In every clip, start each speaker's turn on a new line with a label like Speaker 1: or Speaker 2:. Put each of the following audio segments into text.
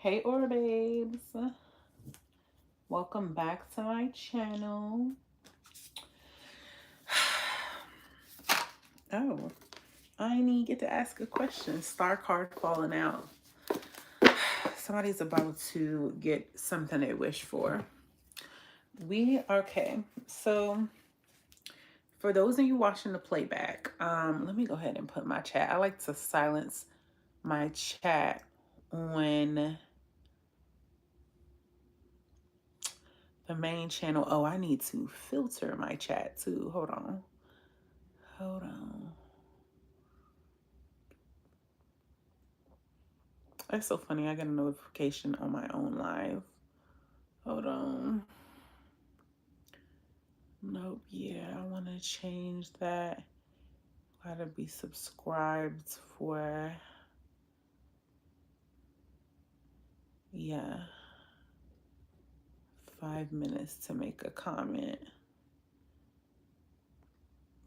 Speaker 1: Hey Aura babes, welcome back to my channel. Oh, I didn't even get to ask a question. Star card falling out. Somebody's about to get something they wish for. Okay. So for those of you watching the playback, let me go ahead and put my chat. I like to silence my chat when the main channel. Oh, I need to filter my chat too. Hold on. That's so funny. I got a notification on my own live. Hold on. Nope. Yeah, I want to change that. Gotta be subscribed for. Yeah. 5 minutes to make a comment.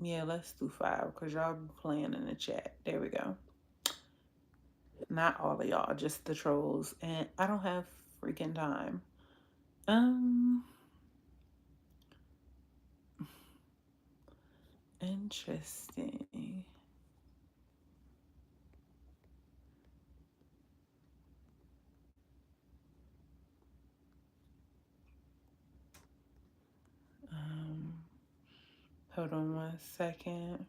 Speaker 1: Yeah, let's do 5 because y'all be playing in the chat. There we go. Not all of y'all, just the trolls. And I don't have freaking time. Interesting. Hold on 1 second.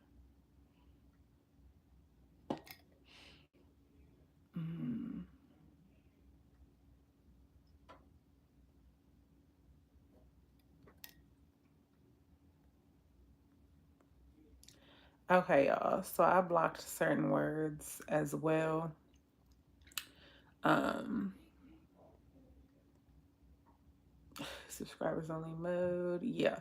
Speaker 1: Okay, y'all. So I blocked certain words as well. Subscribers only mode. Yeah.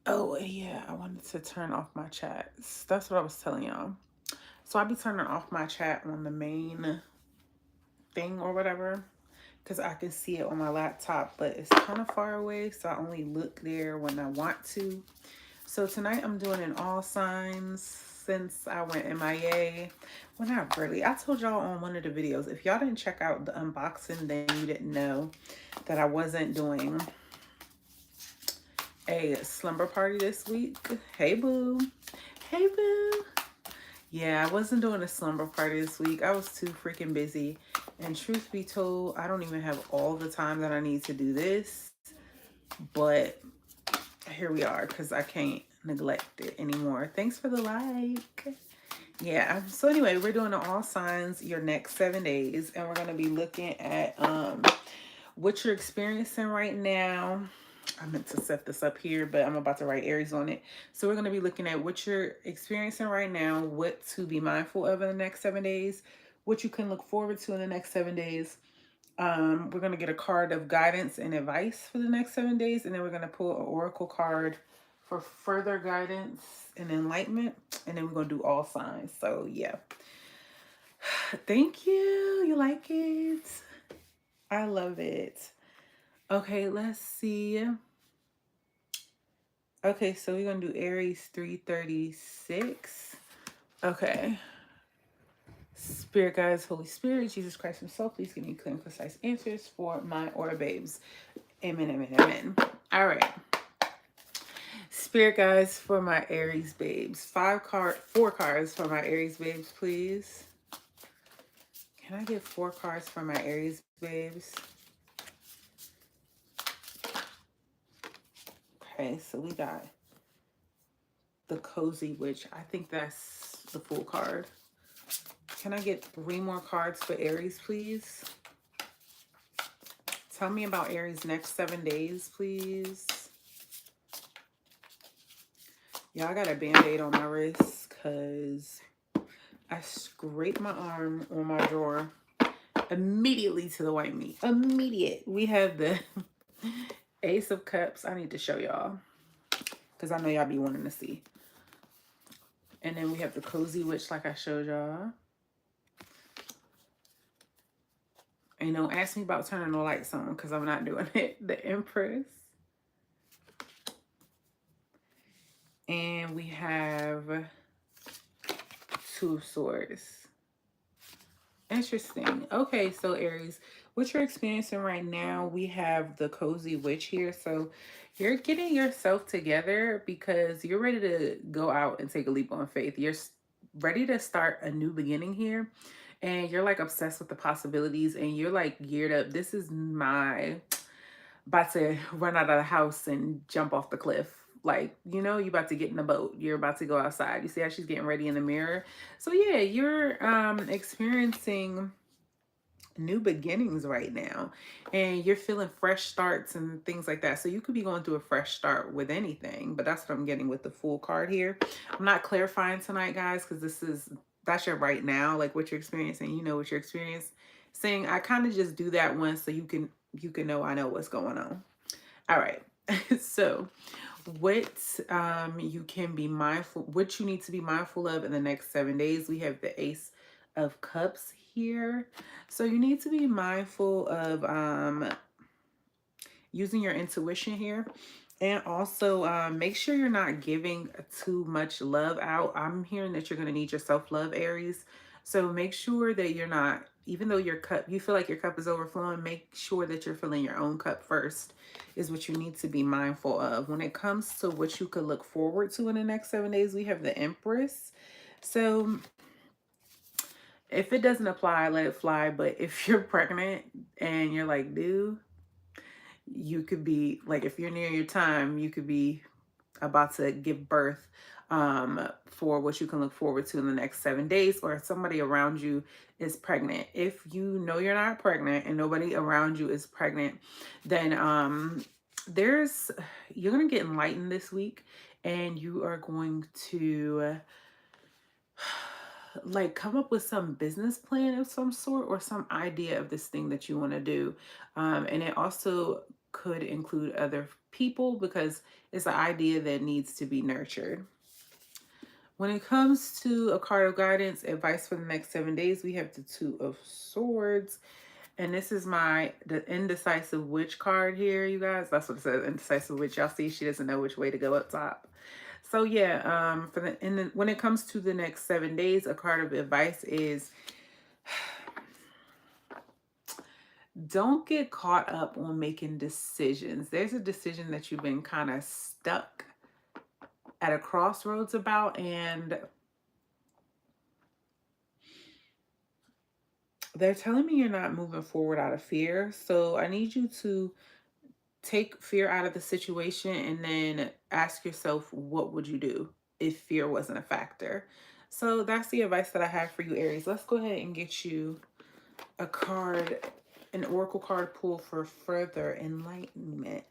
Speaker 1: Oh, yeah. I wanted to turn off my chats. That's what I was telling y'all. So I'll be turning off my chat on the main thing or whatever because I can see it on my laptop, but it's kind of far away. So I only look there when I want to. So tonight I'm doing an all signs since I went MIA. Well, not really. I told y'all on one of the videos, if y'all didn't check out the unboxing, then you didn't know that I wasn't doing a slumber party this week. Hey, boo. Hey, boo. Yeah, I wasn't doing a slumber party this week. I was too freaking busy. And truth be told, I don't even have all the time that I need to do this. But here we are because I can't neglect it anymore. Thanks for the like. Yeah, so anyway, we're doing the all signs your next 7 days, and we're going to be looking at what you're experiencing right now. I meant to set this up here, but I'm about to write Aries on it. So we're going to be looking at what you're experiencing right now, what to be mindful of in the next 7 days, what you can look forward to in the next 7 days. We're going to get a card of guidance and advice for the next 7 days, and then we're going to pull an oracle card for further guidance and enlightenment, and then we're going to do all signs. So yeah, thank you. You like it? I love it. Okay, let's see. Okay, so we're going to do Aries 336. Okay. Spirit guides, Holy Spirit, Jesus Christ himself, please give me clear and concise answers for my Aura babes. Amen, amen, amen. All right. Spirit guides for my Aries babes. 4 cards for my Aries babes, please. Can I get 4 cards for my Aries babes? Okay, so we got the Cozy Witch. I think that's the full card. Can I get 3 more cards for Aries, please? Tell me about Aries' next 7 days, please. Y'all got a band-aid on my wrist because I scraped my arm on my drawer immediately to the white meat. Immediate. We have the Ace of Cups. I need to show y'all because I know y'all be wanting to see. And then we have the Cozy Witch like I showed y'all. And don't ask me about turning the lights on because I'm not doing it. The Empress. And we have 2 of Swords. Interesting. Okay, so Aries, what you're experiencing right now, we have the cozy witch here. So you're getting yourself together because you're ready to go out and take a leap on faith. Ready to start a new beginning here. And you're like obsessed with the possibilities and you're like geared up. This is my about to run out of the house and jump off the cliff. Like, you know, you about to get in the boat. You're about to go outside. You see how she's getting ready in the mirror? So yeah, you're experiencing new beginnings right now and you're feeling fresh starts and things like that. So you could be going through a fresh start with anything, but that's what I'm getting with the Fool card here. I'm not clarifying tonight, guys, because that's your right now, like what you're experiencing. You know what you're experiencing. Saying I kind of just do that once so you can know I know what's going on. All right. So what you can be mindful, what you need to be mindful of in the next 7 days. We have the Ace of Cups here. So you need to be mindful of using your intuition here. And also make sure you're not giving too much love out. I'm hearing that you're going to need your self-love, Aries. So make sure that you're not, even though you feel like your cup is overflowing, make sure that you're filling your own cup first is what you need to be mindful of. When it comes to what you could look forward to in the next 7 days, we have the Empress. So if it doesn't apply, let it fly. But if you're pregnant and you're like, dude, you could be like, if you're near your time, you could be about to give birth for what you can look forward to in the next 7 days, or if somebody around you is pregnant. If you know you're not pregnant and nobody around you is pregnant, then you're going to get enlightened this week and you are going to like come up with some business plan of some sort or some idea of this thing that you want to do. And it also could include other people because it's an idea that needs to be nurtured. When it comes to a card of guidance, advice for the next 7 days, we have the Two of Swords. And this is the indecisive witch card here, you guys. That's what it says, indecisive witch. Y'all see she doesn't know which way to go up top. So yeah, when it comes to the next 7 days, a card of advice is don't get caught up on making decisions. There's a decision that you've been kind of stuck at a crossroads about, and they're telling me you're not moving forward out of fear. So I need you to take fear out of the situation and then ask yourself, what would you do if fear wasn't a factor? So that's the advice that I have for you, Aries. Let's go ahead and get you a card, an oracle card pull for further enlightenment.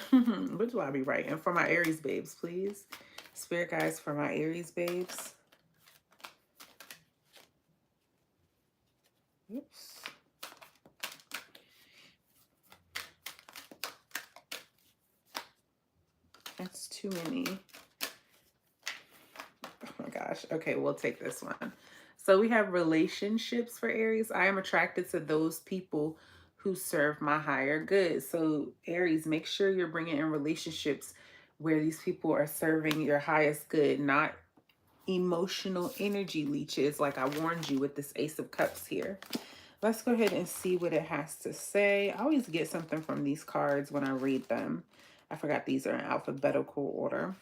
Speaker 1: What do I be writing? For my Aries babes, please. Spirit guides for my Aries babes. Oops. That's too many. Oh my gosh. Okay, we'll take this one. So we have relationships for Aries. I am attracted to those people who serve my higher good. So Aries, make sure you're bringing in relationships where these people are serving your highest good, not emotional energy leeches like I warned you with this Ace of Cups here. Let's go ahead and see what it has to say. I always get something from these cards when I read them. I forgot these are in alphabetical order.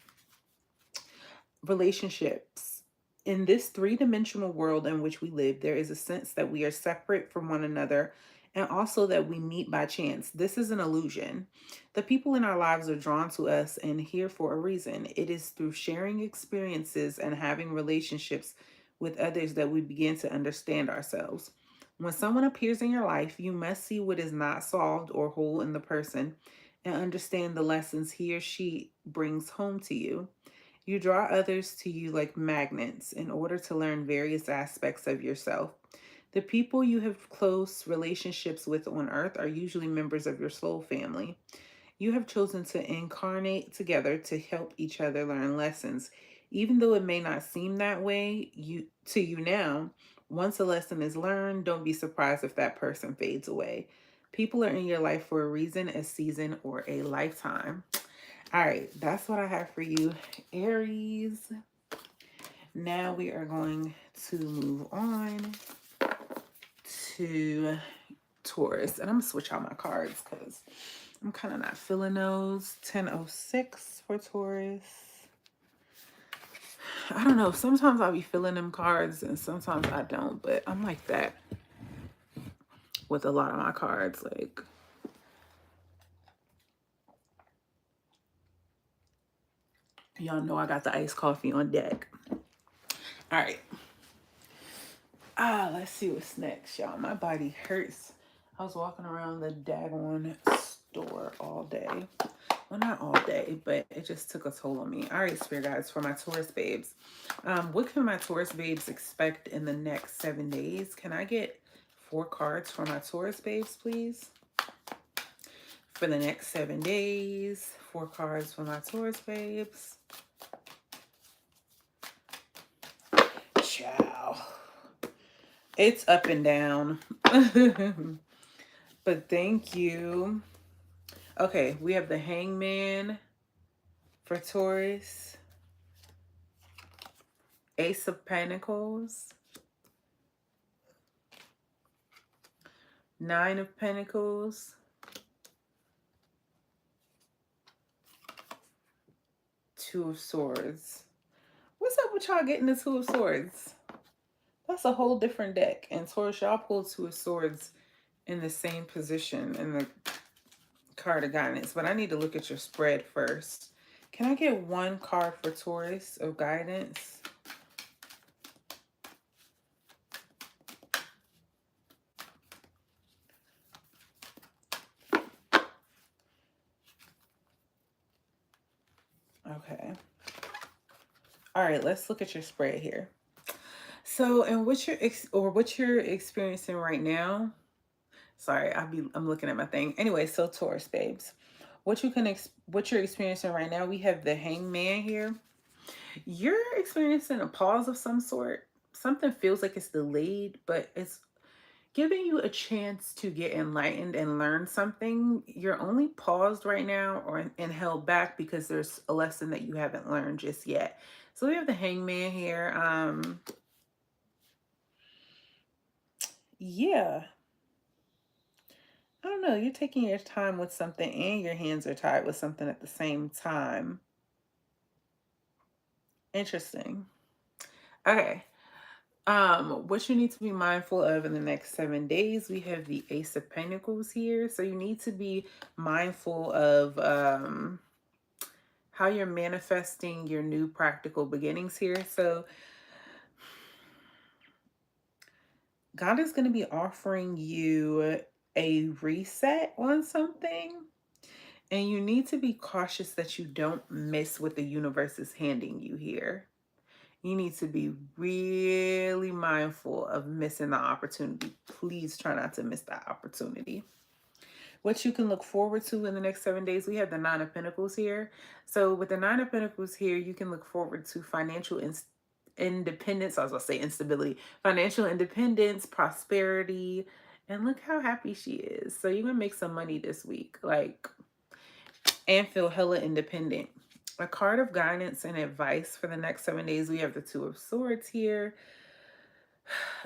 Speaker 1: Relationships. In this three-dimensional world in which we live, there is a sense that we are separate from one another and also that we meet by chance. This is an illusion. The people in our lives are drawn to us and here for a reason. It is through sharing experiences and having relationships with others that we begin to understand ourselves. When someone appears in your life, you must see what is not solved or whole in the person and understand the lessons he or she brings home to you. You draw others to you like magnets in order to learn various aspects of yourself. The people you have close relationships with on earth are usually members of your soul family. You have chosen to incarnate together to help each other learn lessons. Even though it may not seem that way to you now, once a lesson is learned, don't be surprised if that person fades away. People are in your life for a reason, a season, or a lifetime. All right, that's what I have for you, Aries. Now we are going to move on to Taurus. And I'm going to switch out my cards because I'm kind of not feeling those. 1006 for Taurus. I don't know. Sometimes I'll be feeling them cards and sometimes I don't. But I'm like that with a lot of my cards. Like, y'all know I got the iced coffee on deck. All right. Let's see what's next, y'all. My body hurts. I was walking around the daggone store all day. Well, not all day, but it just took a toll on me. All right, Spirit Guides, for my Taurus babes. What can my Taurus babes expect in the next 7 days? Can I get 4 cards for my Taurus babes, please? For the next 7 days, 4 cards for my Taurus babes. Ciao. It's up and down. But thank you. Okay, we have the Hangman for Taurus. Ace of Pentacles. 9 of Pentacles. Two of Swords. What's up with y'all getting the Two of Swords? That's a whole different deck. And Taurus, y'all pulled Two of Swords in the same position in the card of guidance. But I need to look at your spread first. Can I get 1 card for Taurus of guidance? Okay. All right, let's look at your spread here. So, and what you're experiencing right now. Sorry, I'm looking at my thing. Anyway, so Taurus babes, what you're experiencing right now, we have the Hangman here. You're experiencing a pause of some sort. Something feels like it's delayed, but it's giving you a chance to get enlightened and learn something. You're only paused right now and held back because there's a lesson that you haven't learned just yet. So we have the Hangman here. Yeah. I don't know. You're taking your time with something and your hands are tied with something at the same time. Interesting. Okay. What you need to be mindful of in the next 7 days, we have the Ace of Pentacles here. So you need to be mindful of how you're manifesting your new practical beginnings here. So God is going to be offering you a reset on something. And you need to be cautious that you don't miss what the universe is handing you here. You need to be really mindful of missing the opportunity. Please try not to miss that opportunity. What you can look forward to in the next 7 days, we have the 9 of Pentacles here. So with the 9 of Pentacles here, you can look forward to financial independence. I was going to say instability. Financial independence, prosperity. And look how happy she is. So you're going to make some money this week. And feel hella independent. A card of guidance and advice for the next 7 days. We have the Two of Swords here.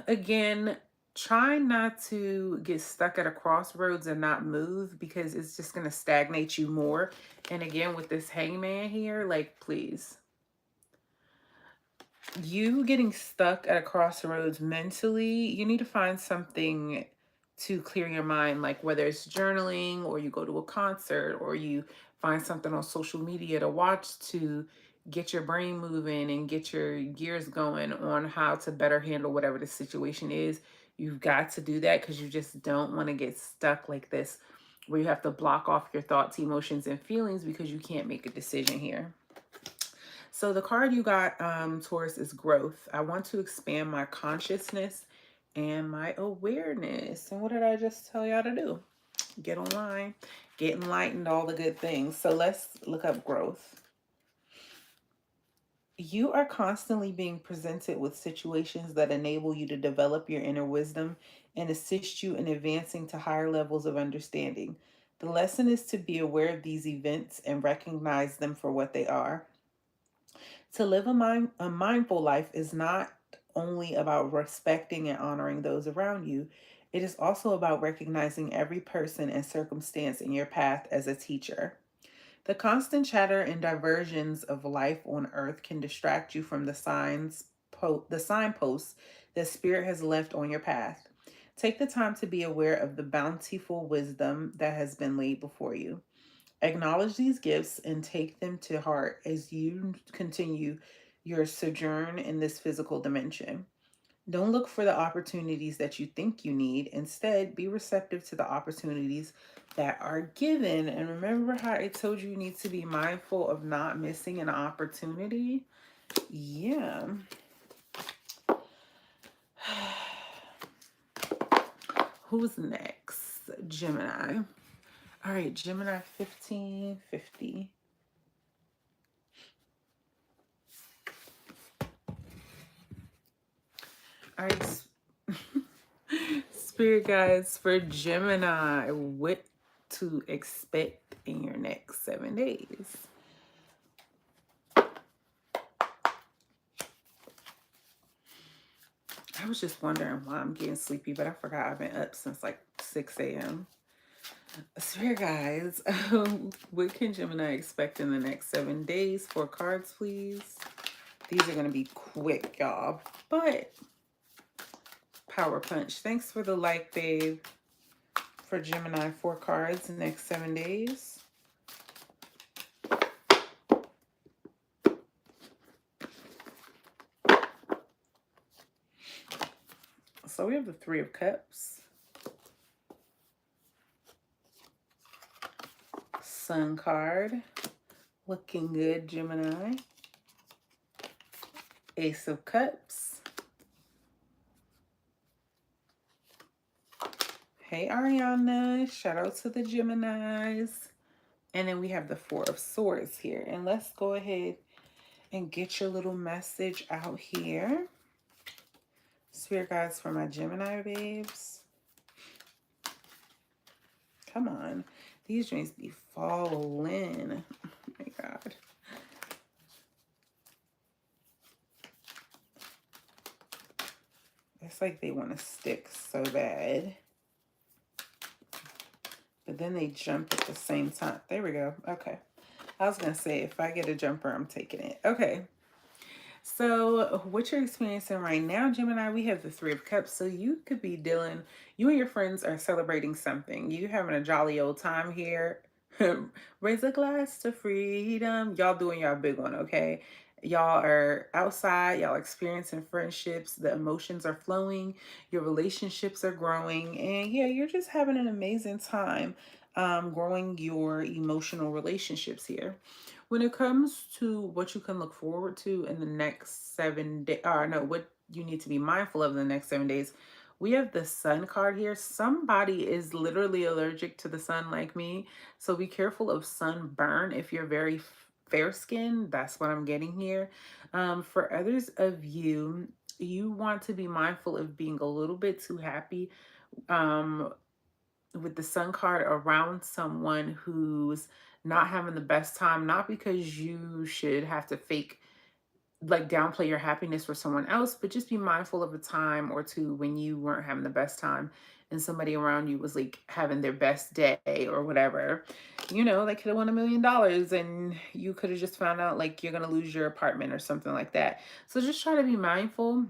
Speaker 1: Again, try not to get stuck at a crossroads and not move because it's just going to stagnate you more. And again, with this Hangman here, please. You getting stuck at a crossroads mentally, you need to find something to clear your mind, like whether it's journaling or you go to a concert or you find something on social media to watch to get your brain moving and get your gears going on how to better handle whatever the situation is. You've got to do that because you just don't want to get stuck like this where you have to block off your thoughts, emotions, and feelings because you can't make a decision here. So the card you got, Taurus, is growth. I want to expand my consciousness and my awareness. And what did I just tell y'all to do? Get online, get enlightened, all the good things. So let's look up growth. You are constantly being presented with situations that enable you to develop your inner wisdom and assist you in advancing to higher levels of understanding. The lesson is to be aware of these events and recognize them for what they are. To live a mindful life is not only about respecting and honoring those around you. It is also about recognizing every person and circumstance in your path as a teacher. The constant chatter and diversions of life on earth can distract you from the signposts that spirit has left on your path. Take the time to be aware of the bountiful wisdom that has been laid before you. Acknowledge these gifts and take them to heart as you continue your sojourn in this physical dimension. Don't look for the opportunities that you think you need. Instead, be receptive to the opportunities that are given. And remember how I told you need to be mindful of not missing an opportunity? Yeah. Who's next? Gemini. All right, Gemini 1550. All right, Spirit guides for Gemini, what to expect in your next 7 days. I was just wondering why I'm getting sleepy, but I forgot I've been up since like 6 a.m. Spirit guides, what can Gemini expect in the next 7 days? 4 cards, please. These are going to be quick, y'all, but power punch. Thanks for the like, babe. For Gemini, 4 cards in the next 7 days. So we have the 3 of Cups. Sun card. Looking good, Gemini. Ace of Cups. Hey, Ariana. Shout out to the Geminis. And then we have the 4 of Swords here. And let's go ahead and get your little message out here. Spirit guides for my Gemini babes. Come on. These dreams be falling. Oh my God. It's like they want to stick so bad. But then they jump at the same time. There we go. Okay. I was going to say, if I get a jumper, I'm taking it. Okay. So what you're experiencing right now, Gemini, we have the 3 of Cups. So you could be dealing, you and your friends are celebrating something. You having a jolly old time here. Raise a glass to freedom. Y'all doing y'all big one, okay? Y'all are outside. Y'all experiencing friendships. The emotions are flowing. Your relationships are growing. And yeah, you're just having an amazing time growing your emotional relationships here. When it comes to what you can look forward to in the next 7 days, what you need to be mindful of in the next 7 days, we have the Sun card here. Somebody is literally allergic to the sun like me. So be careful of sunburn if you're very fair skinned. That's what I'm getting here. For others of you, you want to be mindful of being a little bit too happy with the Sun card around someone who's not having the best time, not because you should have to downplay your happiness for someone else, but just be mindful of a time or two when you weren't having the best time and somebody around you was like having their best day or whatever. You know, they could have won $1 million and you could have just found out like you're going to lose your apartment or something like that. So just try to be mindful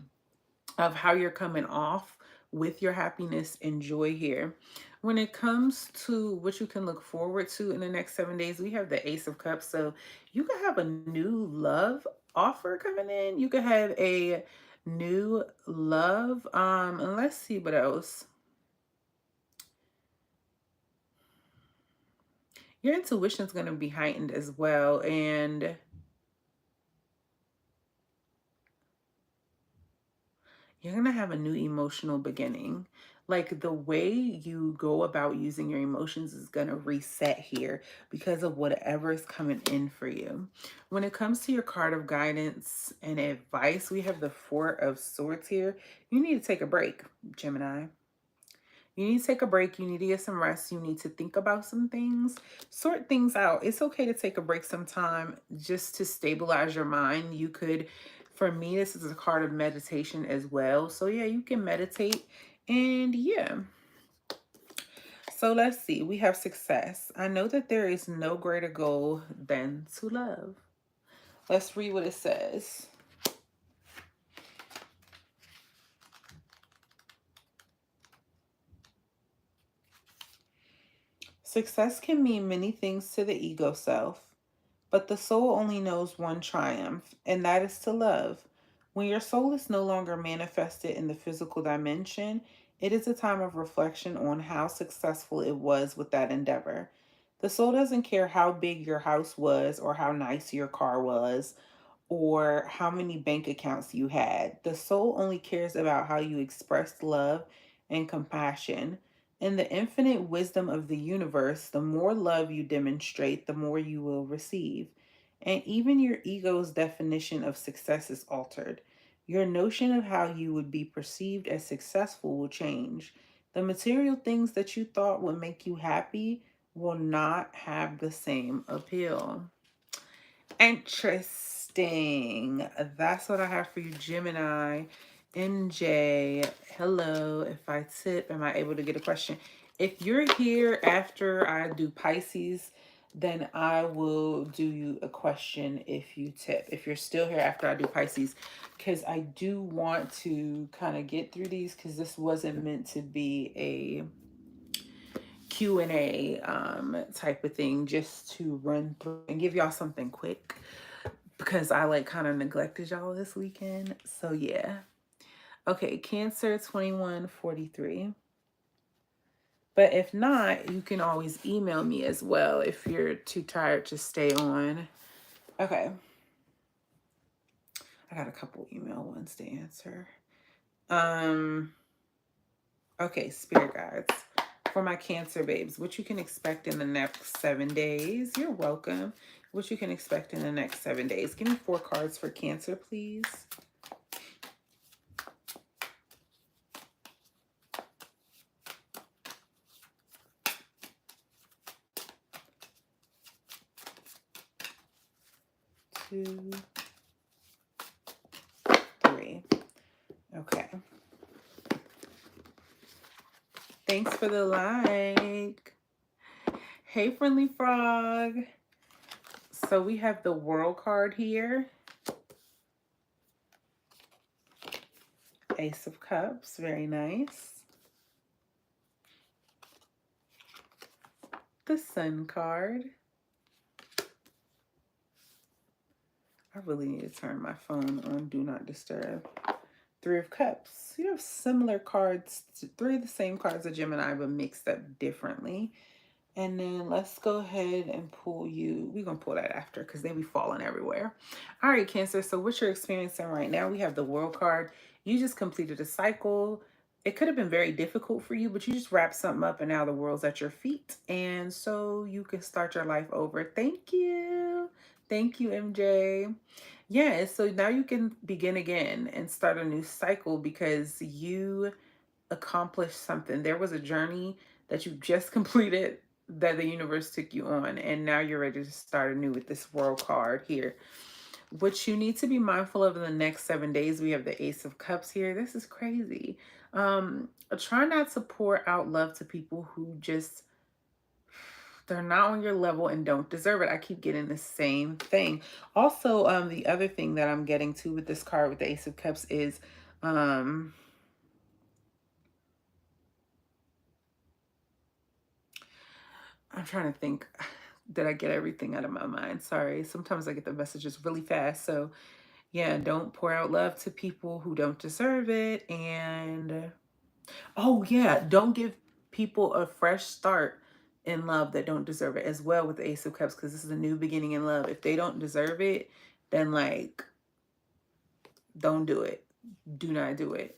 Speaker 1: of how you're coming off with your happiness and joy here. When it comes to what you can look forward to in the next 7 days, we have the Ace of Cups. So you could have a new love offer coming in. You could have a new love. And let's see what else. Your intuition is going to be heightened as well. And you're going to have a new emotional beginning. Like the way you go about using your emotions is going to reset here because of whatever is coming in for you. When it comes to your card of guidance and advice, we have the 4 of Swords here. You need to take a break, Gemini. You need to take a break. You need to get some rest. You need to think about some things, sort things out. It's okay to take a break sometime just to stabilize your mind. You could, for me, this is a card of meditation as well. So yeah, you can meditate And yeah, so let's see. We have success. I know that there is no greater goal than to love. Let's read what it says. Success can mean many things to the ego self, but the soul only knows one triumph, and that is to love. When your soul is no longer manifested in the physical dimension, it is a time of reflection on how successful it was with that endeavor. The soul doesn't care how big your house was or how nice your car was or how many bank accounts you had. The soul only cares about how you expressed love and compassion. In the infinite wisdom of the universe, the more love you demonstrate, the more you will receive. And even your ego's definition of success is altered. Your notion of how you would be perceived as successful will change. The material things that you thought would make you happy will not have the same appeal. Interesting. That's what I have for you, Gemini. NJ, hello. If I tip, am I able to get a question? If you're here after I do Pisces, then I will do you a question if you tip. If you're still here after I do Pisces, because I do want to kind of get through these, because this wasn't meant to be a Q&A type of thing, just to run through and give y'all something quick, because I like kind of neglected y'all this weekend. So yeah. Okay, Cancer 2143. But if not, you can always email me as well if you're too tired to stay on. Okay. I got a couple email ones to answer. Okay, spirit guides. For my Cancer babes, what you can expect in the next 7 days. You're welcome. What you can expect in the next 7 days. Give me 4 cards for Cancer, please. Two, 3. Okay. Thanks for the like. Hey, Friendly Frog. So we have the World card here. Ace of Cups. Very nice. The Sun card. I really need to turn my phone on Do Not Disturb. 3 of Cups. You have similar cards, 3 of the same cards of Gemini, but mixed up differently. And then let's go ahead and pull you. We're going to pull that after because they be falling everywhere. All right, Cancer. So what you're experiencing right now, we have the World card. You just completed a cycle. It could have been very difficult for you, but you just wrapped something up and now the world's at your feet. And so you can start your life over. Thank you. Thank you, MJ. Yeah, so now you can begin again and start a new cycle because you accomplished something. There was a journey that you just completed that the universe took you on, and now you're ready to start anew with this World card here. What you need to be mindful of in the next 7 days, we have the Ace of Cups here. This is crazy. Try not to pour out love to people who just, they're not on your level and don't deserve it. I keep getting the same thing. Also, the other thing that I'm getting to with this card with the Ace of Cups is I'm trying to think. Did I get everything out of my mind? Sorry. Sometimes I get the messages really fast. So yeah, don't pour out love to people who don't deserve it. And oh yeah, don't give people a fresh start in love that don't deserve it as well with the Ace of Cups, because this is a new beginning in love. If they don't deserve it, then like, don't do it. Do not do it.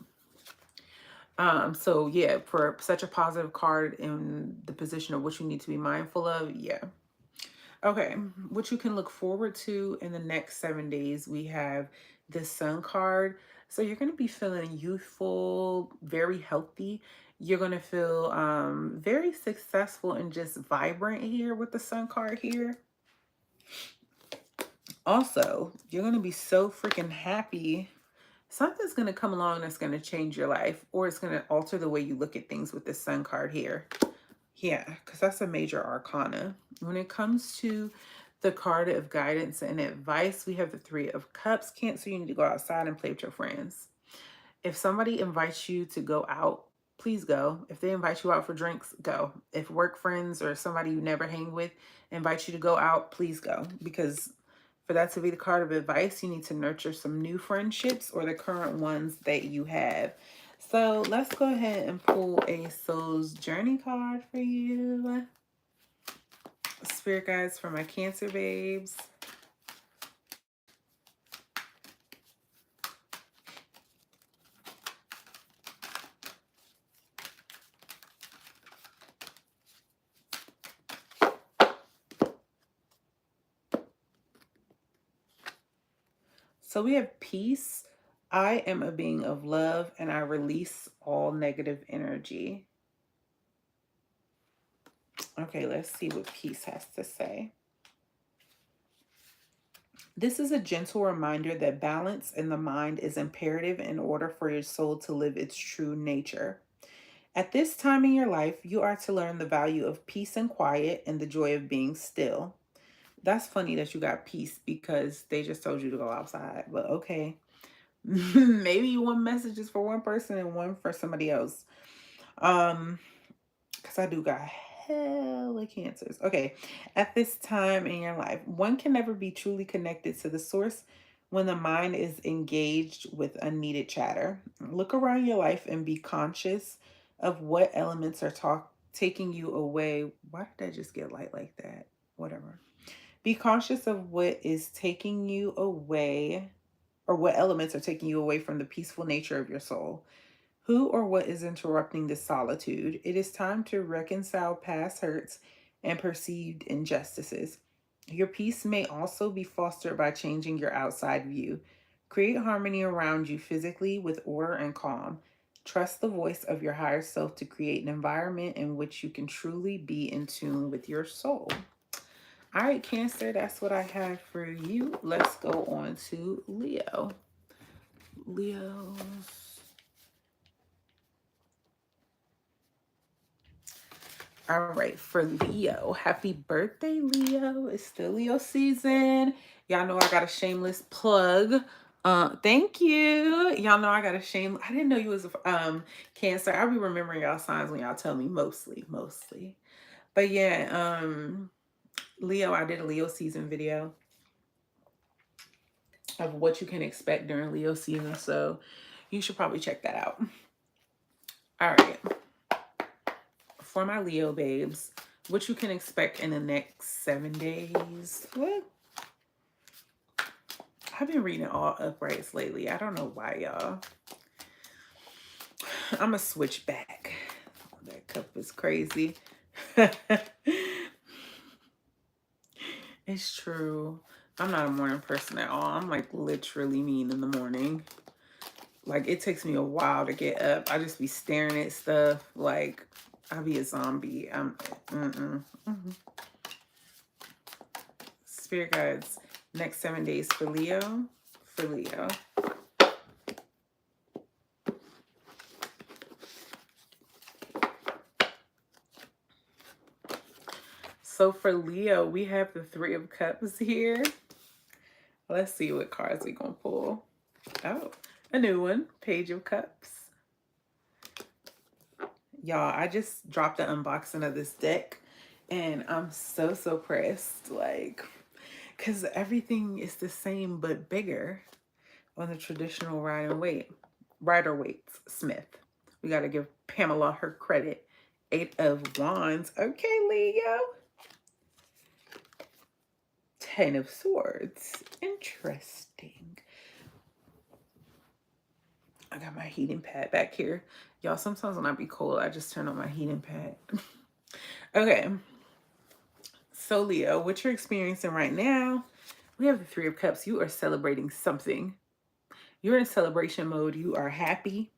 Speaker 1: So yeah, for such a positive card in the position of what you need to be mindful of, yeah. Okay, what you can look forward to in the next 7 days, we have the Sun card. So you're going to be feeling youthful, very healthy. You're going to feel very successful and just vibrant here with the Sun card here. Also, you're going to be so freaking happy, something's going to come along that's going to change your life, or it's going to alter the way you look at things with this Sun card here. Yeah, because that's a major arcana. When it comes to the card of guidance and advice, we have the Three of Cups. Cancer, you need to go outside and play with your friends. If somebody invites you to go out, please go. If they invite you out for drinks, go. If work friends or somebody you never hang with invite you to go out, please go. Because for that to be the card of advice, you need to nurture some new friendships or the current ones that you have. So let's go ahead and pull a Soul's Journey card for you. Spirit guides for my Cancer babes. So we have peace. I am a being of love and I release all negative energy. Okay, let's see what peace has to say. This is a gentle reminder that balance in the mind is imperative in order for your soul to live its true nature. At this time in your life, you are to learn the value of peace and quiet and the joy of being still. That's funny that you got peace because they just told you to go outside, but okay. Maybe one message is for one person and one for somebody else. Because I do got hella cancers. Okay. At this time in your life, one can never be truly connected to the source when the mind is engaged with unneeded chatter. Look around your life and be conscious of what elements are taking you away. Why did I just get light like that? Whatever. Be conscious of what is taking you away, or what elements are taking you away from the peaceful nature of your soul. Who or what is interrupting this solitude? It is time to reconcile past hurts and perceived injustices. Your peace may also be fostered by changing your outside view. Create harmony around you physically with order and calm. Trust the voice of your higher self to create an environment in which you can truly be in tune with your soul. All right, Cancer, that's what I have for you. Let's go on to Leo. Leo's. All right, for Leo, happy birthday, Leo. It's still Leo season. Y'all know I got a shameless plug. Thank you. Y'all know I got a I didn't know you was a Cancer. I'll be remembering y'all signs when y'all tell me mostly. But yeah, Leo, I did a Leo season video of what you can expect during Leo season, so you should probably check that out. All right. For my Leo babes, what you can expect in the next 7 days. What? I've been reading all uprights lately. I don't know why, y'all. I'm going to switch back. That cup is crazy. It's true. I'm not a morning person at all. I'm like literally mean in the morning. Like it takes me a while to get up. I just be staring at stuff. Like I'll be a zombie. Spirit guides, next 7 days for Leo. So for Leo, we have the Three of Cups here. Let's see what cards we're going to pull. Oh, a new one. Page of Cups. Y'all, I just dropped the unboxing of this deck. And I'm so pressed. Like, because everything is the same but bigger on the traditional Rider-Waite Smith. We got to give Pamela her credit. 8 of Wands. Okay, Leo. 10 of Swords. Interesting. I got my heating pad back here. Y'all, sometimes when I be cold, I just turn on my heating pad. Okay. So, Leo, what you're experiencing right now, we have the Three of Cups. You are celebrating something. You're in celebration mode. You are happy.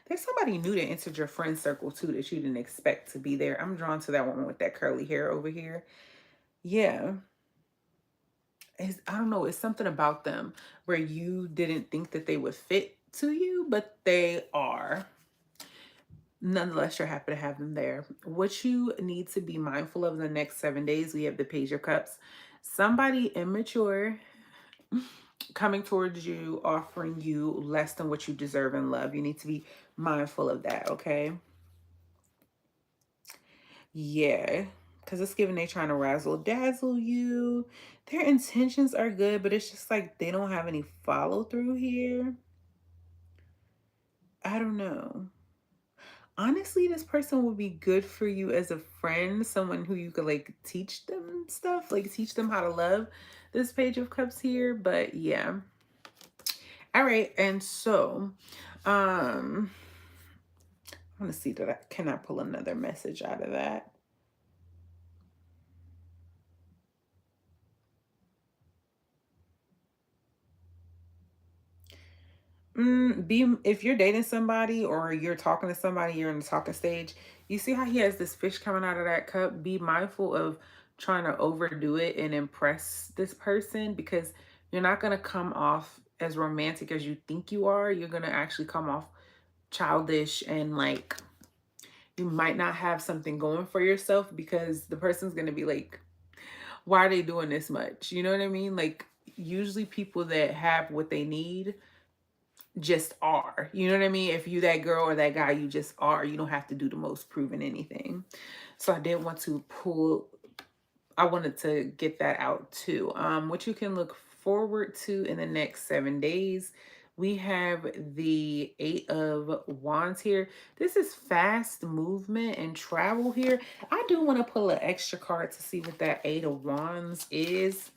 Speaker 1: There's somebody new that entered your friend circle too that you didn't expect to be there. I'm drawn to that woman with that curly hair over here. Yeah. I don't know, it's something about them where you didn't think that they would fit to you, but they are. Nonetheless, you're happy to have them there. What you need to be mindful of in the next 7 days, we have the Page of Cups. Somebody immature coming towards you, offering you less than what you deserve in love. You need to be mindful of that, okay? Yeah, because it's giving they trying to razzle dazzle you. Their intentions are good, but it's just like they don't have any follow through here. I don't know. Honestly, this person would be good for you as a friend, someone who you could like teach them stuff, like teach them how to love this Page of Cups here. But yeah. All right. And so, um, I want to see that can I pull another message out of that? If you're dating somebody or you're talking to somebody, you're in the talking stage, you see how he has this fish coming out of that cup. Be mindful of trying to overdo it and impress this person, because you're not going to come off as romantic as you think you are. You're going to actually come off childish, and like you might not have something going for yourself, because the person's going to be like, why are they doing this much? You know what I mean? Like, usually people that have what they need just are. You know what I mean? If you that girl or that guy, you just are. You don't have to do the most proving anything. So I did want to pull, I wanted to get that out too. What you can look forward to in the next 7 days. We have the Eight of Wands here. This is fast movement and travel here. I do want to pull an extra card to see what that Eight of Wands is.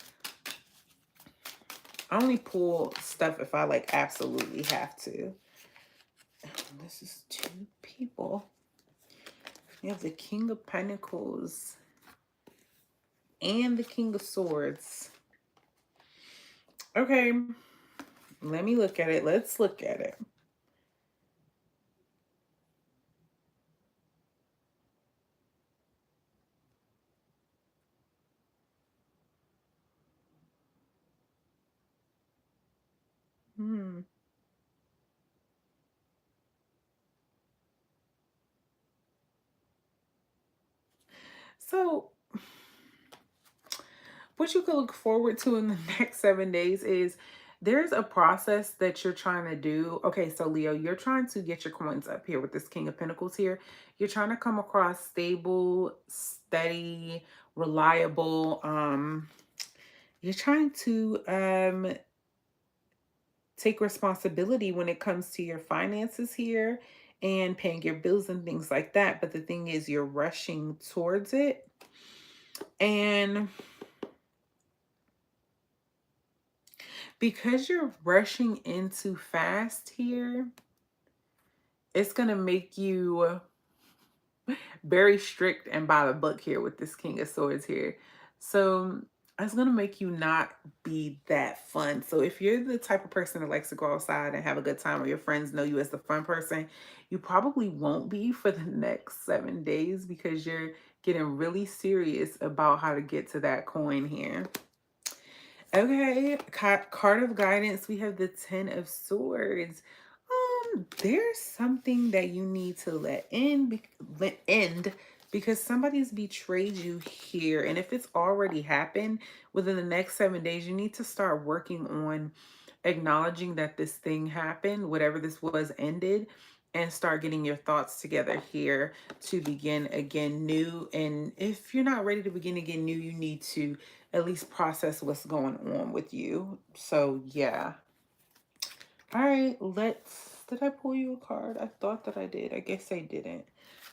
Speaker 1: I only pull stuff if I like absolutely have to. This is two people. We have the King of Pentacles and the King of Swords. Okay, let me look at it. Let's look at it. Hmm. So what you can look forward to in the next 7 days is there's a process that you're trying to do. Okay, so Leo, you're trying to get your coins up here with this King of Pentacles here. You're trying to come across stable, steady, reliable. You're trying to take responsibility when it comes to your finances here and paying your bills and things like that. But the thing is, you're rushing towards it. And because you're rushing in too fast here, it's going to make you very strict and by the book here with this King of Swords here. So it's going to make you not be that fun. So if you're the type of person that likes to go outside and have a good time, or your friends know you as the fun person, you probably won't be for the next 7 days, because you're getting really serious about how to get to that coin here. Okay, card of guidance, we have the Ten of Swords. There's something that you need to let end, because somebody's betrayed you here. And if it's already happened within the next 7 days, you need to start working on acknowledging that this thing happened, whatever this was ended, and start getting your thoughts together here to begin again new. And if you're not ready to begin again new, you need to at least process what's going on with you. So yeah. All right, did I pull you a card? I thought that I did. I guess I didn't.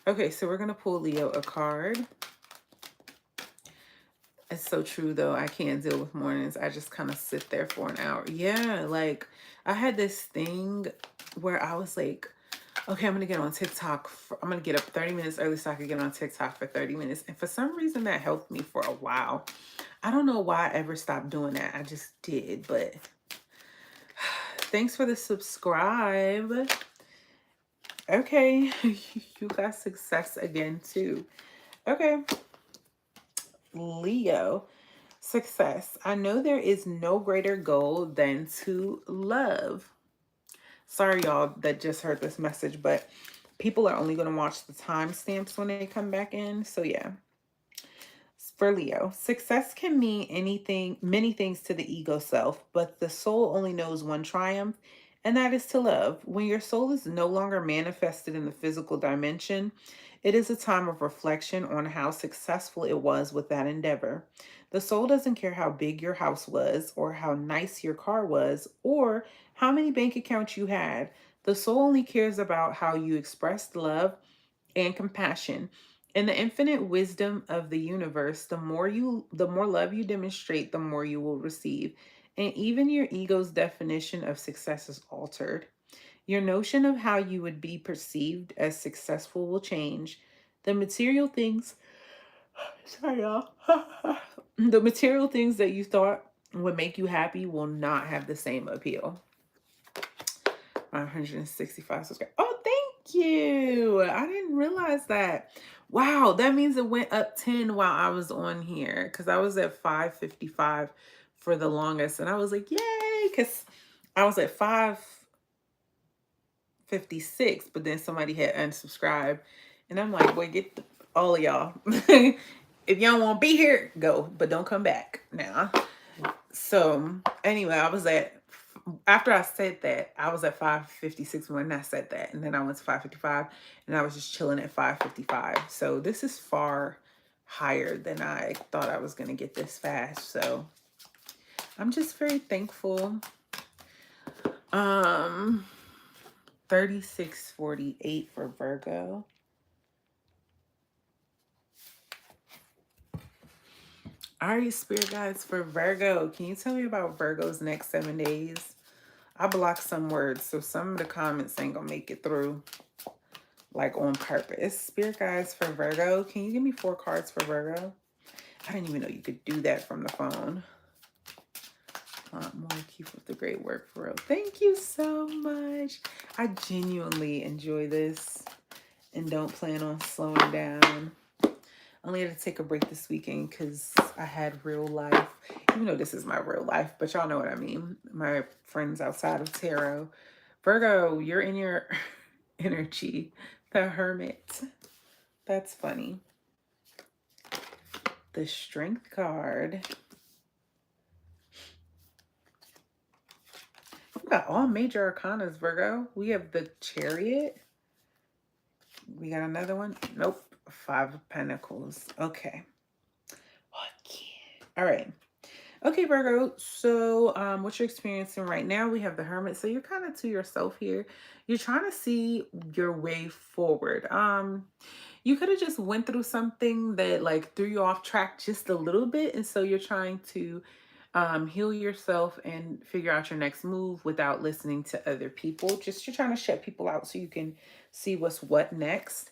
Speaker 1: Okay, so we're gonna pull Leo a card. It's so true though. I can't deal with mornings. I just kind of sit there for an hour. Yeah, like I had this thing where I was like, okay, I'm gonna get on TikTok. I'm gonna get up 30 minutes early so I can get on TikTok for 30 minutes. And for some reason that helped me for a while. I don't know why I ever stopped doing that. I just did, but thanks for the subscribe. Okay, you got success again too. Okay, Leo. Success. I know there is no greater goal than to love. Sorry, y'all, that just heard this message, but people are only going to watch the timestamps when they come back in. So, yeah. For Leo, success can mean anything, many things to the ego self, but the soul only knows one triumph, and that is to love. When your soul is no longer manifested in the physical dimension, it is a time of reflection on how successful it was with that endeavor. The soul doesn't care how big your house was, or how nice your car was, or how many bank accounts you had. The soul only cares about how you expressed love and compassion. In the infinite wisdom of the universe, the more love you demonstrate, the more you will receive. And even your ego's definition of success is altered. Your notion of how you would be perceived as successful will change. The material things, sorry y'all, the material things that you thought would make you happy will not have the same appeal. 165 subscribers. Oh, thank you. I didn't realize that. Wow, that means it went up 10 while I was on here because I was at 555 for the longest. And I was like, yay, because I was at 556, but then somebody had unsubscribed. And I'm like, boy, get all of y'all. If y'all want to be here, go, but don't come back now. So anyway, after I said that, I was at 556 when I said that. And then I went to 555 and I was just chilling at 555. So this is far higher than I thought I was going to get this fast. So I'm just very thankful. 3648 for Virgo. Aries spirit guides for Virgo. Can you tell me about Virgo's next 7 days? I blocked some words, so some of the comments ain't gonna make it through, like on purpose. Spirit guides for Virgo. Can you give me 4 cards for Virgo? I didn't even know you could do that from the phone. More, keep up the great work for real. Thank you so much. I genuinely enjoy this and don't plan on slowing down. I only had to take a break this weekend because I had real life. Even though this is my real life, but y'all know what I mean. My friends outside of tarot. Virgo, you're in your energy. The Hermit. That's funny. The Strength card. We got all major arcanas, Virgo. We have the Chariot. We got another one. Nope. 5 of Pentacles. Okay. All right. Okay, Virgo. So what you're experiencing right now, we have the Hermit. So you're kind of to yourself here. You're trying to see your way forward. You could have just went through something that like threw you off track just a little bit. And so you're trying to heal yourself and figure out your next move without listening to other people. Just you're trying to shut people out so you can see what's what next.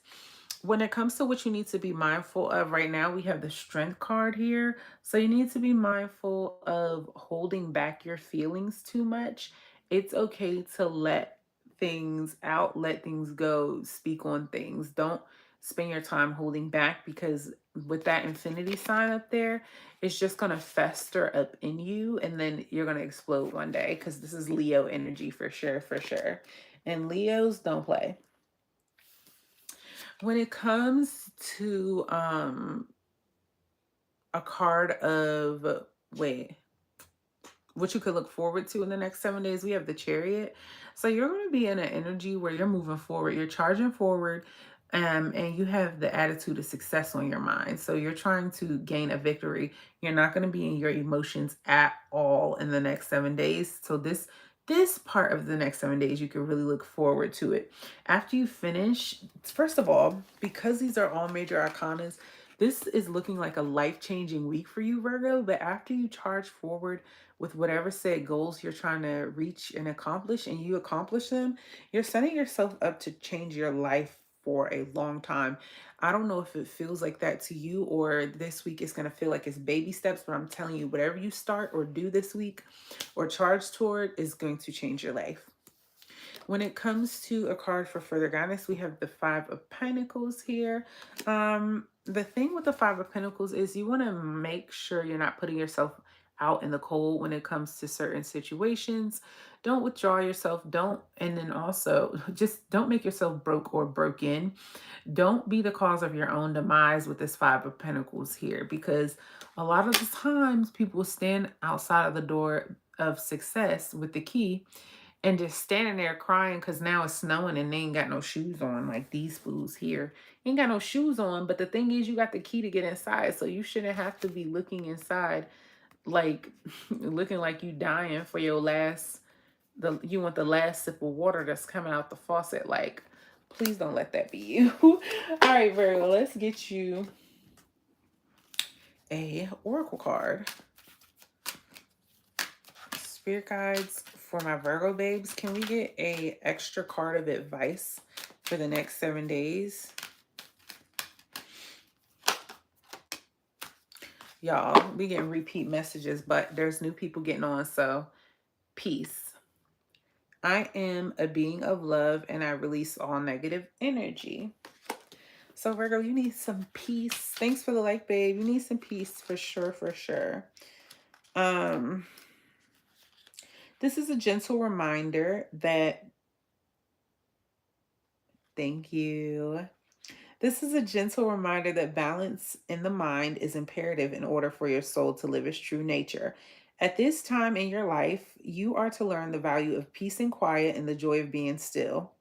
Speaker 1: When it comes to what you need to be mindful of right now, we have the Strength card here. So you need to be mindful of holding back your feelings too much. It's okay to let things out, let things go, speak on things. Don't spend your time holding back because with that infinity sign up there, it's just going to fester up in you and then you're going to explode one day because this is Leo energy for sure, for sure. And Leos don't play. When it comes to a card of, what you could look forward to in the next 7 days, we have the Chariot. So you're going to be in an energy where you're moving forward, you're charging forward, and you have the attitude of success on your mind. So you're trying to gain a victory. You're not going to be in your emotions at all in the next 7 days. So this part of the next 7 days, you can really look forward to it. After you finish, first of all, because these are all major arcanas, this is looking like a life-changing week for you, Virgo. But after you charge forward with whatever said goals you're trying to reach and accomplish, and you accomplish them, you're setting yourself up to change your life for a long time. I don't know if it feels like that to you or this week is going to feel like it's baby steps, but I'm telling you, whatever you start or do this week or charge toward is going to change your life. When it comes to a card for further guidance, we have the Five of Pentacles here. The thing with the Five of Pentacles is you want to make sure you're not putting yourself out in the cold when it comes to certain situations. Don't withdraw yourself. And then also just don't make yourself broke or broken. Don't be the cause of your own demise with this Five of Pentacles here, because a lot of the times people stand outside of the door of success with the key and just standing there crying because now it's snowing and they ain't got no shoes on, like these fools here. Ain't got no shoes on, but the thing is you got the key to get inside, so you shouldn't have to be looking inside like looking like you dying for your you want the last sip of water that's coming out the faucet. Like, please don't let that be you. All right, Virgo, let's get you a oracle card. Spirit guides for my Virgo babes, can we get a extra card of advice for the next 7 days? Y'all, we getting repeat messages, but there's new people getting on, so peace. I am a being of love and I release all negative energy. So Virgo, you need some peace. Thanks for the like, babe. You need some peace for sure, for sure. This is a gentle reminder that, thank you. This is a gentle reminder that balance in the mind is imperative in order for your soul to live its true nature. At this time in your life, you are to learn the value of peace and quiet and the joy of being still.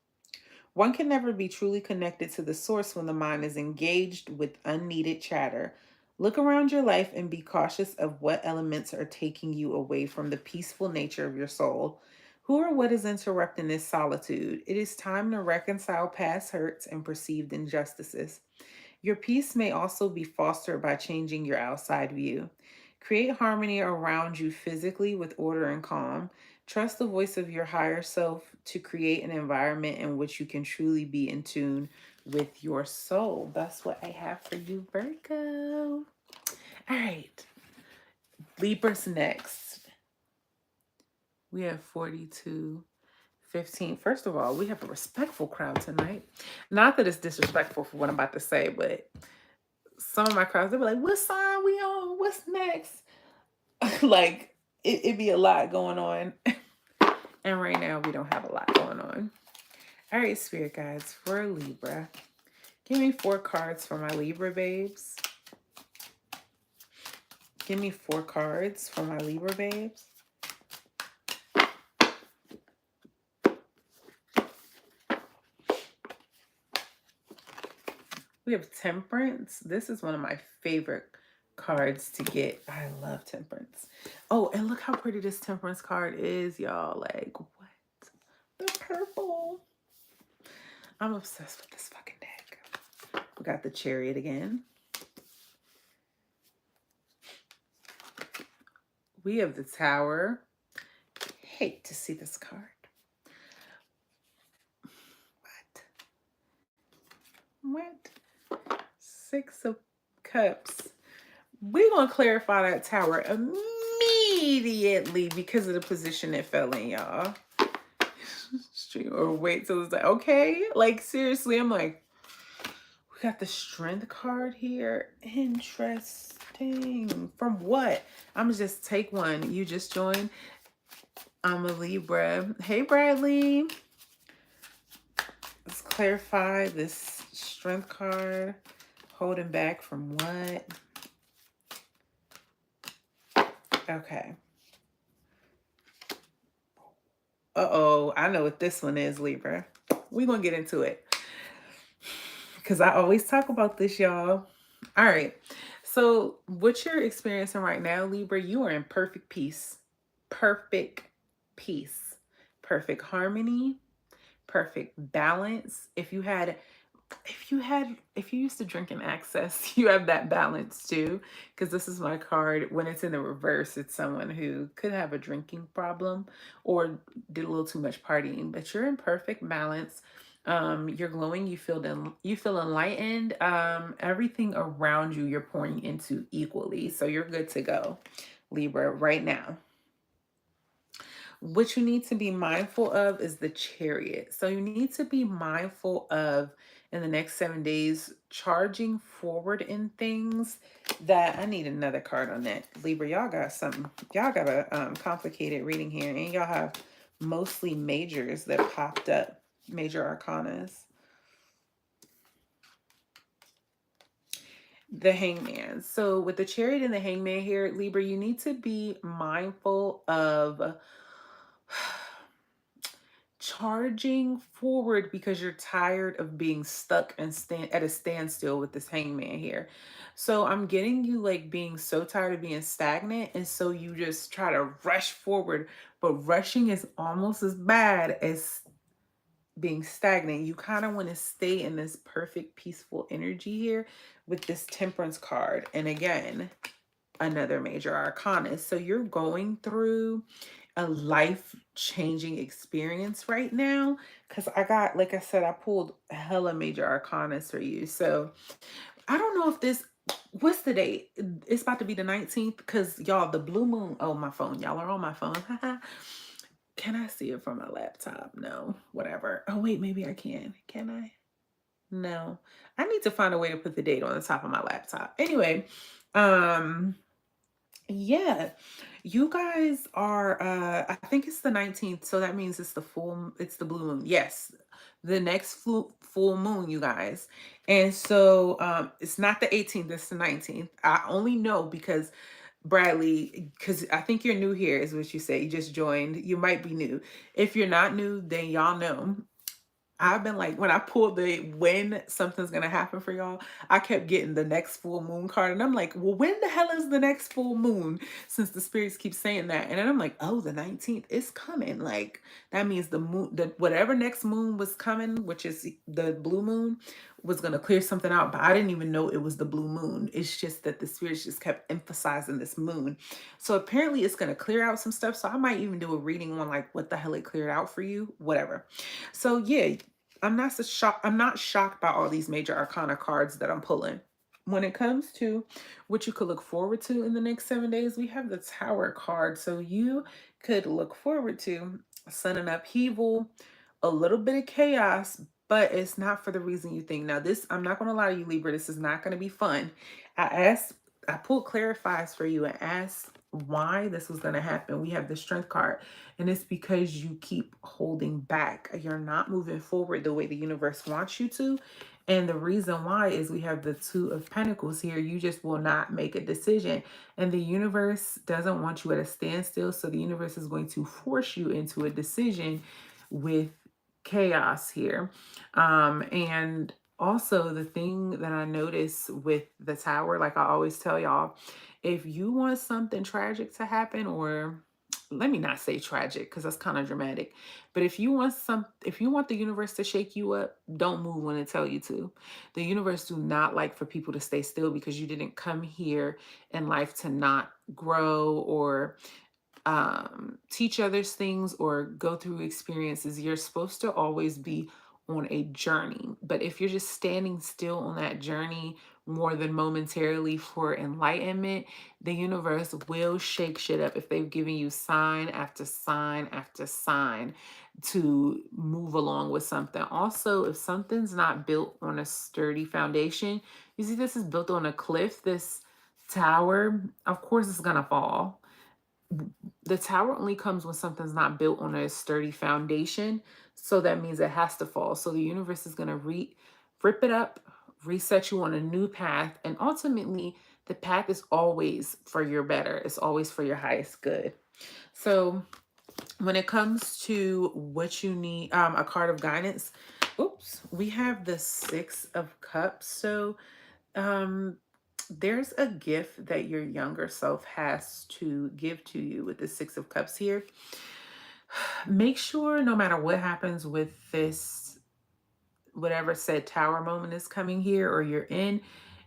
Speaker 1: One can never be truly connected to the source when the mind is engaged with unneeded chatter. Look around your life and be cautious of what elements are taking you away from the peaceful nature of your soul. Who or what is interrupting this solitude? It is time to reconcile past hurts and perceived injustices. Your peace may also be fostered by changing your outside view. Create harmony around you physically with order and calm. Trust the voice of your higher self to create an environment in which you can truly be in tune with your soul. That's what I have for you, Virgo. All right. Libra's next. We have 42:15. First of all, we have a respectful crowd tonight. Not that it's disrespectful for what I'm about to say, but some of my crowds, they'll be like, what sign we on? What's next? Like, it'd be a lot going on. And right now, we don't have a lot going on. All right, spirit guides for Libra. Give me 4 cards for my Libra babes. Give me 4 cards for my Libra babes. We have Temperance. This is one of my favorite cards to get. I love Temperance. Oh, and look how pretty this Temperance card is, y'all. Like, what? The purple. I'm obsessed with this fucking deck. We got the Chariot again. We have the Tower. Hate to see this card. What? 6 of Cups. We're going to clarify that Tower immediately because of the position it fell in, y'all. Or wait till it's like, okay. Like, seriously, I'm like, we got the Strength card here. Interesting. From what? I'm going to just take one. You just joined. I'm a Libra. Hey, Bradley. Let's clarify this Strength card. Holding back from what? Okay. Uh-oh. I know what this one is, Libra. We're going to get into it. Because I always talk about this, y'all. All right. So what you're experiencing right now, Libra, you are in perfect peace. Perfect peace. Perfect harmony. Perfect balance. If you used to drink in excess, you have that balance too. Because this is my card. When it's in the reverse, it's someone who could have a drinking problem or did a little too much partying. But you're in perfect balance. You're glowing. You feel enlightened. Everything around you, you're pouring into equally. So you're good to go, Libra, right now. What you need to be mindful of is the Chariot. So you need to be mindful of, in the next 7 days, charging forward in things that, I need another card on that. Libra, y'all got something. Y'all got a complicated reading here, and y'all have mostly majors that popped up, major arcanas. The Hangman. So with the Chariot and the Hangman here, Libra, you need to be mindful of charging forward because you're tired of being stuck and at a standstill with this Hangman here. So I'm getting you like being so tired of being stagnant, and so you just try to rush forward, but rushing is almost as bad as being stagnant. You kind of want to stay in this perfect peaceful energy here with this Temperance card. And again, another major arcana. So you're going through a life-changing experience right now, because I got, like I said, I pulled hella major arcanas for you. So I don't know if this, what's the date? It's about to be the 19th, because y'all, the blue moon, oh, my phone, y'all are on my phone. Can I see it from my laptop? No, whatever. Oh wait, maybe I can I? No, I need to find a way to put the date on the top of my laptop. Anyway, yeah, you guys are, I think it's the 19th, so that means it's it's the blue moon. Yes, the next full moon, you guys. And so it's not the 18th, it's the 19th. I only know because Bradley, because I think you're new here, is what you say. You just joined. You might be new. If you're not new, then y'all know. I've been like, when I pulled the when something's gonna happen for y'all, I kept getting the next full moon card. And I'm like, well, when the hell is the next full moon? Since the spirits keep saying that. And then I'm like, oh, the 19th is coming. Like, that means the moon, whatever next moon was coming, which is the blue moon, was gonna clear something out. But I didn't even know it was the blue moon. It's just that the spirits just kept emphasizing this moon. So apparently it's gonna clear out some stuff. So I might even do a reading on like what the hell it cleared out for you, whatever. So yeah, I'm not so shocked. I'm not shocked by all these major arcana cards that I'm pulling. When it comes to what you could look forward to in the next 7 days, we have the Tower card. So you could look forward to sudden upheaval, a little bit of chaos, but it's not for the reason you think. Now this, I'm not going to lie to you, Libra, this is not going to be fun. I pulled clarifies for you and asked why this was going to happen. We have the Strength card, and it's because you keep holding back. You're not moving forward the way the universe wants you to. And the reason why is we have the Two of Pentacles here. You just will not make a decision. And the universe doesn't want you at a standstill. So the universe is going to force you into a decision with chaos here. And also the thing that I notice with the Tower, like I always tell y'all, if you want something tragic to happen, or let me not say tragic because that's kind of dramatic, but if you want the universe to shake you up, don't move when it tell you to. The universe do not like for people to stay still, because you didn't come here in life to not grow or teach others things or go through experiences. You're supposed to always be on a journey. But if you're just standing still on that journey more than momentarily for enlightenment, the universe will shake shit up if they've given you sign after sign after sign to move along with something. Also, if something's not built on a sturdy foundation, you see this is built on a cliff, this tower, of course it's gonna fall. The Tower only comes when something's not built on a sturdy foundation. So that means it has to fall. So the universe is going to rip it up, reset you on a new path. And ultimately, the path is always for your better. It's always for your highest good. So when it comes to what you need, a card of guidance, we have the Six of Cups. So there's a gift that your younger self has to give to you with the Six of Cups here. Make sure no matter what happens with this, whatever said Tower moment is coming here or you're in,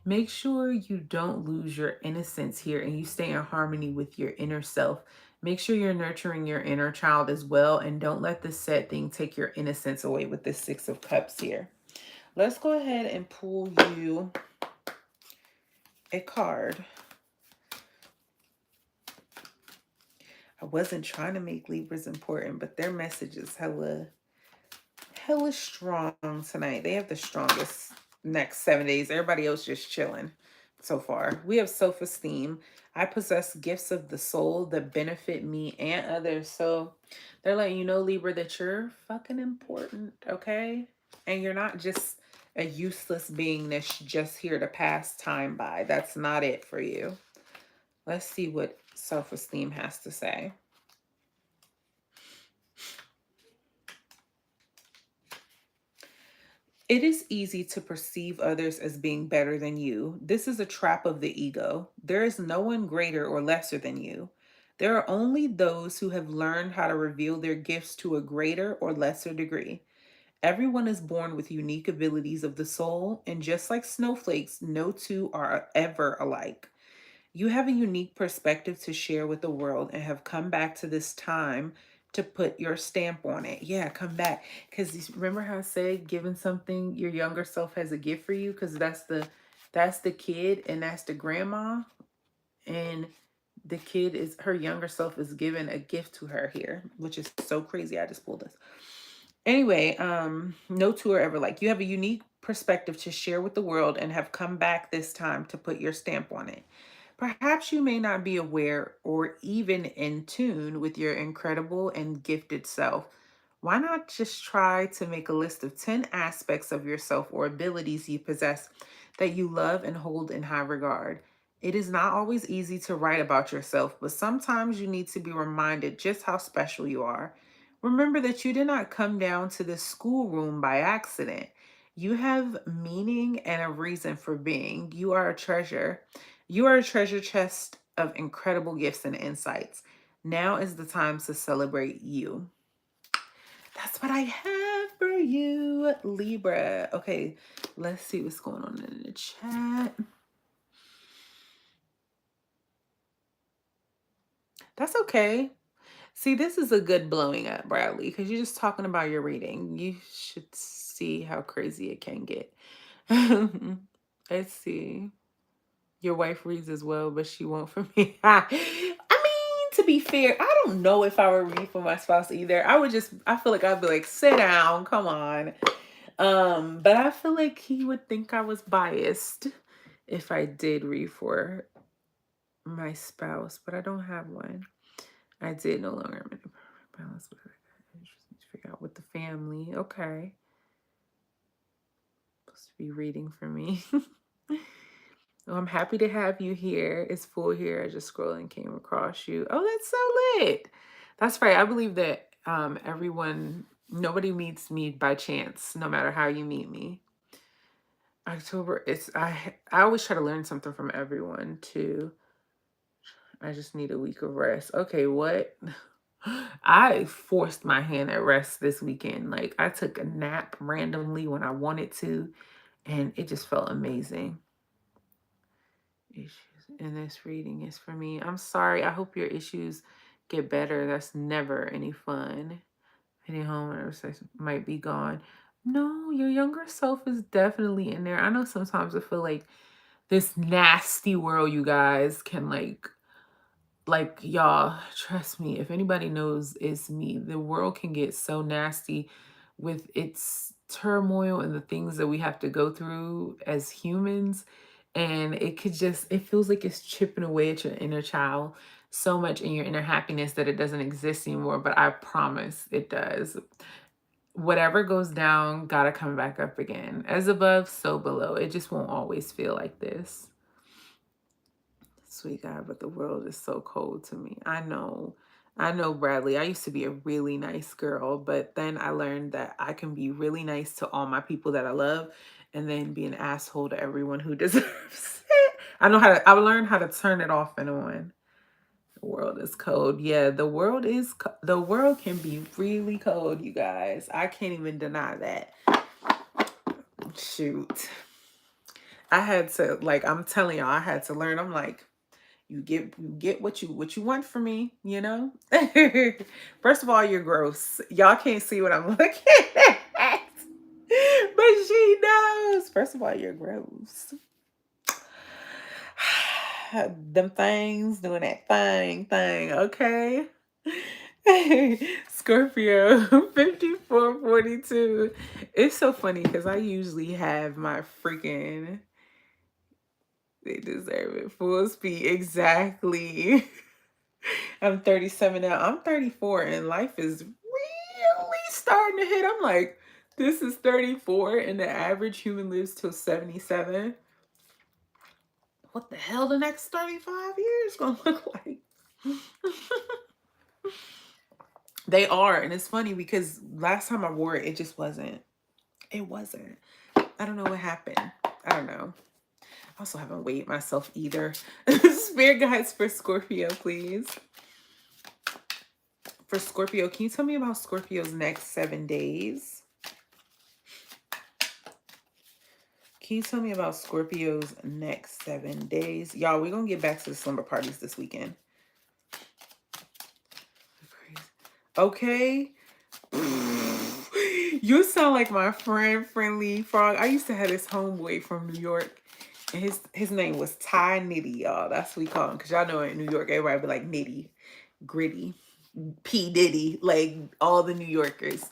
Speaker 1: make sure you don't lose your innocence here and you stay in harmony with your inner self. Make sure you're nurturing your inner child as well, and don't let this sad thing take your innocence away with this Six of Cups here. Let's go ahead and pull you a card. I wasn't trying to make Libras important, but their message is hella strong tonight. They have the strongest next 7 days. Everybody else just chilling so far. We have self-esteem. I possess gifts of the soul that benefit me and others. So they're letting you know, Libra, that you're fucking important, okay? And you're not just a useless being that's just here to pass time by. That's not it for you. Let's see what self-esteem has to say. It is easy to perceive others as being better than you. This is a trap of the ego. There is no one greater or lesser than you. There are only those who have learned how to reveal their gifts to a greater or lesser degree. Everyone is born with unique abilities of the soul, and just like snowflakes, no two are ever alike. You have a unique perspective to share with the world and have come back to this time to put your stamp on it. Yeah, come back. Because remember how I said giving something your younger self has a gift for you? Because that's the kid and that's the grandma. And the kid is her younger self is giving a gift to her here, which is so crazy. I just pulled this. Anyway, no two are ever like. You have a unique perspective to share with the world and have come back this time to put your stamp on it. Perhaps you may not be aware or even in tune with your incredible and gifted self. Why not just try to make a list of 10 aspects of yourself or abilities you possess that you love and hold in high regard? It is not always easy to write about yourself, but sometimes you need to be reminded just how special you are. Remember that you did not come down to this schoolroom by accident. You have meaning and a reason for being. You are a treasure. You are a treasure chest of incredible gifts and insights. Now is the time to celebrate you. That's what I have for you, Libra. Okay, let's see what's going on in the chat. That's okay. See, this is a good blowing up, Bradley, because you're just talking about your reading. You should see how crazy it can get. Let's see. Your wife reads as well, but she won't for me. I mean, to be fair, I don't know if I would read for my spouse either. I feel like I'd be like, sit down, come on. But I feel like he would think I was biased if I did read for my spouse, but I don't have one. I did no longer am in a perfect balance with her. I just need to figure out with the family. Okay. Supposed to be reading for me. Oh, I'm happy to have you here. It's full here. I just scrolled and came across you. Oh, that's so lit. That's right. I believe that nobody meets me by chance, no matter how you meet me. October, I always try to learn something from everyone too. I just need a week of rest. Okay, what? I forced my hand at rest this weekend. Like I took a nap randomly when I wanted to, and it just felt amazing. Issues in this reading is for me. I'm sorry. I hope your issues get better. That's never any fun. Heading home and might be gone. No, your younger self is definitely in there. I know sometimes I feel like this nasty world, you guys, can like y'all, trust me, if anybody knows it's me, the world can get so nasty with its turmoil and the things that we have to go through as humans. And it feels like it's chipping away at your inner child so much in your inner happiness that it doesn't exist anymore. But I promise it does. Whatever goes down, gotta come back up again. As above, so below. It just won't always feel like this. Sweet God, but the world is so cold to me. I know, Bradley. I used to be a really nice girl, but then I learned that I can be really nice to all my people that I love and then be an asshole to everyone who deserves it. I learned how to turn it off and on. The world is cold. Yeah, the world can be really cold, you guys. I can't even deny that. Shoot. I had to, I'm telling y'all, I had to learn. I'm like, you get what you want from me, you know? First of all, you're gross. Y'all can't see what I'm looking at. But she knows. First of all, you're gross. Them things doing that thing, okay? Scorpio 5442. It's so funny because I usually have my freaking, they deserve it, full speed. Exactly. I'm 37 now. I'm 34 and life is really starting to hit. I'm like, this is 34 and the average human lives till 77. What the hell the next 35 years gonna look like? They are, and it's funny because last time I wore it, it just wasn't. It wasn't. I don't know what happened. I don't know. I also haven't weighed myself either. Spirit guides for Scorpio, please. For Scorpio, can you tell me about Scorpio's next 7 days? Can you tell me about Scorpio's next 7 days? Y'all, we're going to get back to the slumber parties this weekend. Okay. You sound like my friend, Friendly Frog. I used to have this homeboy from New York. And his name was Ty Nitty, y'all. That's what we call him. Because y'all know in New York, everybody be like Nitty, Gritty, P. Diddy, like all the New Yorkers.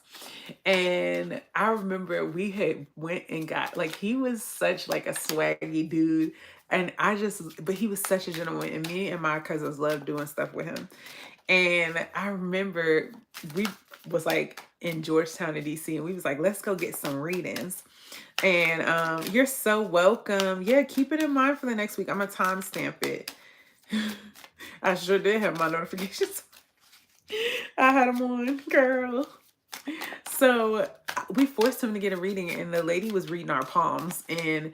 Speaker 1: And I remember we had went and got, like, he was such like a swaggy dude. And but he was such a gentleman. And me and my cousins loved doing stuff with him. And I remember we was like in Georgetown in DC, and we was like, let's go get some readings. And you're so welcome. Yeah, keep it in mind for the next week. I'm gonna timestamp it. I sure did have my notifications. I had them on, girl. So we forced him to get a reading, and the lady was reading our palms. And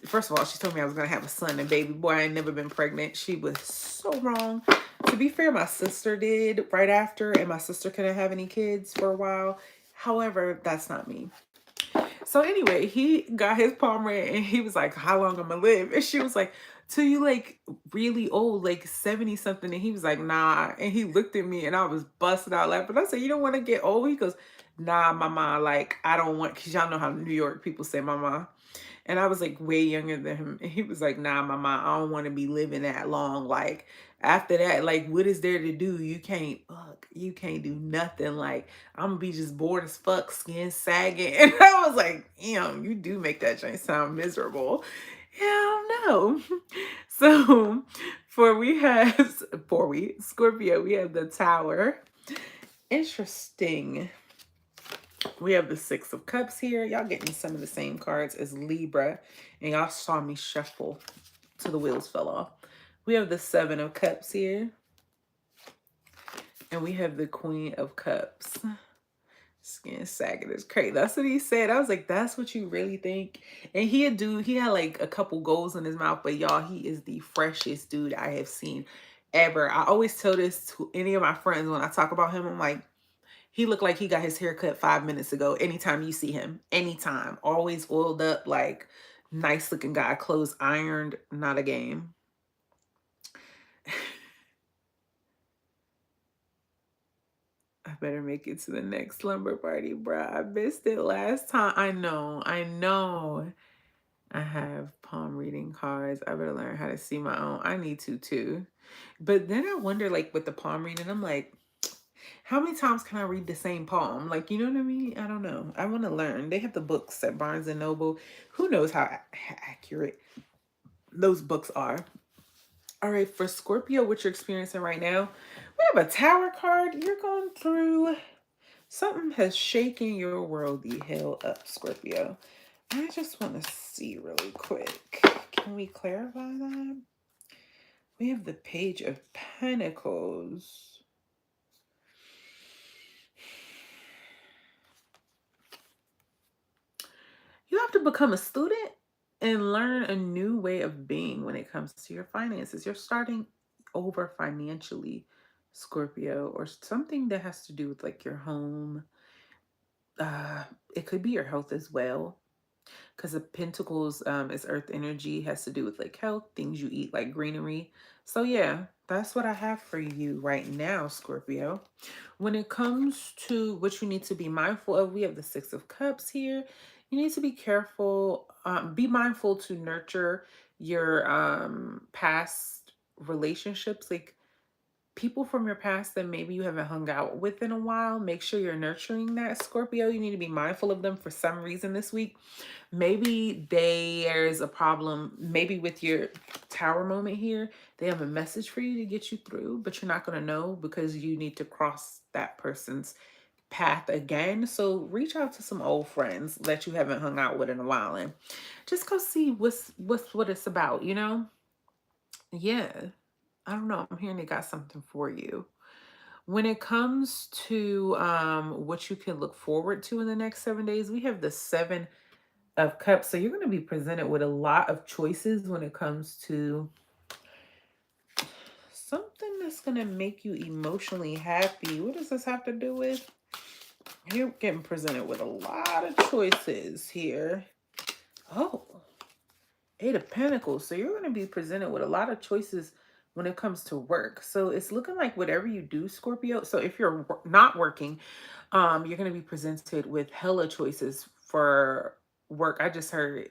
Speaker 1: first of all, she told me I was gonna have a son and baby boy. I ain't never been pregnant. She was so wrong. To be fair, my sister did right after, and my sister couldn't have any kids for a while. However, that's not me. So anyway, he got his palm read, and he was like, how long I'm gonna live? And she was like, till you like really old, like 70 something. And he was like, nah. And he looked at me and I was busting out laughing. I said, you don't want to get old? He goes, nah, mama, like I don't want, because y'all know how New York people say mama. And I was like way younger than him. And he was like, nah, mama, I don't want to be living that long. Like after that, like what is there to do? You can't fuck. You can't do nothing. Like I'm gonna be just bored as fuck, skin sagging. And I was like, damn, you do make that joint sound miserable. Yeah, I don't know. So Scorpio, we have the Tower. Interesting. We have the Six of Cups here. Y'all getting some of the same cards as Libra. And y'all saw me shuffle till the wheels fell off. We have the Seven of Cups here. And we have the Queen of Cups. Skin sagging is crazy. That's what he said. I was like, that's what you really think? And he had like a couple goals in his mouth. But y'all, he is the freshest dude I have seen ever. I always tell this to any of my friends when I talk about him. I'm like, he looked like he got his hair cut 5 minutes ago. Anytime you see him. Anytime. Always oiled up, like nice looking guy. Clothes ironed. Not a game. I better make it to the next slumber party, bruh. I missed it last time. I know. I have palm reading cards. I better learn how to see my own. I need to too. But then I wonder, like with the palm reading, I'm like, how many times can I read the same palm? Like, you know what I mean? I don't know. I want to learn. They have the books at Barnes and Noble. Who knows how accurate those books are? All right, for Scorpio, what you're experiencing right now, we have a Tower card. You're going through, something has shaken your world the hell up, Scorpio. I just want to see really quick. Can we clarify that? We have the Page of Pentacles. You have to become a student and learn a new way of being when it comes to your finances. You're starting over financially, Scorpio, or something that has to do with like your home. It could be your health as well, because the Pentacles is earth energy, has to do with like health, things you eat, like greenery. So yeah, that's what I have for you right now, Scorpio. When it comes to what you need to be mindful of, we have the Six of Cups here. You need to be careful, be mindful to nurture your past relationships. Like people from your past that maybe you haven't hung out with in a while, make sure you're nurturing that, Scorpio. You need to be mindful of them for some reason this week. Maybe there's a problem, maybe with your Tower moment here. They have a message for you to get you through, but you're not going to know because you need to cross that person's path again. So reach out to some old friends that you haven't hung out with in a while and just go see what it's about, you know? Yeah. I don't know. I'm hearing they got something for you. When it comes to what you can look forward to in the next 7 days, we have the 7 of Cups. So you're going to be presented with a lot of choices when it comes to something that's going to make you emotionally happy. What does this have to do with? You're getting presented with a lot of choices here. Oh, 8 of Pentacles. So you're going to be presented with a lot of choices when it comes to work. So it's looking like whatever you do, Scorpio. So if you're not working, you're going to be presented with hella choices for work. I just heard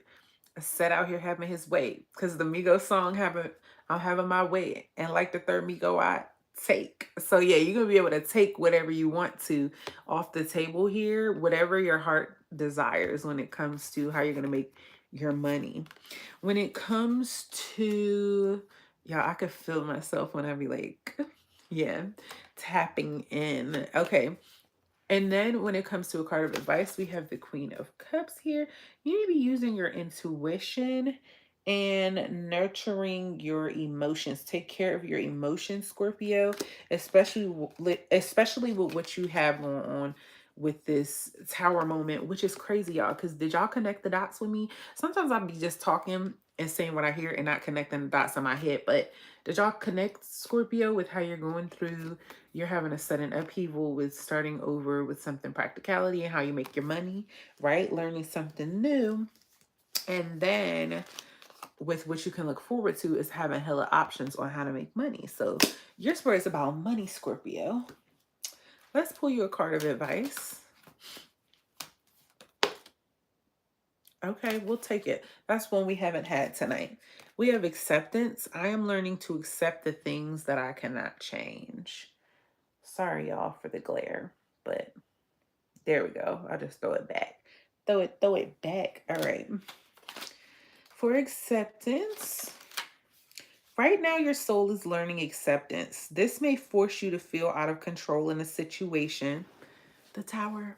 Speaker 1: set out here having his way, because the Migos song I'm having my way, and like the third Migo, I take. So yeah, you're gonna be able to take whatever you want to off the table here, whatever your heart desires when it comes to how you're gonna make your money. When it comes to, yeah, I could feel myself when I be like, yeah, tapping in. Okay. And then when it comes to a card of advice, we have the Queen of Cups here. You need to be using your intuition and nurturing your emotions. Take care of your emotions, Scorpio, especially with what you have going on with this Tower moment, which is crazy, y'all. Because did y'all connect the dots with me? Sometimes I'll be just talking and saying what I hear and not connecting the dots in my head. But did y'all connect, Scorpio, with how you're going through? You're having a sudden upheaval with starting over with something practicality and how you make your money, right? Learning something new. And then with what you can look forward to is having hella options on how to make money. So your story is about money, Scorpio. Let's pull you a card of advice. Okay, we'll take it. That's one we haven't had tonight. We have acceptance. I am learning to accept the things that I cannot change. Sorry, y'all, for the glare, but there we go. I'll just throw it back. Throw it back. All right. For acceptance, right now your soul is learning acceptance. This may force you to feel out of control in a situation, the Tower,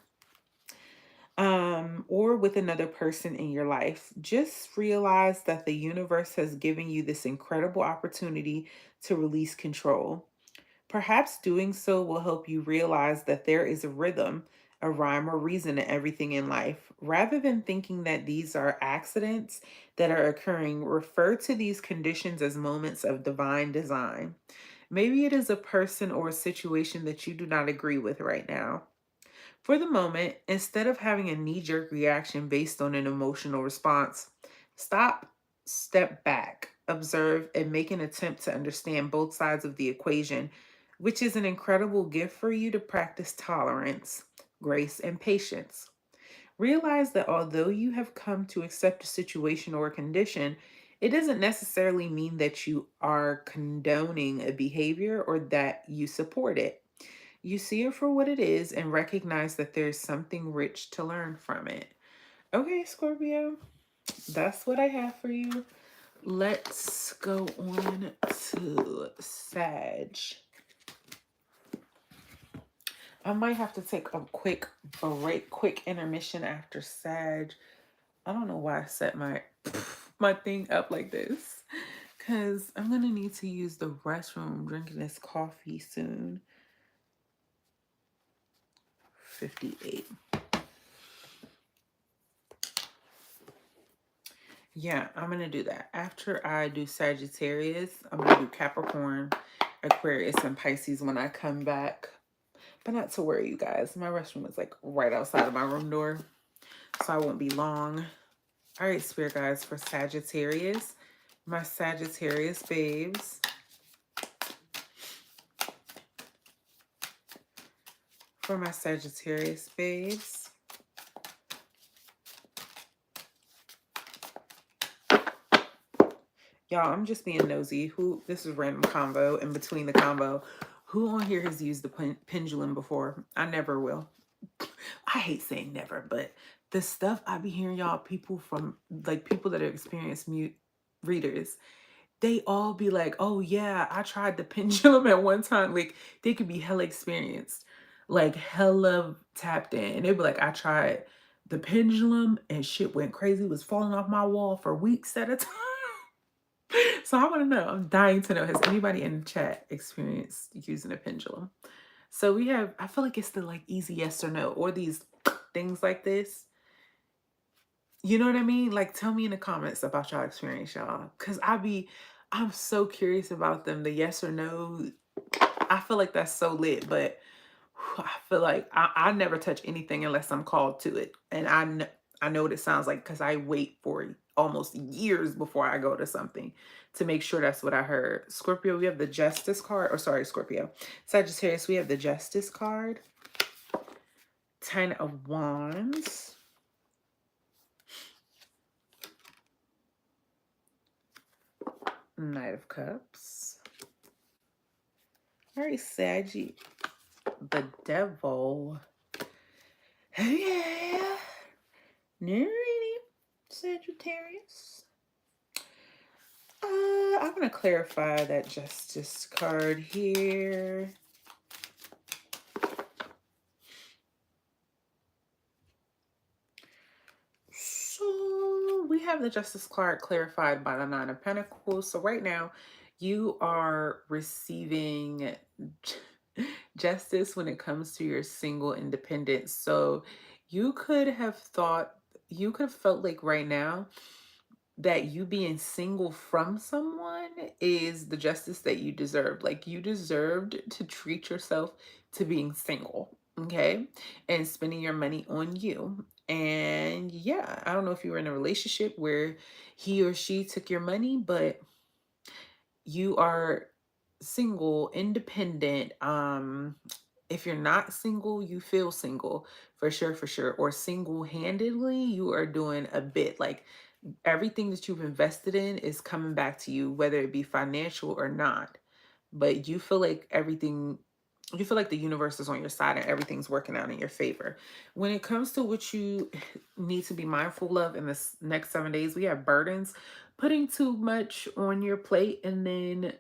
Speaker 1: or with another person in your life. Just realize that the universe has given you this incredible opportunity to release control. Perhaps doing so will help you realize that there is a rhythm, a rhyme or reason to everything in life. Rather than thinking that these are accidents that are occurring, refer to these conditions as moments of divine design. Maybe it is a person or a situation that you do not agree with right now. For the moment, instead of having a knee-jerk reaction based on an emotional response, stop, step back, observe, and make an attempt to understand both sides of the equation, which is an incredible gift for you to practice tolerance, grace, and patience. Realize that although you have come to accept a situation or a condition, it doesn't necessarily mean that you are condoning a behavior or that you support it. You see it for what it is and recognize that there's something rich to learn from it. Okay, Scorpio, that's what I have for you. Let's go on to Sag. I might have to take a quick break, quick intermission after Sag. I don't know why I set my thing up like this, because I'm going to need to use the restroom. I'm drinking this coffee soon. 58. Yeah, I'm going to do that. After I do Sagittarius, I'm going to do Capricorn, Aquarius, and Pisces when I come back. But not to worry, you guys. My restroom is like right outside of my room door, so I won't be long. All right, Spirit guys, for Sagittarius, my Sagittarius babes. For my Sagittarius babes. Y'all, I'm just being nosy. This is random convo. In between the convo, Who on here has used the pendulum before? I never will. I hate saying never, but the stuff I be hearing y'all, people from like people that are experienced mute readers, they all be like, oh yeah, I tried the pendulum at one time. Like they could be hella experienced, like hella tapped in. And they'd be like, I tried the pendulum and shit went crazy, was falling off my wall for weeks at a time. So I want to know, I'm dying to know, has anybody in the chat experienced using a pendulum? So we have, I feel like it's the like easy yes or no, or these things like this. You know what I mean? Like tell me in the comments about y'all experience, y'all. Cause I'm so curious about them. The yes or no. I feel like that's so lit, but I feel like I never touch anything unless I'm called to it. And I know what it sounds like because I wait for almost years before I go to something to make sure that's what I heard. Scorpio, we have the Justice card. Or sorry, Scorpio. Sagittarius, we have the Justice card. 10 of Wands. Knight of Cups. Very saggy. The Devil. Oh yeah. Alrighty, Sagittarius. I'm going to clarify that Justice card here. So we have the Justice card clarified by the Nine of Pentacles. So right now you are receiving justice when it comes to your single independence. So you could have felt like right now that you being single from someone is the justice that you deserved. Like you deserved to treat yourself to being single, okay? And spending your money on you. And yeah, I don't know if you were in a relationship where he or she took your money, but you are single, independent. If you're not single, you feel single for sure, for sure. Or single-handedly, you are doing a bit like everything that you've invested in is coming back to you, whether it be financial or not. But you feel like you feel like the universe is on your side and everything's working out in your favor. When it comes to what you need to be mindful of in this next 7 days, we have burdens, putting too much on your plate and then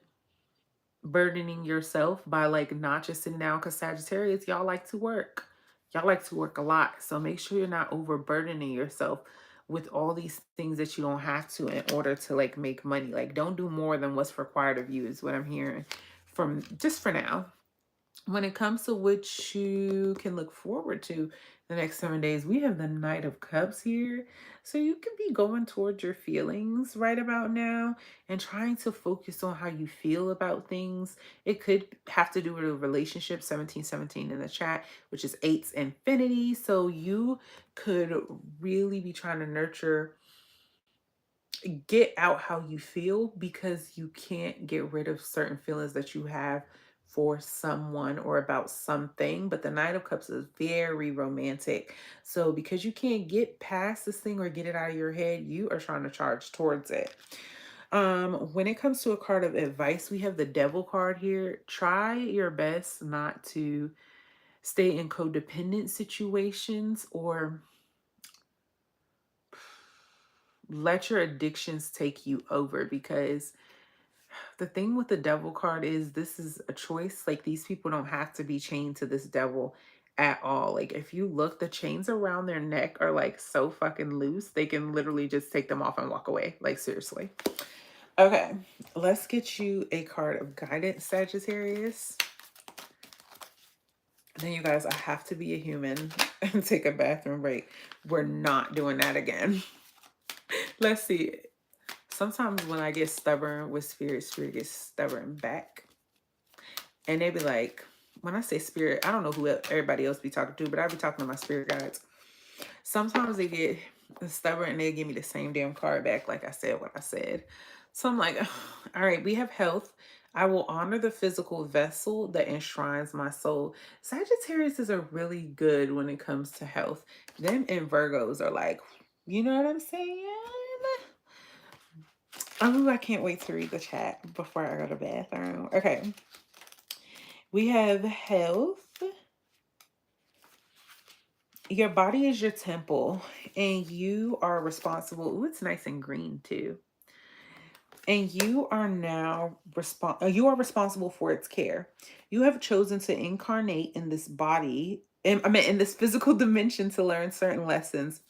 Speaker 1: burdening yourself by like not just sitting down, because Sagittarius, y'all like to work. Y'all like to work a lot. So make sure you're not overburdening yourself with all these things that you don't have to in order to like make money. Like don't do more than what's required of you is what I'm hearing from just for now. When it comes to what you can look forward to the next 7 days, we have the Knight of Cups here. So you could be going towards your feelings right about now and trying to focus on how you feel about things. It could have to do with a relationship, 1717 in the chat, which is 8's infinity. So you could really be trying to nurture, get out how you feel, because you can't get rid of certain feelings that you have for someone or about something. But the Knight of Cups is very romantic. So because you can't get past this thing or get it out of your head, you are trying to charge towards it. When it comes to a card of advice, we have the Devil card here. Try your best not to stay in codependent situations or let your addictions take you over, because the thing with the Devil card is this is a choice. Like these people don't have to be chained to this devil at all. Like if you look, the chains around their neck are like so fucking loose. They can literally just take them off and walk away. Like seriously. Okay, let's get you a card of guidance, Sagittarius. Then you guys, I have to be a human and take a bathroom break. We're not doing that again. Let's see. Sometimes when I get stubborn with spirit, spirit gets stubborn back. And they be like, when I say spirit, I don't know who everybody else be talking to, but I be talking to my spirit guides. Sometimes they get stubborn and they give me the same damn card back, like I said what I said. So I'm like, all right, we have health. I will honor the physical vessel that enshrines my soul. Sagittarius is a really good when it comes to health. Them and Virgos are like, you know what I'm saying? Oh, I can't wait to read the chat before I go to the bathroom. Okay. We have health. Your body is your temple, and you are responsible. Ooh, it's nice and green too. And you are now you are responsible for its care. You have chosen to incarnate in this body, in this physical dimension to learn certain lessons.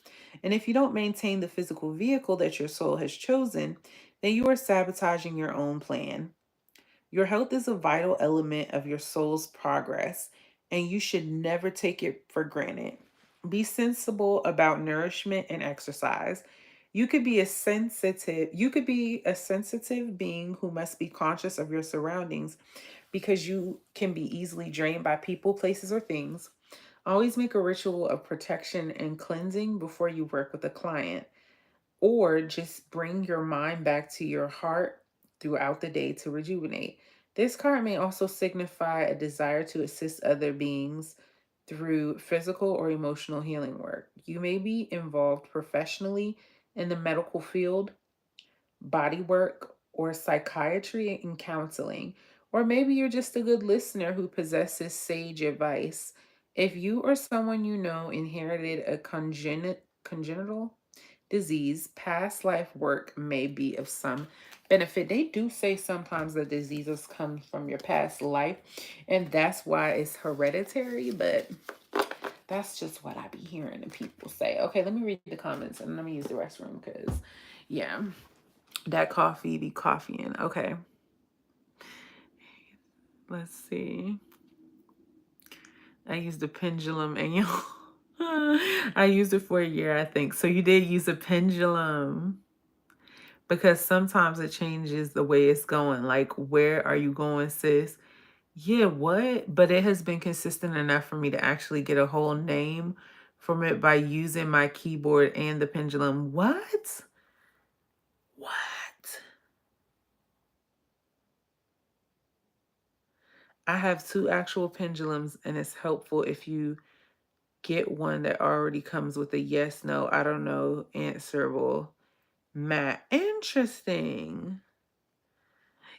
Speaker 1: And if you don't maintain the physical vehicle that your soul has chosen, then you are sabotaging your own plan. Your health is a vital element of your soul's progress, and you should never take it for granted. Be sensible about nourishment and exercise. You could be a sensitive being who must be conscious of your surroundings because you can be easily drained by people, places, or things. Always make a ritual of protection and cleansing before you work with a client, or just bring your mind back to your heart throughout the day to rejuvenate. This card may also signify a desire to assist other beings through physical or emotional healing work. You may be involved professionally in the medical field, body work, or psychiatry and counseling. Or maybe you're just a good listener who possesses sage advice. If you or someone you know inherited a congenital disease, past life work may be of some benefit. They do say sometimes the diseases come from your past life, and that's why it's hereditary, but that's just what I be hearing the people say. Okay, let me read the comments and let me use the restroom because, yeah, that coffee be coffeeing. Okay, let's see. I used a pendulum and you I used it for a year, I think. So you did use a pendulum because sometimes it changes the way it's going. Like, where are you going, sis? Yeah, what? But it has been consistent enough for me to actually get a whole name from it by using my keyboard and the pendulum. What? What? I have two actual pendulums, and it's helpful if you get one that already comes with a yes, no, I don't know, answerable mat. Interesting.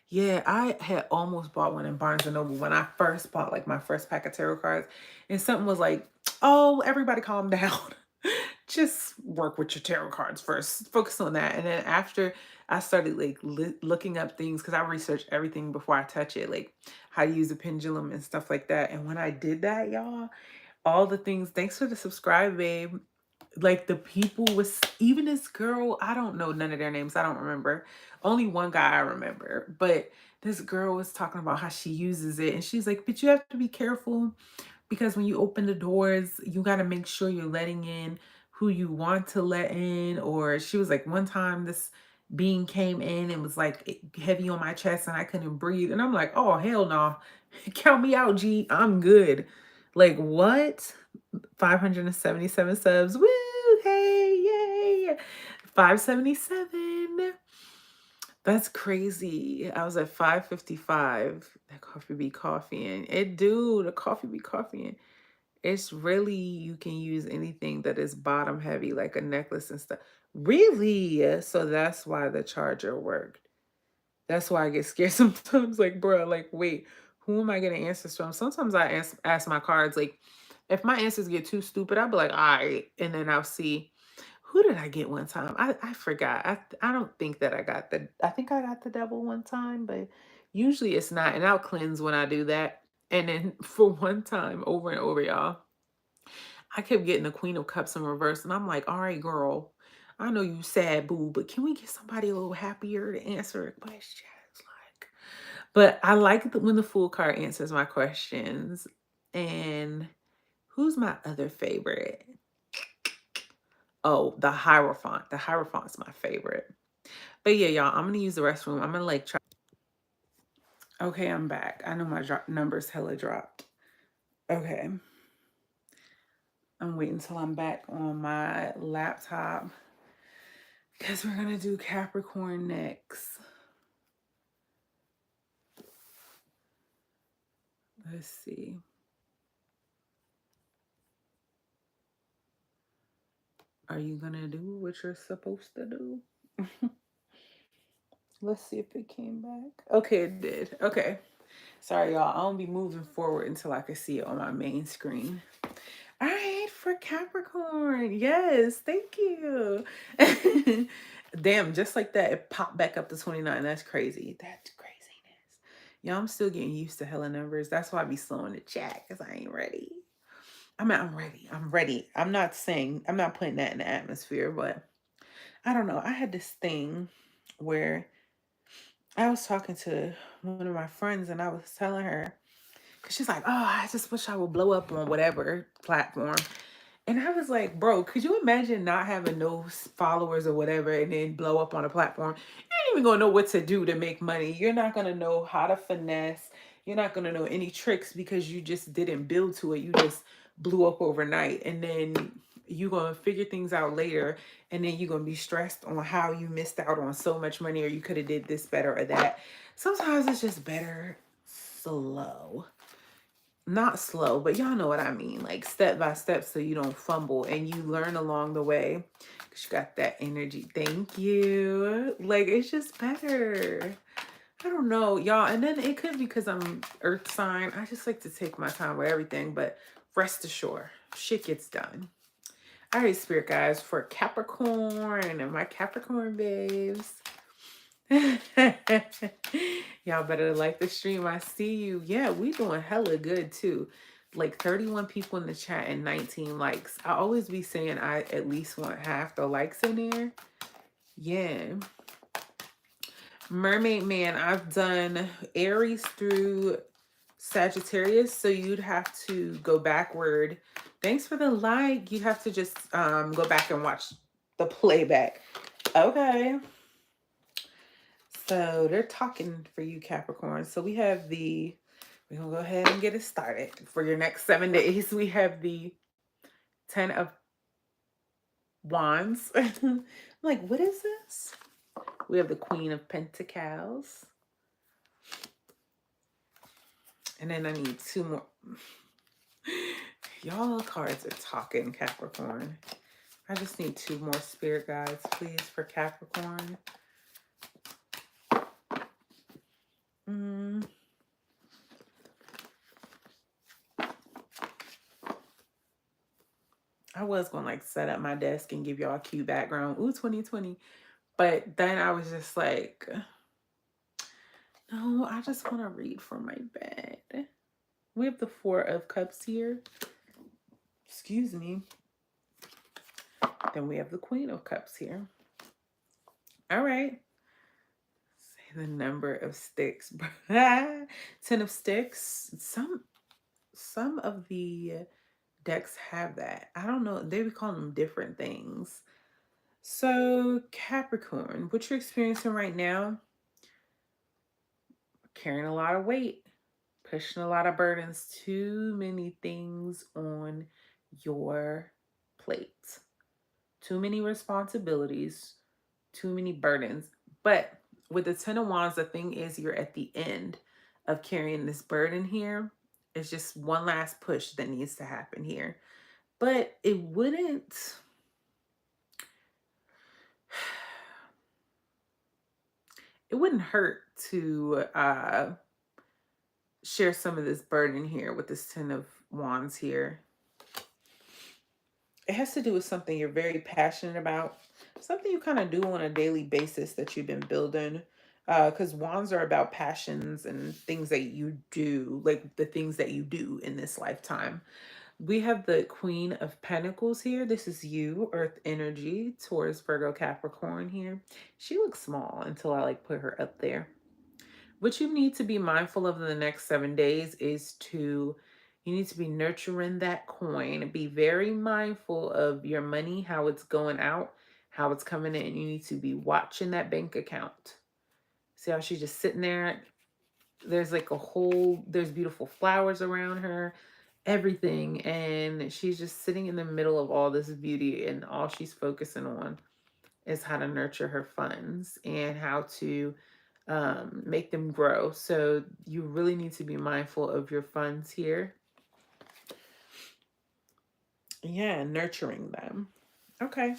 Speaker 1: Yeah, I had almost bought one in Barnes& and Noble when I first bought like my first pack of tarot cards. And something was like, oh, everybody calm down. Just work with your tarot cards first. Focus on that. And then after I started like looking up things, because I researched everything before I touch it, like how to use a pendulum and stuff like that. And when I did that, y'all, all the things, thanks for the subscribe, babe. Like the people was, even this girl, I don't know none of their names, I don't remember. Only one guy I remember, but this girl was talking about how she uses it, and she's like, but you have to be careful because when you open the doors, you got to make sure you're letting in who you want to let in. Or she was like, one time this being came in and was like heavy on my chest and I couldn't breathe, and I'm like, oh hell no. Count me out, G, I'm good. Like, what? 577 subs. Woo! Hey, yay! 577. That's crazy. I was at 555. That coffee be coffeeing. It do. The coffee be coffeeing. It's really, you can use anything that is bottom heavy, like a necklace and stuff. Really? So that's why the charger worked. That's why I get scared sometimes. Like, bro, like, wait, who am I getting answers from? Sometimes I ask my cards, like, if my answers get too stupid, I'll be like, all right. And then I'll see, who did I get one time? I forgot. I don't think that I think I got the devil one time, but usually it's not. And I'll cleanse when I do that. And then for one time, over and over, y'all, I kept getting the Queen of Cups in reverse. And I'm like, all right, girl, I know you sad, boo, but can we get somebody a little happier to answer a question? Like, but I like when the Fool card answers my questions. And who's my other favorite? Oh, the Hierophant. The Hierophant's my favorite. But yeah, y'all, I'm going to use the restroom. I'm going to like try. Okay, I'm back. I know my numbers hella dropped. Okay. I'm waiting until I'm back on my laptop because we're going to do Capricorn next. Let's see. Are you going to do what you're supposed to do? Let's see if it came back. Okay, it did. Okay. Sorry, y'all. I won't be moving forward until I can see it on my main screen. All right, for Capricorn. Yes, thank you. Damn, just like that, it popped back up to 29. That's crazy. That's craziness. Y'all, I'm still getting used to hella numbers. That's why I be slowing the chat, because I ain't ready. I'm ready. I'm ready. I'm not putting that in the atmosphere, but I don't know. I had this thing where I was talking to one of my friends and I was telling her, because she's like, oh, I just wish I would blow up on whatever platform. And I was like, bro, could you imagine not having no followers or whatever and then blow up on a platform? You ain't even gonna know what to do to make money. You're not gonna know how to finesse. You're not gonna know any tricks because you just didn't build to it. You just blew up overnight. And then you're gonna figure things out later. And then you're gonna be stressed on how you missed out on so much money or you could have did this better or that. Sometimes it's just better slow. Not slow, but y'all know what I mean, like step by step so you don't fumble and you learn along the way because you got that energy. Thank you. Like, it's just better. I don't know, y'all. And then it could be because I'm earth sign. I just like to take my time with everything, but rest assured, shit gets done. All right, spirit guys, for Capricorn and my Capricorn babes. Y'all better like the stream. I see you. Yeah, we doing hella good too. Like 31 people in the chat and 19 likes. I always be saying I at least want half the likes in there. Yeah. Mermaid Man, I've done Aries through Sagittarius, so you'd have to go backward. Thanks for the like. You have to just go back and watch the playback. Okay. So they're talking for you, Capricorn. So we're going to go ahead and get it started. For your next 7 days, we have the 10 of Wands. I'm like, what is this? We have the Queen of Pentacles. And then I need 2 more. Y'all cards are talking, Capricorn. I just need 2 more spirit guides, please, for Capricorn. I was going to like set up my desk and give y'all a cute background. Ooh, 2020. But then I was just like, no, I just want to read from my bed. We have the 4 of Cups here. Excuse me. Then we have the Queen of Cups here. All right. Say the number of sticks. 10 of sticks. Some of the decks have that. I don't know. They would call them different things. So Capricorn, what you're experiencing right now, carrying a lot of weight, pushing a lot of burdens, too many things on your plate, too many responsibilities, too many burdens. But with the 10 of Wands, the thing is you're at the end of carrying this burden here. It's just one last push that needs to happen here. But it wouldn't hurt to share some of this burden here with this 10 of Wands here. It has to do with something you're very passionate about, something you kind of do on a daily basis that you've been building. Because Wands are about passions and things that you do, like the things that you do in this lifetime. We have the Queen of Pentacles here. This is you, Earth energy, Taurus, Virgo, Capricorn here. She looks small until I like put her up there. What you need to be mindful of in the next 7 days is you need to be nurturing that coin. Be very mindful of your money, how it's going out, how it's coming in. You need to be watching that bank account. See how she's just sitting there? There's like there's beautiful flowers around her, everything. And she's just sitting in the middle of all this beauty, and all she's focusing on is how to nurture her funds and how to make them grow. So you really need to be mindful of your funds here. Yeah, nurturing them. Okay.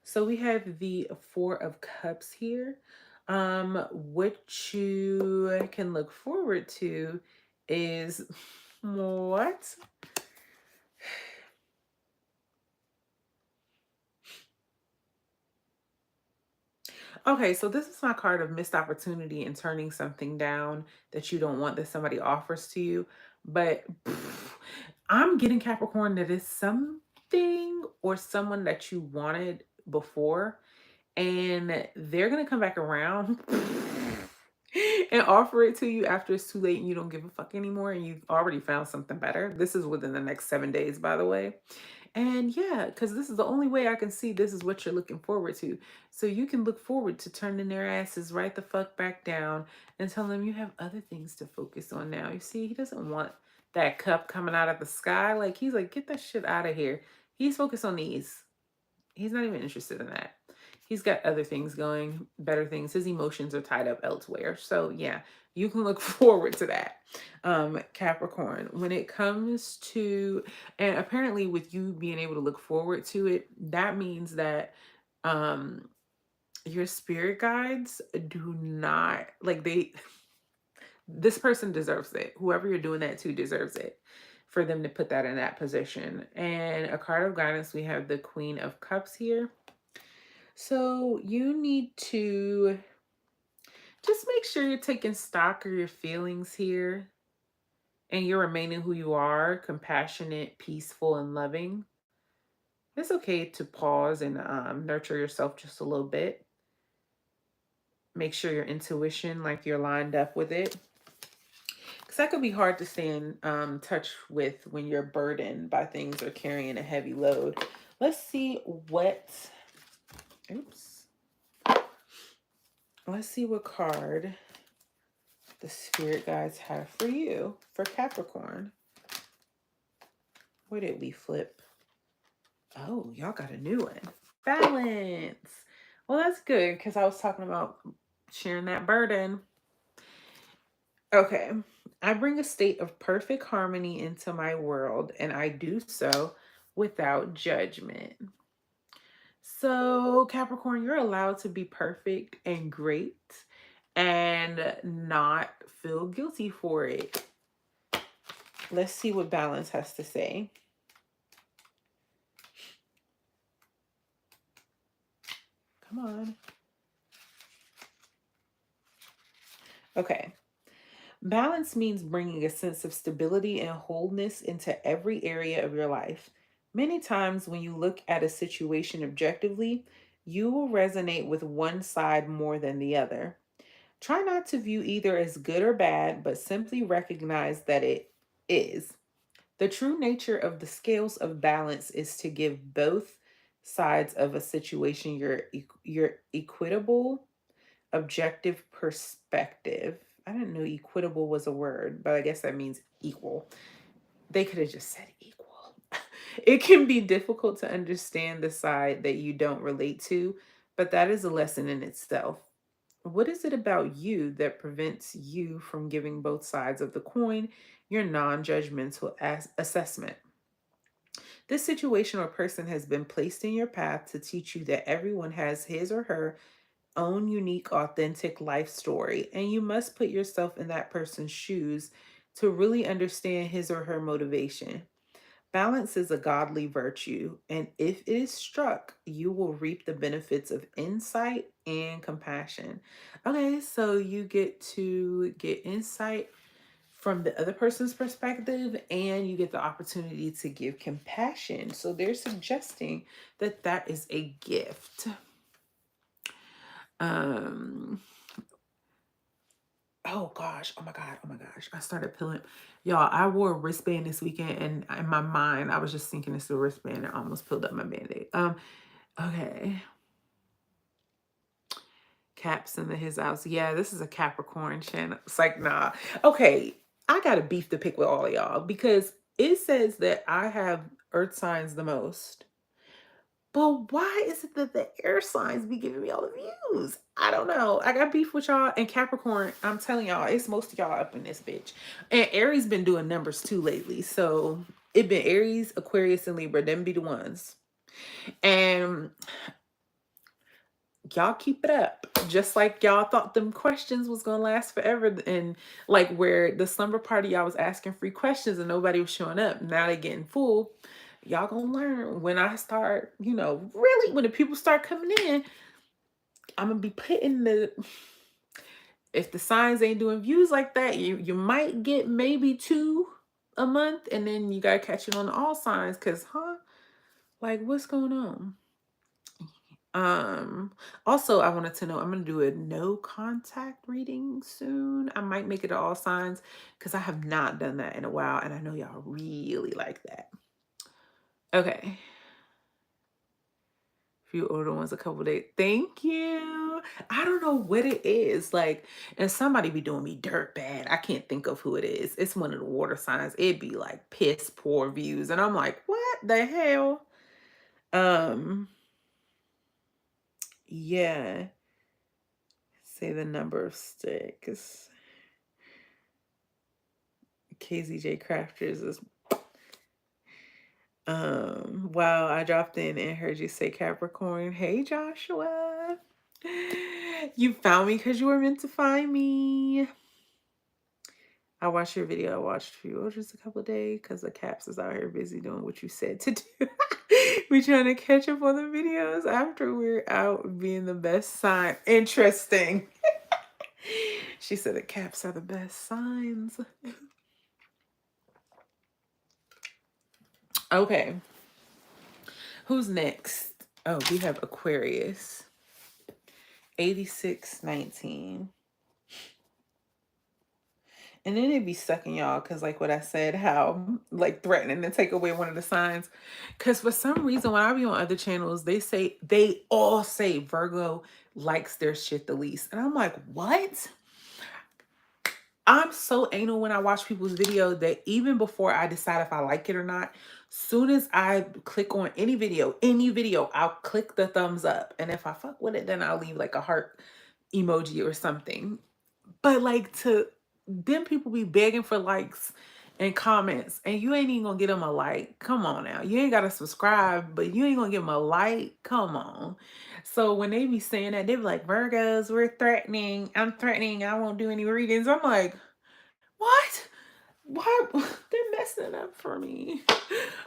Speaker 1: So we have the 4 of Cups here. What you can look forward to is what? Okay, so this is my card of missed opportunity and turning something down that you don't want that somebody offers to you. But I'm getting Capricorn that is something or someone that you wanted before, and they're gonna come back around and offer it to you after it's too late and you don't give a fuck anymore and you've already found something better. This is within the next 7 days, by the way. And yeah, because this is the only way I can see this is what you're looking forward to. So you can look forward to turning their asses right the fuck back down and tell them you have other things to focus on now. You see, he doesn't want that cup coming out of the sky. Like, he's like, get that shit out of here. He's focused on these. He's not even interested in that. He's got other things going, better things. His emotions are tied up elsewhere. So yeah, you can look forward to that. Capricorn, when it comes to, and apparently with you being able to look forward to it, that means that your spirit guides do not, like, this person deserves it. Whoever you're doing that to deserves it for them to put that in that position. And a card of guidance, we have the Queen of Cups here. So you need to just make sure you're taking stock of your feelings here and you're remaining who you are, compassionate, peaceful, and loving. It's okay to pause and nurture yourself just a little bit. Make sure your intuition, like, you're lined up with it. Because that could be hard to stay in touch with when you're burdened by things or carrying a heavy load. Let's see what, oops. Let's see what card the spirit guides have for you for Capricorn. Where did we flip? Oh, y'all got a new one. Balance. Well, that's good because I was talking about sharing that burden. Okay. I bring a state of perfect harmony into my world, and I do so without judgment. So, Capricorn, you're allowed to be perfect and great and not feel guilty for it. Let's see what balance has to say. Come on. Okay. Balance means bringing a sense of stability and wholeness into every area of your life. Many times, when you look at a situation objectively, you will resonate with one side more than the other. Try not to view either as good or bad, but simply recognize that it is. The true nature of the scales of balance is to give both sides of a situation your equitable, objective perspective. I didn't know equitable was a word, but I guess that means equal. They could have just said equal. It can be difficult to understand the side that you don't relate to, but that is a lesson in itself. What is it about you that prevents you from giving both sides of the coin your non judgmental assessment? This situation or person has been placed in your path to teach you that everyone has his or her own unique, authentic life story, and you must put yourself in that person's shoes to really understand his or her motivation. Balance is a godly virtue, and if it is struck, you will reap the benefits of insight and compassion. Okay, so you get to get insight from the other person's perspective, and you get the opportunity to give compassion. So they're suggesting that that is a gift. Oh gosh, oh my gosh. I started peeling. Y'all, I wore a wristband this weekend, and in my mind, I was just thinking it's a wristband and I almost peeled up my band-aid. Okay. Caps into his house. Yeah, this is a Capricorn channel. It's like, nah. Okay, I got a beef to pick with all of y'all because it says that I have earth signs the most. But why is it that the air signs be giving me all the views? I don't know. I got beef with y'all, and Capricorn, I'm telling y'all, it's most of y'all up in this bitch. And Aries been doing numbers too lately. So it been Aries, Aquarius, and Libra. Them be the ones. And y'all keep it up. Just like y'all thought them questions was gonna last forever, and like where the slumber party y'all was asking free questions and nobody was showing up. Now they getting full. Y'all gonna learn when I start, you know, really when the people start coming in, I'm gonna be putting the, if the signs ain't doing views like that, you might get maybe 2 a month, and then you gotta catch it on all signs, cause like what's going on? Also I wanted to know, I'm gonna do a no contact reading soon. I might make it all signs because I have not done that in a while, and I know y'all really like that. Okay. Few older ones, a couple days. Thank you. I don't know what it is. Like, and somebody be doing me dirt bad. I can't think of who it is. It's one of the water signs. It'd be like piss poor views. And I'm like, what the hell? Yeah. Say the number of sticks. KZJ Crafters is wow, I dropped in and heard you say Capricorn. Hey Joshua. You found me because you were meant to find me. I watched your video. I watched for you just a couple of days because the Caps is out here busy doing what you said to do. We trying to catch up on the videos after we're out being the best sign. Interesting. She said the Caps are the best signs. Okay. Who's next? Oh, we have Aquarius. 8619. And then it'd be sucking y'all because like what I said, how like threatening to take away one of the signs. Because for some reason, when I be on other channels, they all say Virgo likes their shit the least. And I'm like, what? I'm so anal when I watch people's video that even before I decide if I like it or not, soon as I click on any video, I'll click the thumbs up. And if I fuck with it, then I'll leave like a heart emoji or something. But like to them people be begging for likes and comments, and you ain't even gonna get them a like. Come on now. You ain't gotta subscribe, but you ain't gonna give them a like. Come on. So when they be saying that, they be like, Virgos, we're threatening. I'm threatening. I won't do any readings. I'm like, what? Why? They're messing it up for me.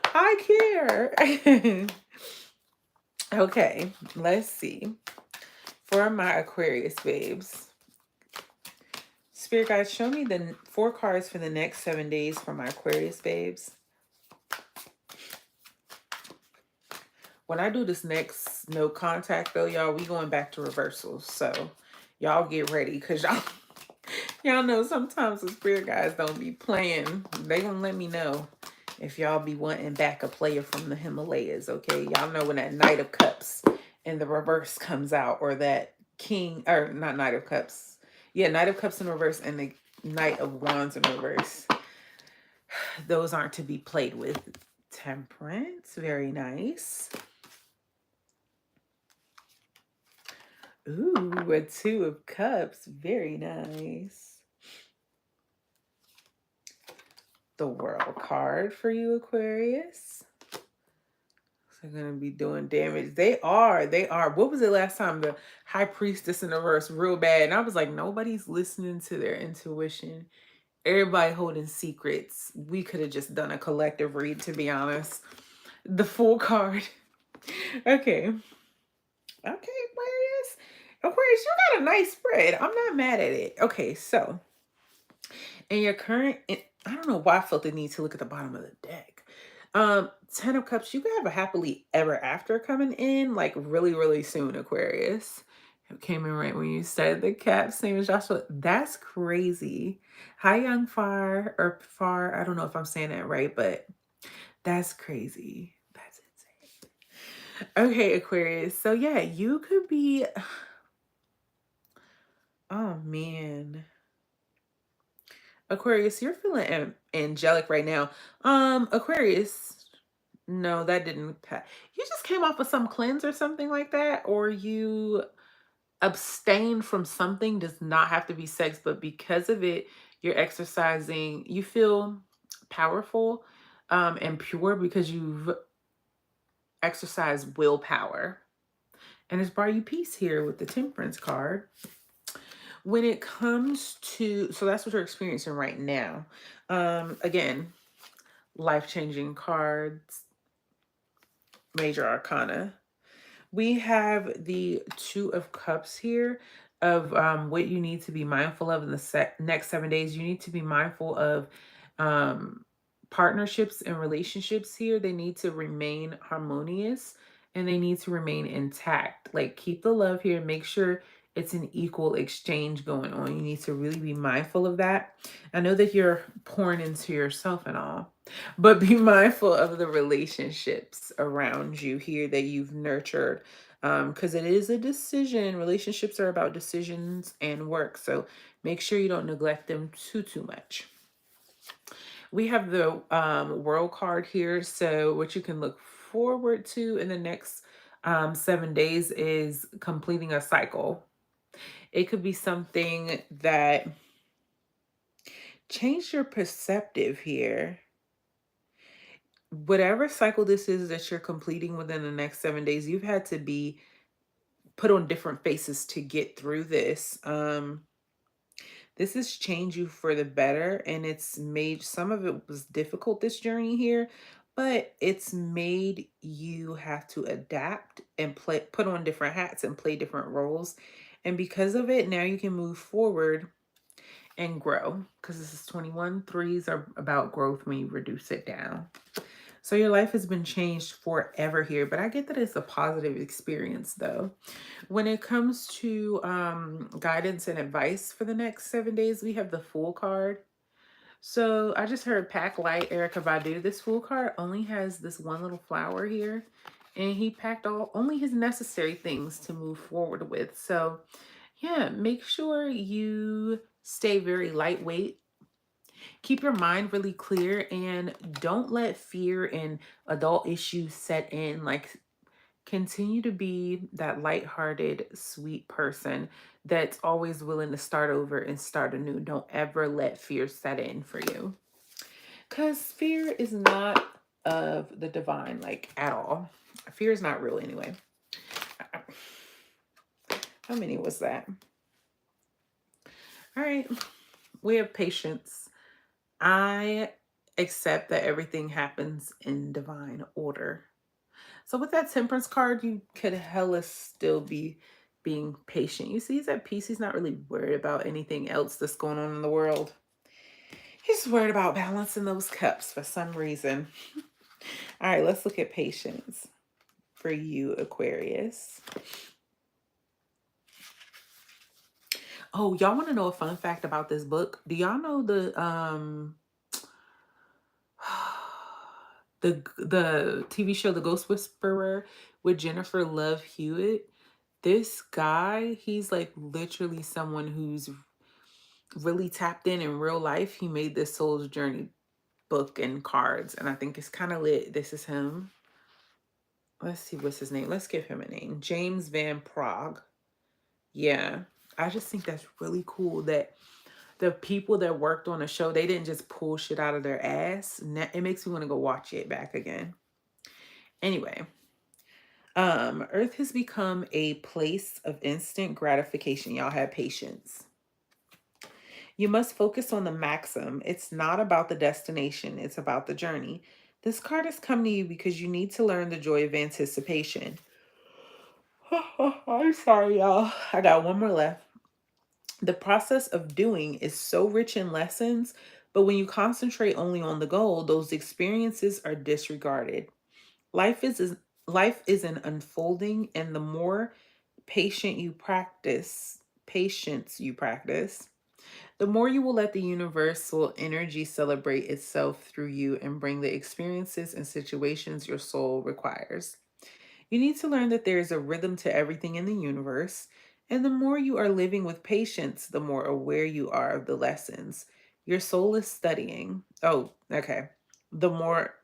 Speaker 1: I care. Okay, let's see. For my Aquarius babes. Spirit guides, show me the 4 cards for the next 7 days for my Aquarius babes. When I do this next no contact though, y'all, we going back to reversals. So y'all get ready because y'all know sometimes the spirit guides don't be playing. They gonna let me know if y'all be wanting back a player from the Himalayas, okay? Y'all know when that Knight of Cups in the reverse comes out, or that King, or not Knight of Cups. Yeah, Knight of Cups in reverse and the Knight of Wands in reverse. Those aren't to be played with. Temperance, very nice. Ooh, a 2 of Cups, very nice. The World card for you, Aquarius. They're going to be doing damage. They are. What was it last time? The High Priestess in reverse, real bad. And I was like, nobody's listening to their intuition. Everybody holding secrets. We could have just done a collective read, to be honest. The Fool card. Okay. Okay, Aquarius. Aquarius, you got a nice spread. I'm not mad at it. Okay, so in your current, I don't know why I felt the need to look at the bottom of the deck. 10 of Cups, you could have a happily ever after coming in, like really, really soon, Aquarius. It came in right when you started the cap, same as Joshua. That's crazy. Hi, Young Far, or Far. I don't know if I'm saying that right, but that's crazy. That's insane. Okay, Aquarius. So yeah, you could be, oh man. Aquarius, you're feeling angelic right now. Aquarius, no, that didn't pass. You just came off of some cleanse or something like that, or you abstained from something. Does not have to be sex, but because of it, you're exercising. You feel powerful and pure because you've exercised willpower. And it's brought you peace here with the Temperance card. When it comes to, so that's what you're experiencing right now. Again, life-changing cards, major arcana. We have the Two of Cups here of what you need to be mindful of in the next 7 days. You need to be mindful of um, partnerships and relationships here. They need to remain harmonious and they need to remain intact. Like, keep the love here. Make sure it's an equal exchange going on. You need to really be mindful of that. I know that you're pouring into yourself and all, but be mindful of the relationships around you here that you've nurtured, because it is a decision. Relationships are about decisions and work. So make sure you don't neglect them too much. We have the World card here. So what you can look forward to in the next 7 days is completing a cycle. It could be something that changed your perspective here. Whatever cycle this is that you're completing within the next 7 days, you've had to be put on different faces to get through this. This has changed you for the better, and it's made, some of it was difficult, this journey here, but it's made you have to adapt and put on different hats and play different roles. And because of it, now you can move forward and grow, because this is 21. Threes are about growth when you reduce it down. So your life has been changed forever here, but I get that it's a positive experience though. When it comes to guidance and advice for the next 7 days, we have the Fool card. So I just heard Pack Light, Erica Badu. This Fool card only has this one little flower here, and he packed only his necessary things to move forward with. So yeah, make sure you stay very lightweight. Keep your mind really clear and don't let fear and adult issues set in. Like, continue to be that lighthearted, sweet person that's always willing to start over and start anew. Don't ever let fear set in for you, because fear is not of the divine, like, at all. Fear is not real anyway. How many was that? All right. We have patience. I accept that everything happens in divine order. So with that Temperance card, you could hella still be being patient. You see, he's at peace. He's not really worried about anything else that's going on in the world. He's worried about balancing those cups for some reason. All right, let's look at patience for you, Aquarius. Oh, y'all want to know a fun fact about this book? Do y'all know the TV show The Ghost Whisperer with Jennifer Love Hewitt? This guy, he's like literally someone who's really tapped in real life. He made this Soul's Journey book and cards, and I think it's kind of lit. This is him. Let's see, what's his name? Let's give him a name. James Van Prague. Yeah, I just think that's really cool that the people that worked on the show, they didn't just pull shit out of their ass. It makes me want to go watch it back again. Anyway, Earth has become a place of instant gratification. Y'all have patience. You must focus on the maxim. It's not about the destination, it's about the journey. This card has come to you because you need to learn the joy of anticipation. I'm sorry, y'all. I got one more left. The process of doing is so rich in lessons, but when you concentrate only on the goal, those experiences are disregarded. Life is an unfolding, and the more patience you practice, the more you will let the universal energy celebrate itself through you and bring the experiences and situations your soul requires. You need to learn that there is a rhythm to everything in the universe, and the more you are living with patience, the more aware you are of the lessons your soul is studying. Oh, okay. The more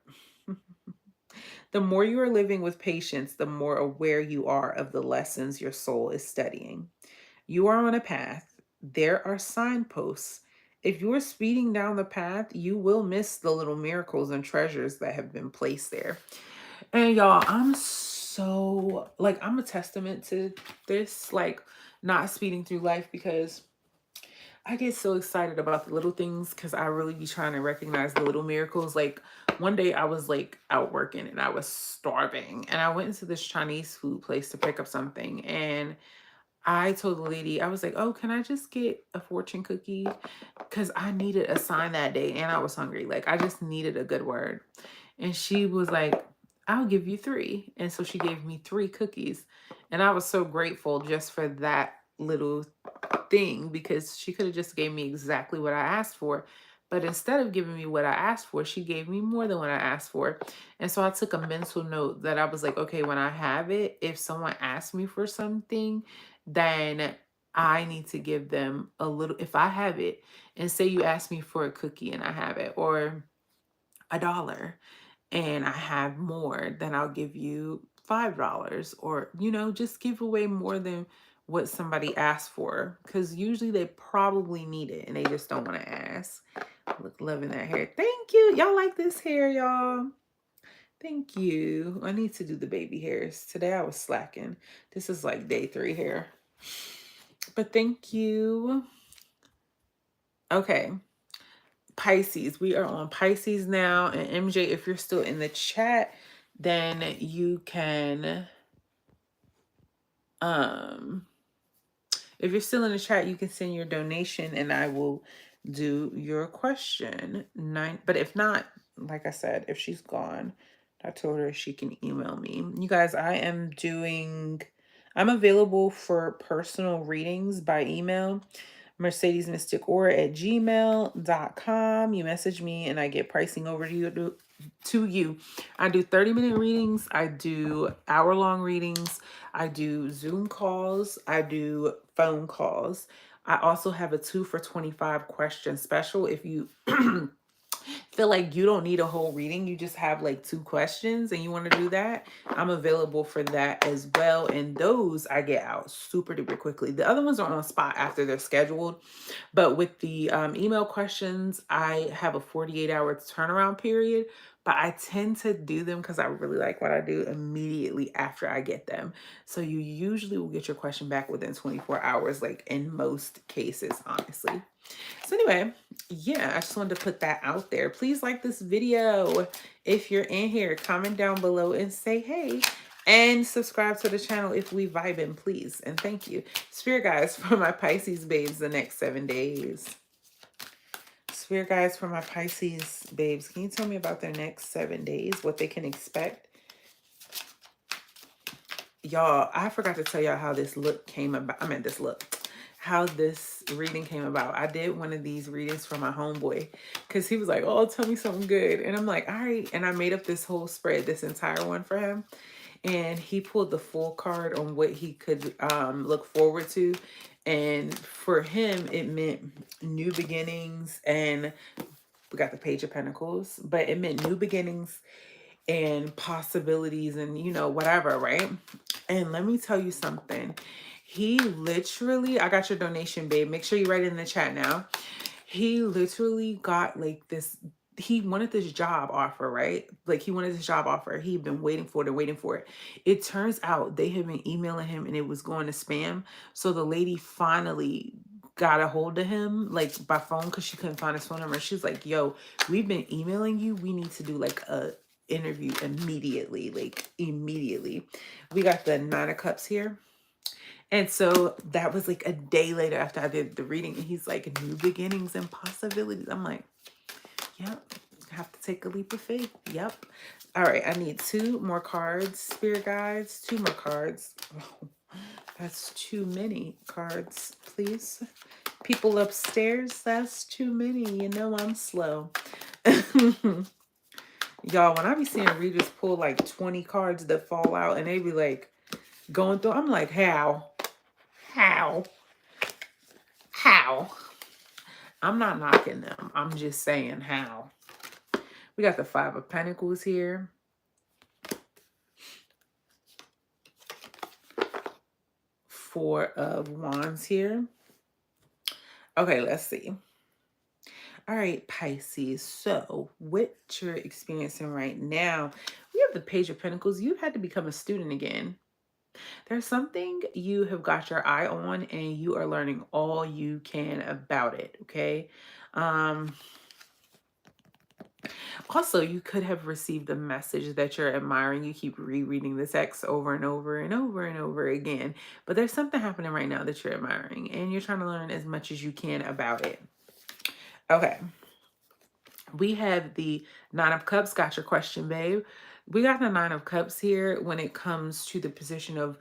Speaker 1: the more you are living with patience, the more aware you are of the lessons your soul is studying. You are on a path. There are signposts. If you are speeding down the path, you will miss the little miracles and treasures that have been placed there. And y'all, I'm so, like, I'm a testament to this, like, not speeding through life, because I get so excited about the little things because I really be trying to recognize the little miracles. Like, one day I was like out working and I was starving, and I went into this Chinese food place to pick up something, and I told the lady, I was like, "Oh, can I just get a fortune cookie?" Because I needed a sign that day and I was hungry. Like, I just needed a good word. And she was like, "I'll give you 3." And so she gave me 3 cookies. And I was so grateful just for that little thing, because she could have just gave me exactly what I asked for. But instead of giving me what I asked for, she gave me more than what I asked for. And so I took a mental note that I was like, okay, when I have it, if someone asks me for something, then I need to give them a little, if I have it, and say you ask me for a cookie and I have it, or $1 and I have more, then I'll give you $5, or, just give away more than what somebody asked for, because usually they probably need it and they just don't want to ask. Look, loving that hair. Thank you. Y'all like this hair, y'all? Thank you. I need to do the baby hairs. Today I was slacking. This is like day 3 hair. But thank you. Okay. Pisces. We are on Pisces now. And MJ, if you're still in the chat, then you can, if you're still in the chat, you can send your donation and I will do your question. But if not, like I said, if she's gone, I told her she can email me. You guys, I'm available for personal readings by email. mercedesmysticaura@gmail.com. You message me and I get pricing over to you. I do 30-minute readings. I do hour-long readings. I do Zoom calls. I do phone calls. I also have a 2 for $25 question special. If you feel like you don't need a whole reading, you just have like 2 questions and you want to do that, I'm available for that as well. And those I get out super duper quickly. The other ones are on spot after they're scheduled. But with the email questions, I have a 48-hour turnaround period, but I tend to do them because I really like what I do immediately after I get them. So you usually will get your question back within 24 hours, like in most cases, honestly. So anyway, yeah, I just wanted to put that out there. Please like this video. If you're in here, comment down below and say hey. And subscribe to the channel if we vibing, please. And thank you. Spirit guides for my Pisces babes the next 7 days. Spirit guides for my Pisces babes. Can you tell me about their next 7 days? What they can expect? Y'all, I forgot to tell y'all how this look came about. How this reading came about. I did one of these readings for my homeboy because he was like, "Oh, tell me something good." And I'm like, "All right." And I made up this whole spread, this entire one for him. And he pulled the full card on what he could look forward to. And for him, it meant new beginnings. And we got the Page of Pentacles, but it meant new beginnings and possibilities and, whatever, right? And let me tell you something. He literally, I got your donation, babe. Make sure you write it in the chat now. He literally got like this, he wanted this job offer, right? Like he wanted this job offer. He'd been waiting for it. It turns out they had been emailing him and it was going to spam. So the lady finally got a hold of him like by phone because she couldn't find his phone number. She's like, "Yo, we've been emailing you. We need to do like a interview immediately, like immediately." We got the 9 of Cups here. And so that was like a day later after I did the reading. And he's like, new beginnings and possibilities. I'm like, yep, I have to take a leap of faith. Yep. All right, I need 2 more cards, spirit guides. 2 more cards. Oh, that's too many cards, please. People upstairs, that's too many. You know I'm slow. Y'all, when I be seeing readers pull like 20 cards that fall out and they be like going through, I'm like, how? I'm not knocking them. I'm just saying how. We got the 5 of Pentacles here. 4 of Wands here. Okay, let's see. All right, Pisces. So what you're experiencing right now, we have the Page of Pentacles. You had to become a student again. There's something you have got your eye on and you are learning all you can about it, okay? Um, Also, you could have received a message that you're admiring. You keep rereading the text over and over and over and over again. But there's something happening right now that you're admiring, and you're trying to learn as much as you can about it. Okay. We have the Nine of Cups. Got your question, babe. We got the Nine of Cups here when it comes to the position of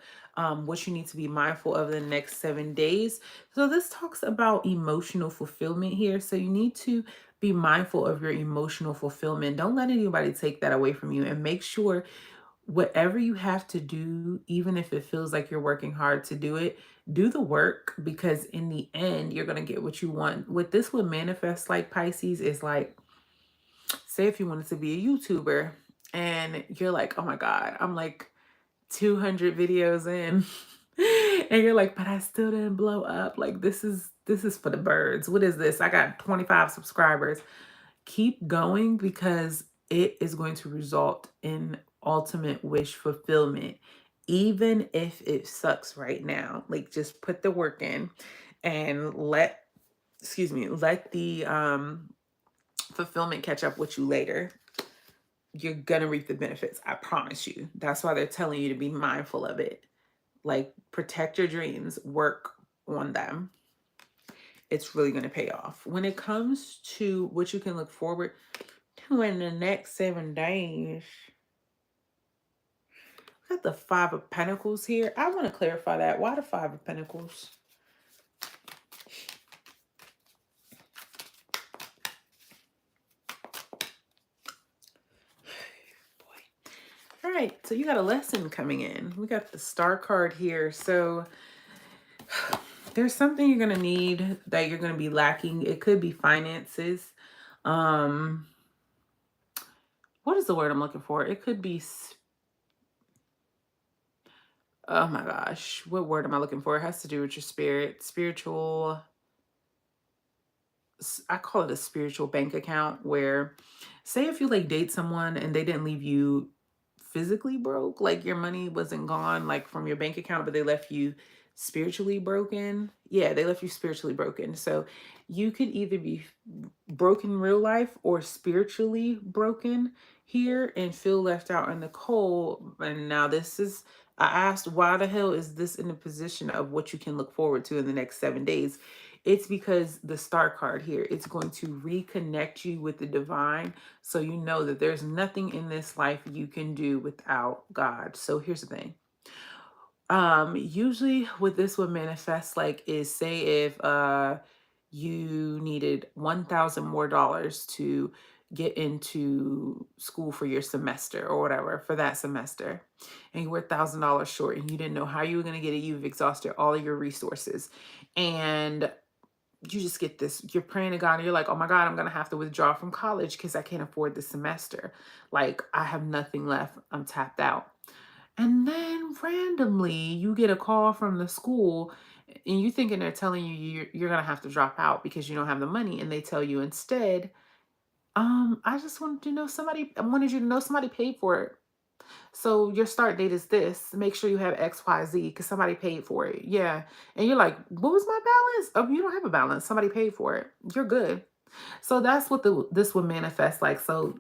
Speaker 1: what you need to be mindful of the next 7 days. So this talks about emotional fulfillment here. So you need to be mindful of your emotional fulfillment. Don't let anybody take that away from you, and make sure whatever you have to do, even if it feels like you're working hard to do it, do the work, because in the end, you're going to get what you want. What this would manifest like, Pisces, is like, say if you wanted to be a YouTuber and you're like, oh my God, I'm like 200 videos in and you're like, but I still didn't blow up. Like, this is for the birds. What is this? I got 25 subscribers. Keep going, because it is going to result in ultimate wish fulfillment, even if it sucks right now. Like, just put the work in and let the fulfillment catch up with you later. You're gonna reap the benefits, I promise you. That's why they're telling you to be mindful of it. Like, protect your dreams, work on them. It's really gonna pay off. When it comes to what you can look forward to in the next 7 days, I got the Five of Pentacles here. I want to clarify that. Why the Five of Pentacles? All right, so you got a lesson coming in. We got the Star card here. So there's something you're going to need that you're going to be lacking. It could be finances. What is the word I'm looking for? It could be, oh my gosh, what word am I looking for? It has to do with your spirit, spiritual. I call it a spiritual bank account, where, say if you like date someone and they didn't leave you physically broke, like your money wasn't gone like from your bank account, but they left you spiritually broken. Yeah, they left you spiritually broken. So you could either be broken in real life or spiritually broken here and feel left out in the cold. And now this is, I asked, why the hell is this in the position of what you can look forward to in the next 7 days? It's because the Star card here, it's going to reconnect you with the divine. So you know that there's nothing in this life you can do without God. So here's the thing. Usually what this would manifest like is, say if you needed $1,000 more to get into school for your semester or whatever, for that semester, and you were $1,000 short and you didn't know how you were going to get it. You've exhausted all of your resources, and you just get this, you're praying to God and you're like, oh my God, I'm going to have to withdraw from college because I can't afford this semester. Like, I have nothing left. I'm tapped out. And then randomly you get a call from the school and you thinking they're telling you you're going to have to drop out because you don't have the money. And they tell you instead, I just wanted to know I wanted you to know somebody paid for it. So your start date is this. Make sure you have XYZ because somebody paid for it. Yeah. And you're like, what was my balance? Oh, you don't have a balance. Somebody paid for it. You're good. So that's what this will manifest like. So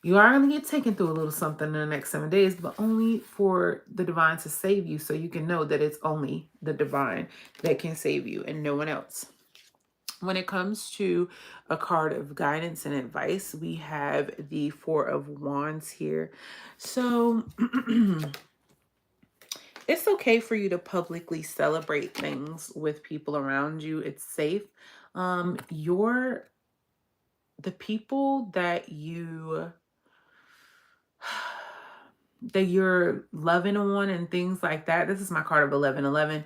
Speaker 1: you are going to get taken through a little something in the next 7 days, but only for the divine to save you. So you can know that it's only the divine that can save you and no one else. When it comes to a card of guidance and advice, we have the Four of Wands here. So it's okay for you to publicly celebrate things with people around you. It's safe. The people that you're loving on and things like that. This is my card of 1111.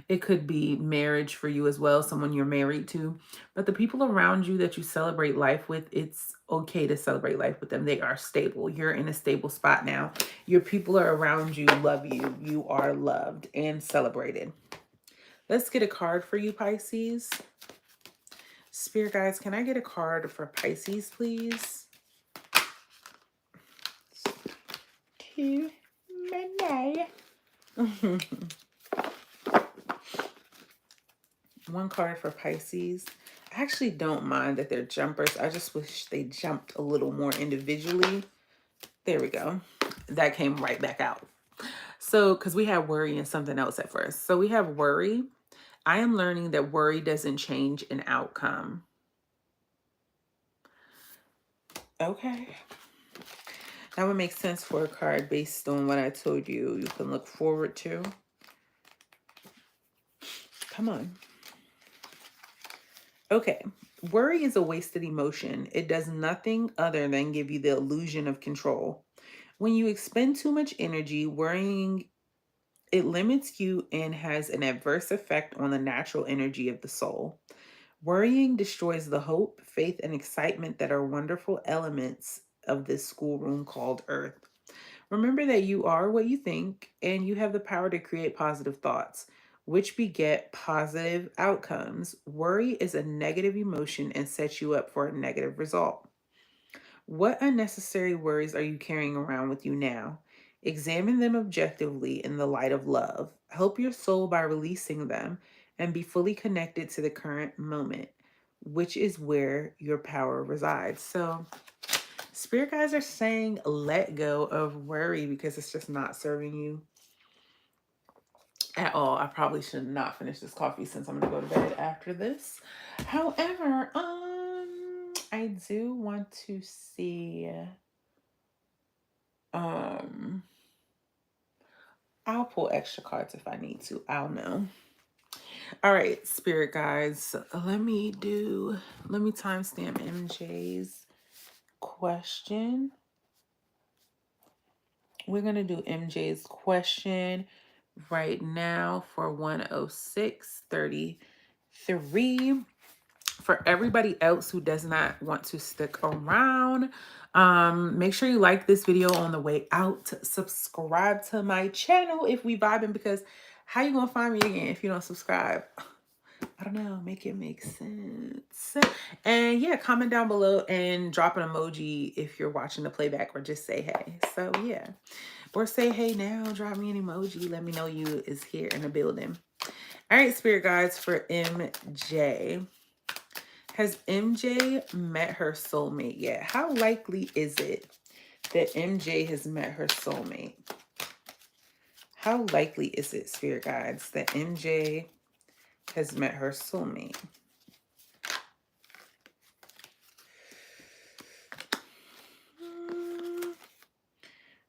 Speaker 1: It could be marriage for you as well, someone you're married to. But the people around you that you celebrate life with, it's okay to celebrate life with them. They are stable. You're in a stable spot now. Your people are around you, love you. You are loved and celebrated. Let's get a card for you, Pisces. Spirit guides, can I get a card for Pisces, please? you, Gemini. One card for Pisces. I actually don't mind that they're jumpers. I just wish they jumped a little more individually. There we go. That came right back out. So, because we had worry and something else at first. So we have worry. I am learning that worry doesn't change an outcome. Okay. That would make sense for a card based on what I told you. You can look forward to. Come on. Okay. Worry is a wasted emotion. It does nothing other than give you the illusion of control. When you expend too much energy worrying, it limits you and has an adverse effect on the natural energy of the soul. Worrying destroys the hope, faith, and excitement that are wonderful elements of this schoolroom called Earth. Remember that you are what you think, and you have the power to create positive thoughts, which beget positive outcomes. Worry is a negative emotion and sets you up for a negative result. What unnecessary worries are you carrying around with you now? Examine them objectively in the light of love. Help your soul by releasing them and be fully connected to the current moment, which is where your power resides. So, spirit guides are saying let go of worry because it's just not serving you at all. I probably should not finish this coffee since I'm going to go to bed after this. However, I do want to see I'll pull extra cards if I need to. I'll know. All right, spirit guides. Let me timestamp MJ's question. We're going to do MJ's question right now for 106:33. For everybody else who does not want to stick around, make sure you like this video on the way out. Subscribe to my channel if we vibing, because how you gonna find me again if you don't subscribe? I don't know, make it make sense. And yeah, comment down below and drop an emoji if you're watching the playback, or just say hey. So yeah, or say hey now, drop me an emoji, let me know you is here in the building. All right, spirit guides, for MJ. Has MJ met her soulmate yet? How likely is it that MJ has met her soulmate? How likely is it, spirit guides, that MJ has met her soulmate?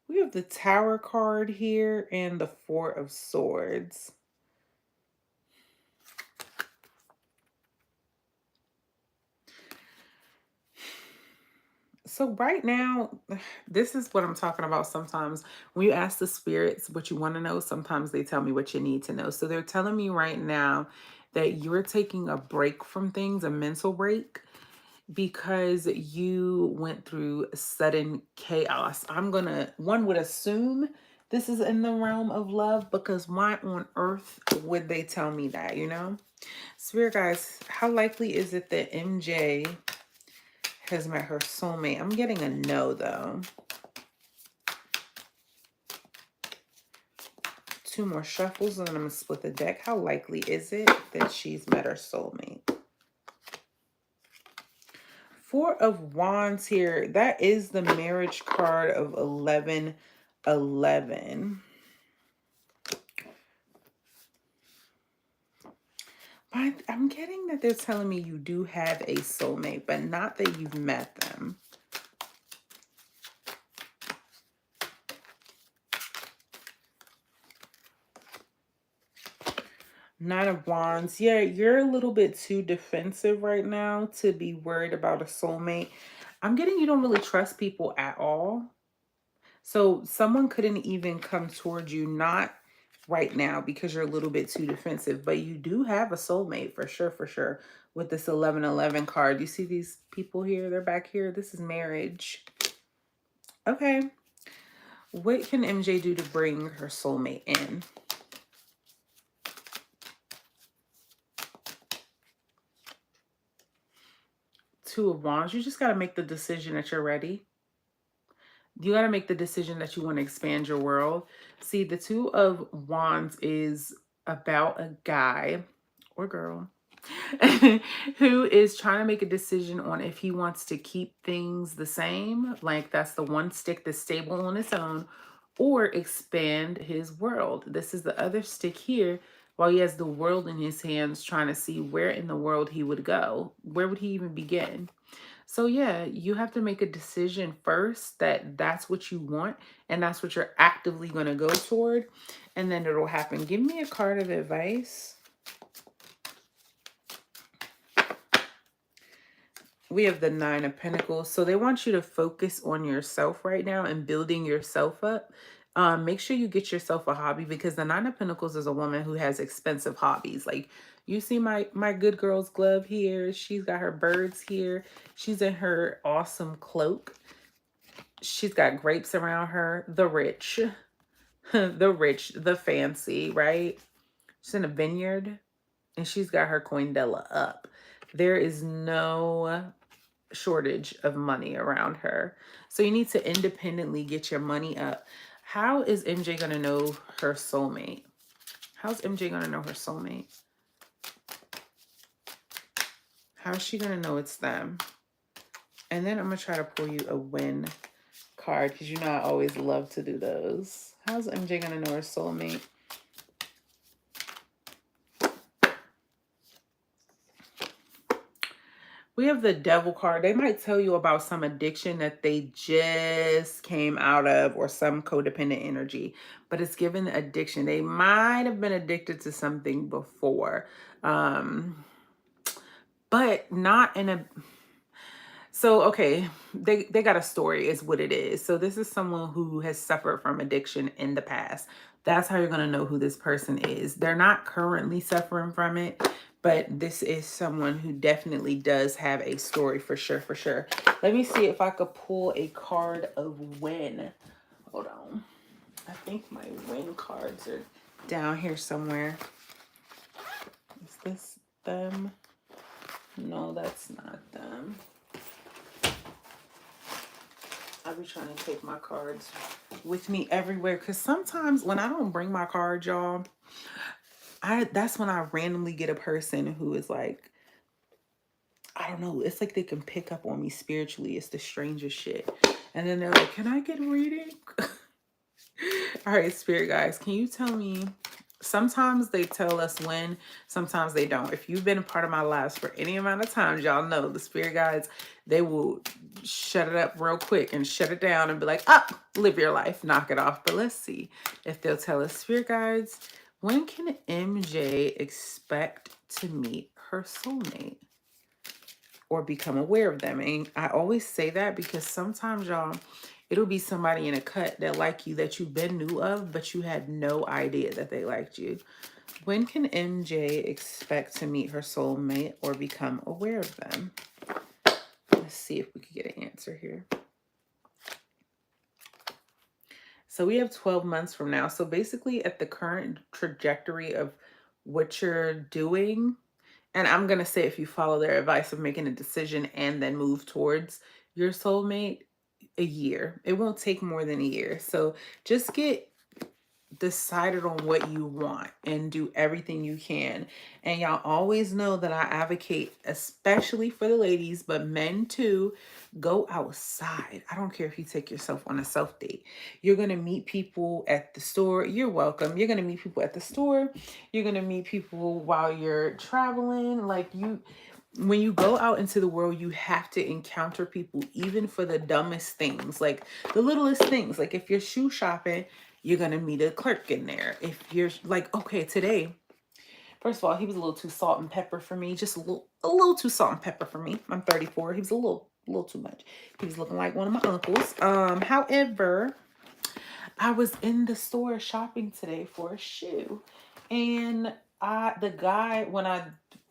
Speaker 1: We have the Tower card here and the Four of Swords. So right now, this is what I'm talking about. Sometimes when you ask the spirits what you want to know, sometimes they tell me what you need to know. So they're telling me right now that you're taking a break from things, a mental break, because you went through sudden chaos. One would assume this is in the realm of love, because why on earth would they tell me that, you know? Spirit guys, how likely is it that MJ has met her soulmate? I'm getting a no, though. Two more shuffles and then I'm going to split the deck. How likely is it that she's met her soulmate? Four of Wands here. That is the marriage card of 1111. But I'm getting that they're telling me you do have a soulmate, but not that you've met them. Nine of Wands. Yeah, you're a little bit too defensive right now to be worried about a soulmate. I'm getting you don't really trust people at all. So someone couldn't even come towards you, not right now, because you're a little bit too defensive, but you do have a soulmate for sure, with this 1111 card. You see these people here? They're back here. This is marriage. Okay. What can MJ do to bring her soulmate in? Two of Wands. You just got to make the decision that you're ready. You got to make the decision that you want to expand your world. See, the Two of Wands is about a guy or girl who is trying to make a decision on if he wants to keep things the same, like that's the one stick that's stable on its own, or expand his world. This is the other stick here, while he has the world in his hands, trying to see where in the world he would go. Where would he even begin? So yeah, you have to make a decision first that that's what you want and that's what you're actively going to go toward, and then it'll happen. Give me a card of advice. We have the Nine of Pentacles. So they want you to focus on yourself right now and building yourself up. Make sure you get yourself a hobby, because the Nine of Pentacles is a woman who has expensive hobbies. Like, you see my good girl's glove here. She's got her birds here. She's in her awesome cloak. She's got grapes around her. The rich, the rich, the fancy, right? She's in a vineyard and she's got her coindella up. There is no shortage of money around her. So you need to independently get your money up. How is MJ going to know her soulmate? How's MJ going to know her soulmate? How is she going to know it's them? And then I'm going to try to pull you a win card, because you know I always love to do those. How's MJ going to know her soulmate? We have the Devil card. They might tell you about some addiction that they just came out of, or some codependent energy, but it's given addiction. They might have been addicted to something before, but not in a... So, okay, they got a story is what it is. So this is someone who has suffered from addiction in the past. That's how you're going to know who this person is. They're not currently suffering from it, but this is someone who definitely does have a story for sure, for sure. Let me see if I could pull a card of win. Hold on. I think my win cards are down here somewhere. Is this them? No, that's not them. I be trying to take my cards with me everywhere, because sometimes when I don't bring my cards, y'all, that's when I randomly get a person who is like, I don't know, it's like they can pick up on me spiritually. It's the strangest shit. And then they're like, can I get a reading? All right, spirit guys, can you tell me? Sometimes they tell us when, sometimes they don't. If you've been a part of my lives for any amount of times, y'all know the spirit guides, they will shut it up real quick and shut it down and be like, live your life, knock it off. But let's see if they'll tell us. Spirit guides, when can MJ expect to meet her soulmate or become aware of them? And I always say that because sometimes, y'all, it'll be somebody in a cut that like you, that you've been knew of, but you had no idea that they liked you. When can MJ expect to meet her soulmate or become aware of them? Let's see if we can get an answer here. So we have 12 months from now. So basically at the current trajectory of what you're doing, and I'm going to say if you follow their advice of making a decision and then move towards your soulmate, a year. It won't take more than a year. So just get decided on what you want and do everything you can. And y'all always know that I advocate, especially for the ladies, but men too, go outside. I don't care if you take yourself on a self date. You're going to meet people at the store. You're welcome. You're going to meet people at the store. You're going to meet people while you're traveling. Like, when you go out into the world, you have to encounter people, even for the dumbest things, like the littlest things. Like if you're shoe shopping, you're going to meet a clerk in there. If you're like, okay, today, first of all, he was a little too salt and pepper for me. Just a little too salt and pepper for me. I'm 34. He was a little too much. He was looking like one of my uncles. However, I was in the store shopping today for a shoe, and the guy, when I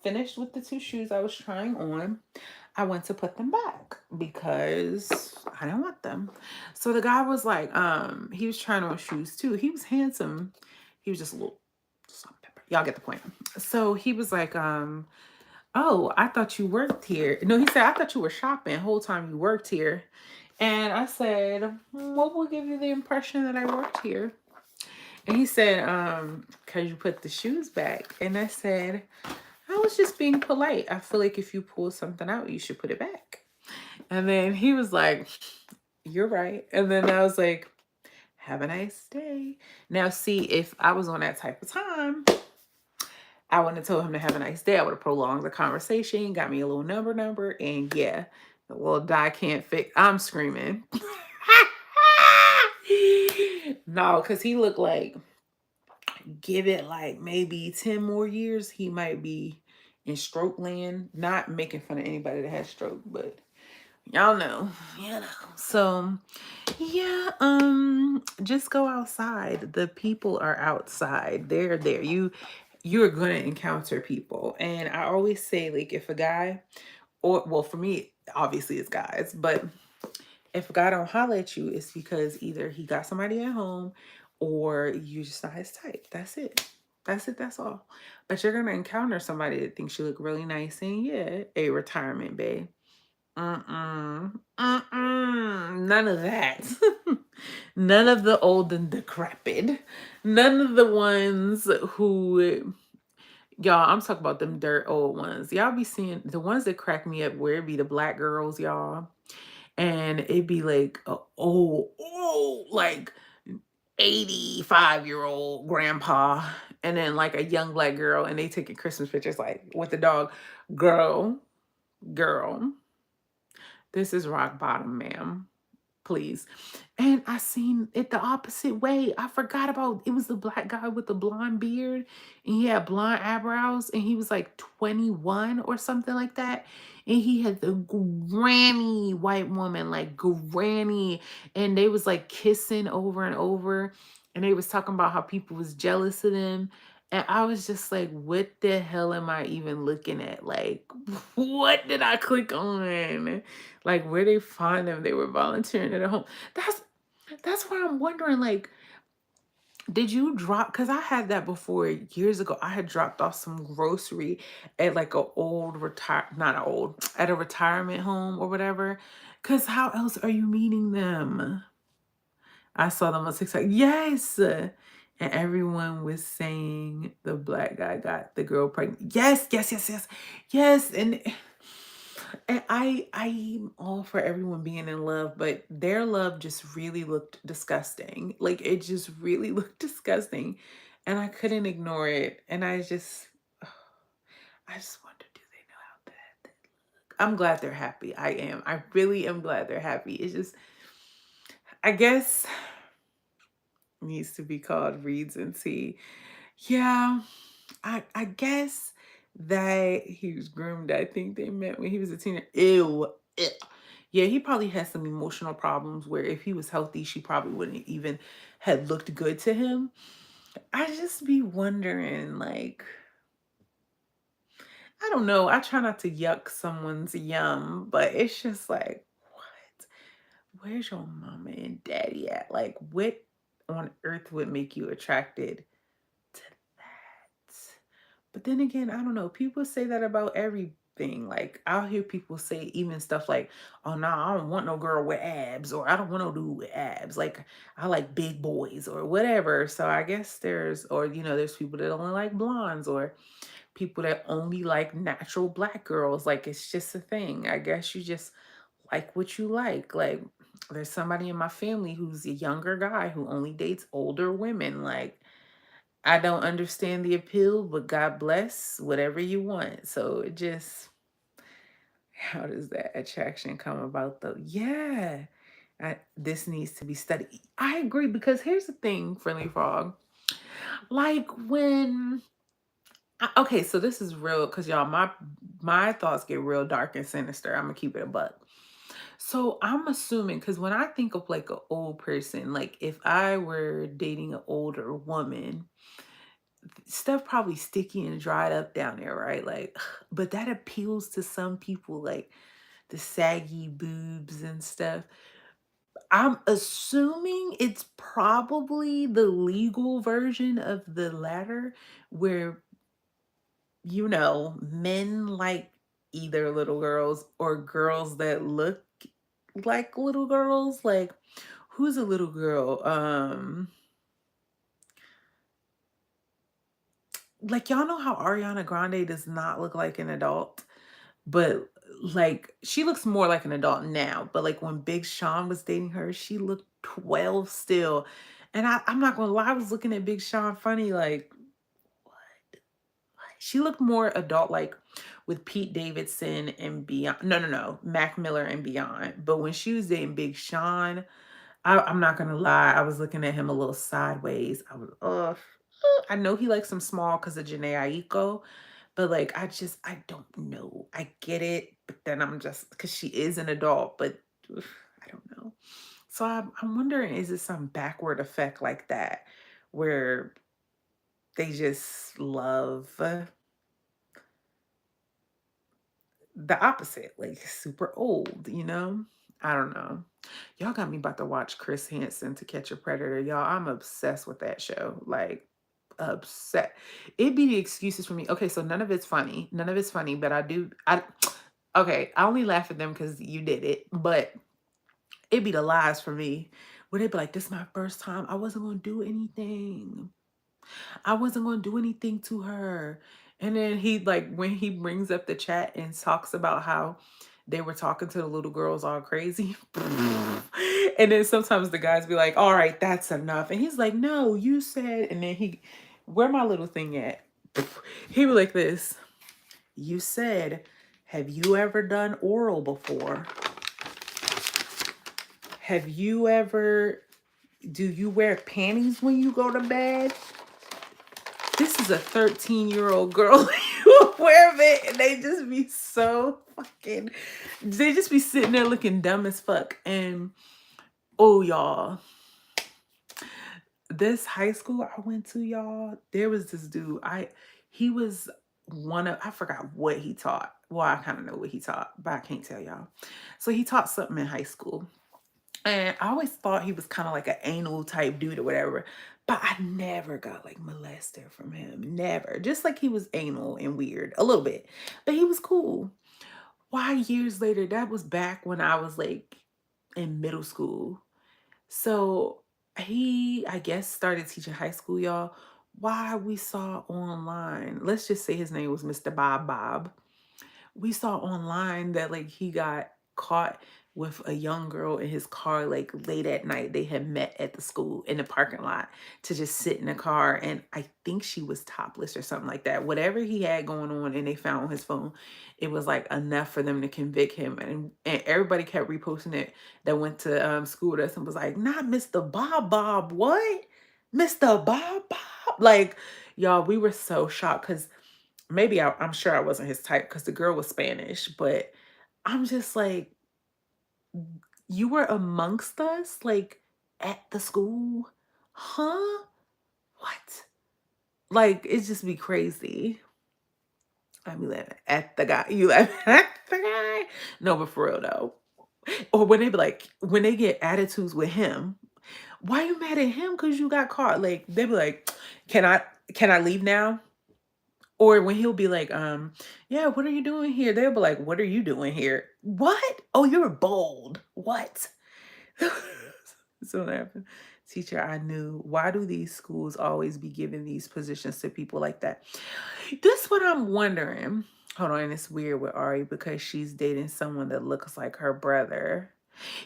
Speaker 1: finished with the two shoes I was trying on, I went to put them back because I didn't want them. So the guy was like, he was trying on shoes too. He was handsome. He was just a little salt and pepper. Y'all get the point. So he was like, oh, I thought you worked here. No, he said, I thought you were shopping the whole time you worked here. And I said, what will give you the impression that I worked here? And he said, because you put the shoes back. And I said, I was just being polite. I feel like if you pull something out, you should put it back. And then he was like, you're right. And then I was like, have a nice day. Now, see, if I was on that type of time, I wouldn't have told him to have a nice day. I would have prolonged the conversation, got me a little number, and yeah, the little die can't fix. I'm screaming. No, because he looked like, give it like maybe 10 more years, he might be in stroke land. Not making fun of anybody that has stroke, but y'all know, you know. So yeah, just go outside. The people are outside. They're there. You're gonna encounter people. And I always say, like, if a guy, or well, for me, obviously it's guys, but if a guy don't holler at you, it's because either he got somebody at home or you just not his type. That's it. That's it. That's all. But you're gonna encounter somebody that thinks you look really nice and yeah, a retirement babe. None of that. None of the old and decrepit. None of the ones who, y'all, I'm talking about them dirt old ones. Y'all be seeing the ones that crack me up where it be the black girls, y'all. And it'd be like a old, like 85-year-old grandpa. And then like a young black girl, and they taking Christmas pictures like with the dog. Girl. This is rock bottom, ma'am. Please. And I seen it the opposite way. I forgot about it was the black guy with the blonde beard and he had blonde eyebrows and he was like 21 or something like that. And he had the granny white woman, like granny, and they was like kissing over and over. And they was talking about how people was jealous of them. And I was just like, what the hell am I even looking at? Like, what did I click on? Like, where they find them? They were volunteering at a home. That's why I'm wondering, like, did you drop, because I had that before years ago. I had dropped off some grocery at like a old not an old, at a retirement home or whatever. Because how else are you meeting them? I saw them on TikTok. Yes. And everyone was saying the black guy got the girl pregnant. Yes, yes, yes, yes. Yes. And I'm all for everyone being in love, but their love just really looked disgusting. Like it just really looked disgusting. And I couldn't ignore it. And I just wonder, do they know how bad they look? I'm glad they're happy. I am. I really am glad they're happy. It's just, I guess, needs to be called reads and tea. Yeah, I guess that he was groomed. I think they met when he was a teenager. Ew. Ew. Yeah, he probably has some emotional problems where if he was healthy, she probably wouldn't even had looked good to him. I just be wondering, like, I don't know. I try not to yuck someone's yum, but it's just like, what? Where's your mama and daddy at? Like, what on earth would make you attracted to that? But then again, I don't know. People say that about everything. Like I'll hear people say even stuff like, "Oh no, I don't want no girl with abs," or "I don't want no dude with abs." Like I like big boys or whatever. So I guess there's, or there's people that only like blondes or people that only like natural black girls. Like it's just a thing. I guess you just like what you like. Like there's somebody in my family who's a younger guy who only dates older women. Like I don't understand the appeal, but God bless whatever you want. So it just, how does that attraction come about though? Yeah, this needs to be studied. I agree because here's the thing, Friendly Frog. Like when, okay, so this is real because y'all, my thoughts get real dark and sinister. I'm gonna keep it a buck. So I'm assuming because when I think of like an old person, like if I were dating an older woman, stuff probably sticky and dried up down there, right? Like, but that appeals to some people, like the saggy boobs and stuff. I'm assuming it's probably the legal version of the latter, where, men like either little girls or girls that look like little girls. Like, who's a little girl? Like, y'all know how Ariana Grande does not look like an adult, but like she looks more like an adult now. But like when Big Sean was dating her, she looked 12 still. And I'm not gonna lie, I was looking at Big Sean funny, like, she looked more adult like with Pete Davidson and beyond. No, no, no, Mac Miller and beyond. But when she was dating Big Sean, I'm not gonna lie, I was looking at him a little sideways. I was, I know he likes some small because of Janae Aiko, but like I don't know. I get it, but then I'm just because she is an adult, but I don't know. So I'm wondering, is it some backward effect like that where they just love the opposite, like super old, you know? I don't know. Y'all got me about to watch Chris Hansen To Catch a Predator. Y'all, I'm obsessed with that show. Like, upset. It'd be the excuses for me. Okay, so none of it's funny. None of it's funny, but I okay, I only laugh at them because you did it, but it'd be the lies for me. Where they'd be like, this is my first time. I wasn't gonna do anything. I wasn't going to do anything to her. And then he, like, when he brings up the chat and talks about how they were talking to the little girls all crazy. And then sometimes the guys be like, all right, that's enough. And he's like, no, you said, and then where my little thing at? He be like this, you said, have you ever done oral before? Have you ever, do you wear panties when you go to bed? This is a 13-year-old girl aware of it, and they just be so fucking, they just be sitting there looking dumb as fuck. And oh, y'all, this high school I went to, y'all, there was this dude, he was I forgot what he taught. Well, I kind of know what he taught, but I can't tell y'all. So he taught something in high school. And I always thought he was kind of like an anal type dude or whatever. But I never got like molested from him. Never. Just like he was anal and weird a little bit. But he was cool. Why years later? That was back when I was like in middle school. So he, I guess, started teaching high school, y'all. Why we saw online, let's just say his name was Mr. Bob. We saw online that like he got caught with a young girl in his car like late at night. They had met at the school in the parking lot to just sit in the car, and I think she was topless or something like that. Whatever he had going on and they found on his phone, it was like enough for them to convict him. And everybody kept reposting it that went to school with us and was like, not Mr. Bob, what? Mr. Bob? Like, y'all, we were so shocked because maybe I'm sure I wasn't his type because the girl was Spanish, but I'm just like, you were amongst us, like at the school, huh? What? Like, it just be crazy. I be laughing at the guy. You laughing at the guy? No, but for real though. Or when they be like, when they get attitudes with him, why you mad at him? Cause you got caught. Like they be like, can I leave now? Or when he'll be like, yeah, what are you doing here? They'll be like, what are you doing here? What? Oh, you're bold. What? So that happened. Teacher, I knew. Why do these schools always be giving these positions to people like that? This what I'm wondering. Hold on, and it's weird with Ari because she's dating someone that looks like her brother.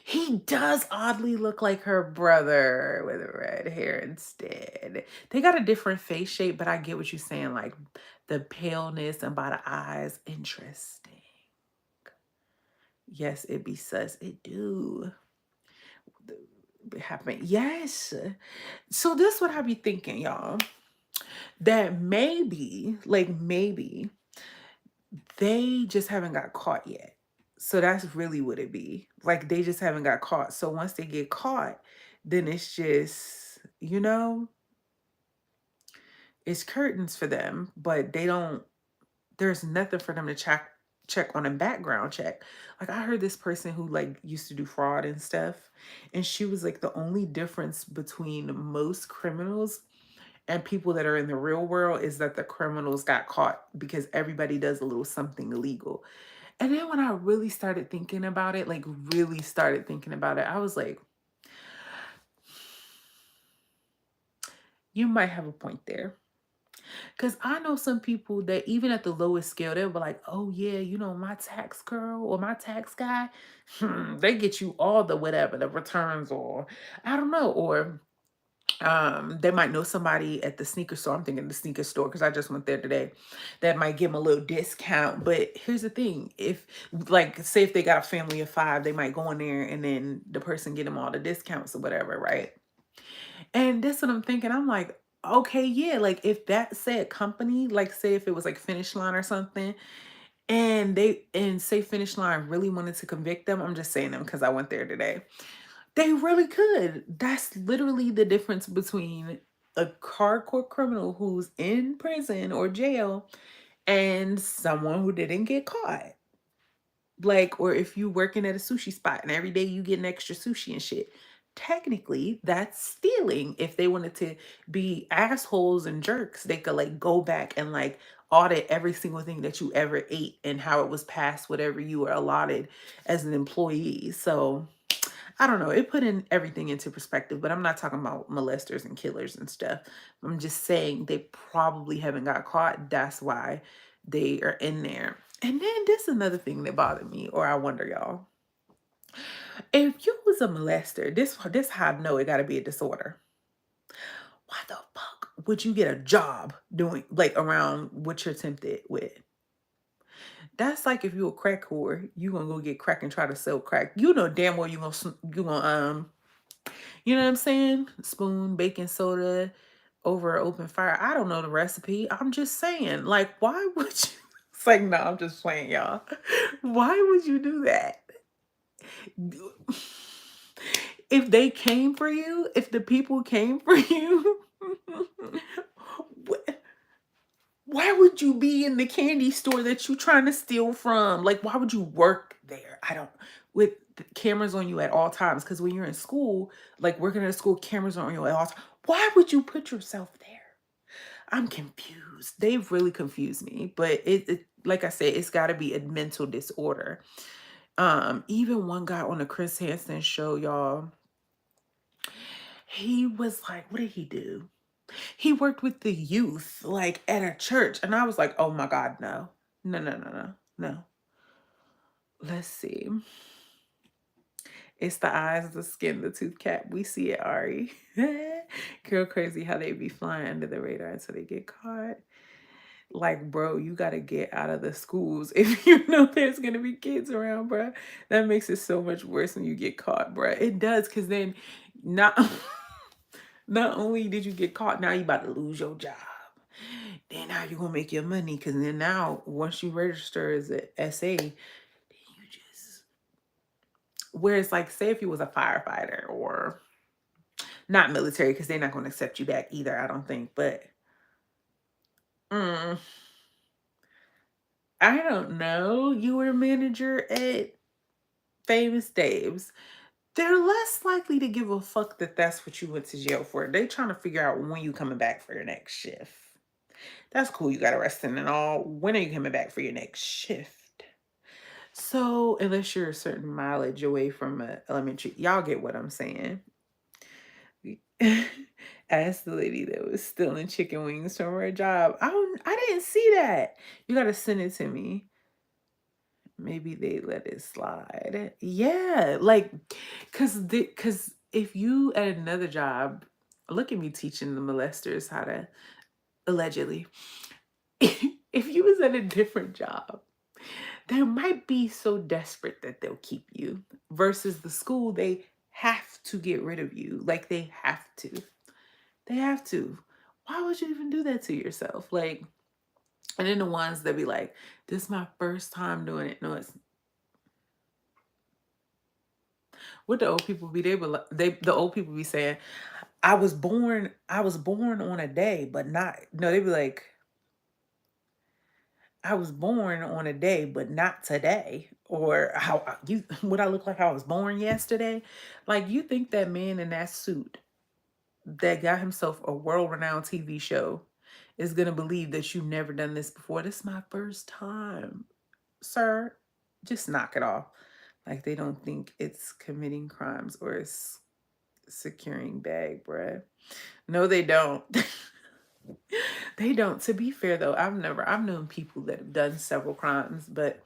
Speaker 1: He does oddly look like her brother with red hair instead. They got a different face shape, but I get what you're saying. Like the paleness and by the eyes. Interesting. Yes, it be sus. It do. It happen. Yes. So this what I be thinking, y'all. That maybe, like maybe, they just haven't got caught yet. So that's really what it be. Like they just haven't got caught. So once they get caught, then it's just, it's curtains for them, but there's nothing for them to check on a background check. Like I heard this person who like used to do fraud and stuff, and she was like the only difference between most criminals and people that are in the real world is that the criminals got caught because everybody does a little something illegal. And then when I really started thinking about it, like really started thinking about it, I was like, you might have a point there. Because I know some people that even at the lowest scale, they'll be like, oh yeah, you know, my tax girl or my tax guy, they get you all the whatever, the returns, or I don't know, or they might know somebody at the sneaker store. I'm thinking the sneaker store because I just went there today, that might give them a little discount. But here's the thing, if like say if they got a family of 5, they might go in there and then the person get them all the discounts or whatever, right? And that's what I'm thinking. I'm like, okay, yeah, like if that said company, like say if it was like Finish Line or something, and say Finish Line really wanted to convict them, I'm just saying them because I went there today. They really could. That's literally the difference between a hardcore criminal who's in prison or jail and someone who didn't get caught. Like, or if you working at a sushi spot and every day you get an extra sushi and shit. Technically, that's stealing. If they wanted to be assholes and jerks, they could like go back and like audit every single thing that you ever ate and how it was passed, whatever you were allotted as an employee. So I don't know. It put in everything into perspective, but I'm not talking about molesters and killers and stuff. I'm just saying they probably haven't got caught. That's why they are in there. And then this is another thing that bothered me, or I wonder, y'all. If you was a molester, this how I know it got to be a disorder. Why the fuck would you get a job doing like around what you're tempted with? That's like if you a crack whore, you gonna go get crack and try to sell crack. You know damn well you gonna you know what I'm saying? Spoon baking soda over an open fire. I don't know the recipe. I'm just saying, like, why would you? It's like, no, I'm just playing, y'all. Why would you do that? If they came for you, if the people came for you, why would you be in the candy store that you trying to steal from? Like, why would you work there? I don't, with cameras on you at all times. Because when you're in school, like working at a school, cameras are on you at all times. Why would you put yourself there? I'm confused. They've really confused me. But it like I said, it's got to be a mental disorder. Even one guy on the Chris Hansen show, y'all, he was like, what did he do? He worked with the youth, like at a church. And I was like, oh my God, no. No, no, no, no, no. Let's see. It's the eyes, the skin, the tooth cap. We see it, Ari. Girl, crazy how they be flying under the radar until they get caught. Like, bro, you got to get out of the schools if you know there's going to be kids around, bro. That makes it so much worse when you get caught, bro. It does, because then not, not only did you get caught, now you about to lose your job. Then how you going to make your money? Because then now, once you register as a SA, then you just, whereas like, say if you was a firefighter or not military, because they're not going to accept you back either, I don't think, but I don't know. You were a manager at Famous Dave's. They're less likely to give a fuck that that's what you went to jail for. They trying to figure out when you coming back for your next shift. That's cool. You got arrested and all. When are you coming back for your next shift? So unless you're a certain mileage away from elementary, y'all get what I'm saying. Asked the lady that was stealing chicken wings from her job. I didn't see that. You gotta send it to me. Maybe they let it slide. Yeah, like, cause if you at another job, look at me teaching the molesters how to allegedly. If you was at a different job, they might be so desperate that they'll keep you. Versus the school, they have to get rid of you. Like they have to. They have to. Why would you even do that to yourself? Like, and then the ones that be like, this is my first time doing it. No, it's what the old people be the old people be saying, I was born on a day, but not no, they be like, I was born on a day, but not today. Or how you would I look like I was born yesterday? Like you think that man in that suit that got himself a world-renowned TV show is gonna believe that you've never done this before. This is my first time, sir. just knock it off. Like they don't think it's committing crimes or it's securing bag bread. No, they don't. They don't. To be fair though, I've known people that have done several crimes, but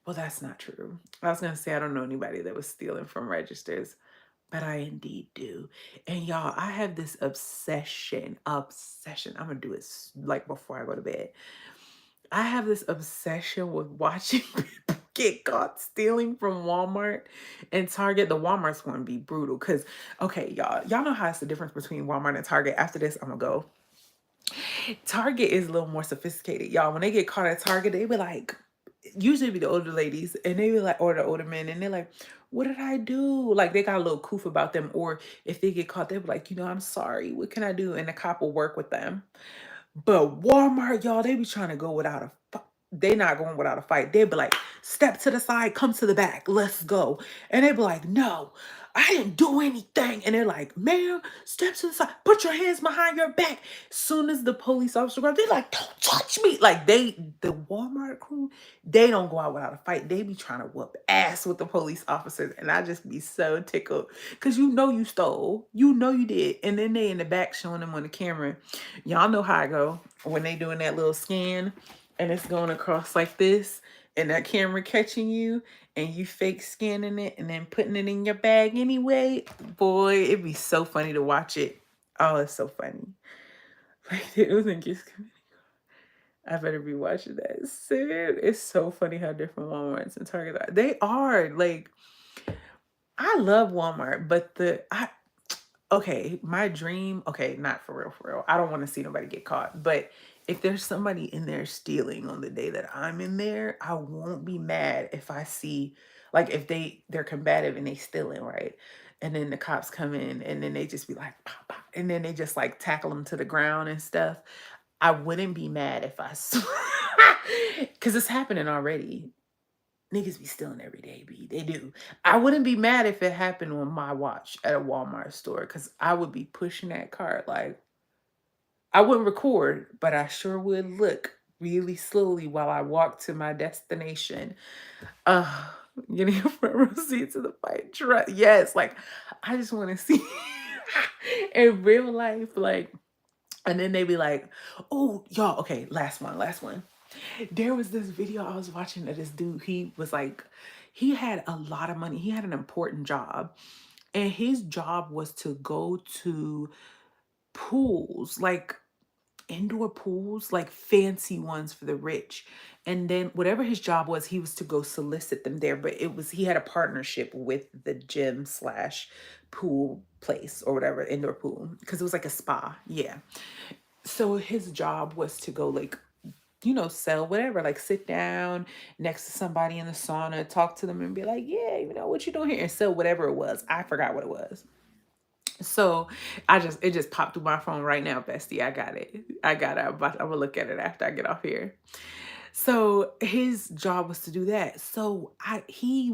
Speaker 1: well, that's not true. I was gonna say I don't know anybody that was stealing from registers, but I indeed do. And y'all, I have this obsession. I'm gonna do it like before I go to bed. I have this obsession with watching people get caught stealing from Walmart and Target. The Walmart's gonna be brutal because, okay, y'all know how it's the difference between Walmart and Target. After this, I'm gonna go. Target is a little more sophisticated, y'all. When they get caught at Target, they be like, usually be the older ladies, and they be like, or the older men, and they're like, "What did I do?" Like they got a little coof about them, or if they get caught, they be like, "I'm sorry. What can I do?" And the cop will work with them. But Walmart, y'all, they be trying to go without a they not going without a fight. They be like, step to the side, come to the back, let's go. And they be like, no, I didn't do anything. And they're like, ma'am, step to the side, put your hands behind your back. Soon as the police officer goes, they're like, don't touch me. Like the Walmart crew, they don't go out without a fight. They be trying to whoop ass with the police officers. And I just be so tickled. Because you stole. You did. And then they in the back showing them on the camera. Y'all know how I go when they doing that little scan and it's going across like this and that camera catching you and you fake scanning it and then putting it in your bag anyway. Boy, it'd be so funny to watch it. Oh, it's so funny. Like it was in Kiss Community. I better be watching that soon. It's so funny how different Walmarts and Targets are. They are like, I love Walmart, but okay, my dream, okay, not for real. I don't want to see nobody get caught. But if there's somebody in there stealing on the day that I'm in there, I won't be mad if I see, like if they're combative and they stealing, right? And then the cops come in and then they just be like, pop, pop, and then they just like tackle them to the ground and stuff. I wouldn't be mad if I saw, because it's happening already. Niggas be stealing every day, B. They do. I wouldn't be mad if it happened on my watch at a Walmart store because I would be pushing that cart. Like, I wouldn't record, but I sure would look really slowly while I walk to my destination. Getting a front row seat to the fight truck. Yes, like, I just want to see in real life, like, and then they be like, oh, y'all, okay, last one. There was this video I was watching of this dude. He was like, he had a lot of money. He had an important job. And his job was to go to pools, like indoor pools, like fancy ones for the rich. And then whatever his job was, he was to go solicit them there. But he had a partnership with the gym slash pool place or whatever, indoor pool, because it was like a spa. Yeah. So his job was to go like, sell whatever, like sit down next to somebody in the sauna, talk to them and be like, yeah, what you doing here? And sell whatever it was. I forgot what it was. So it just popped through my phone right now, bestie. I got it. I'm gonna look at it after I get off here. So his job was to do that. So he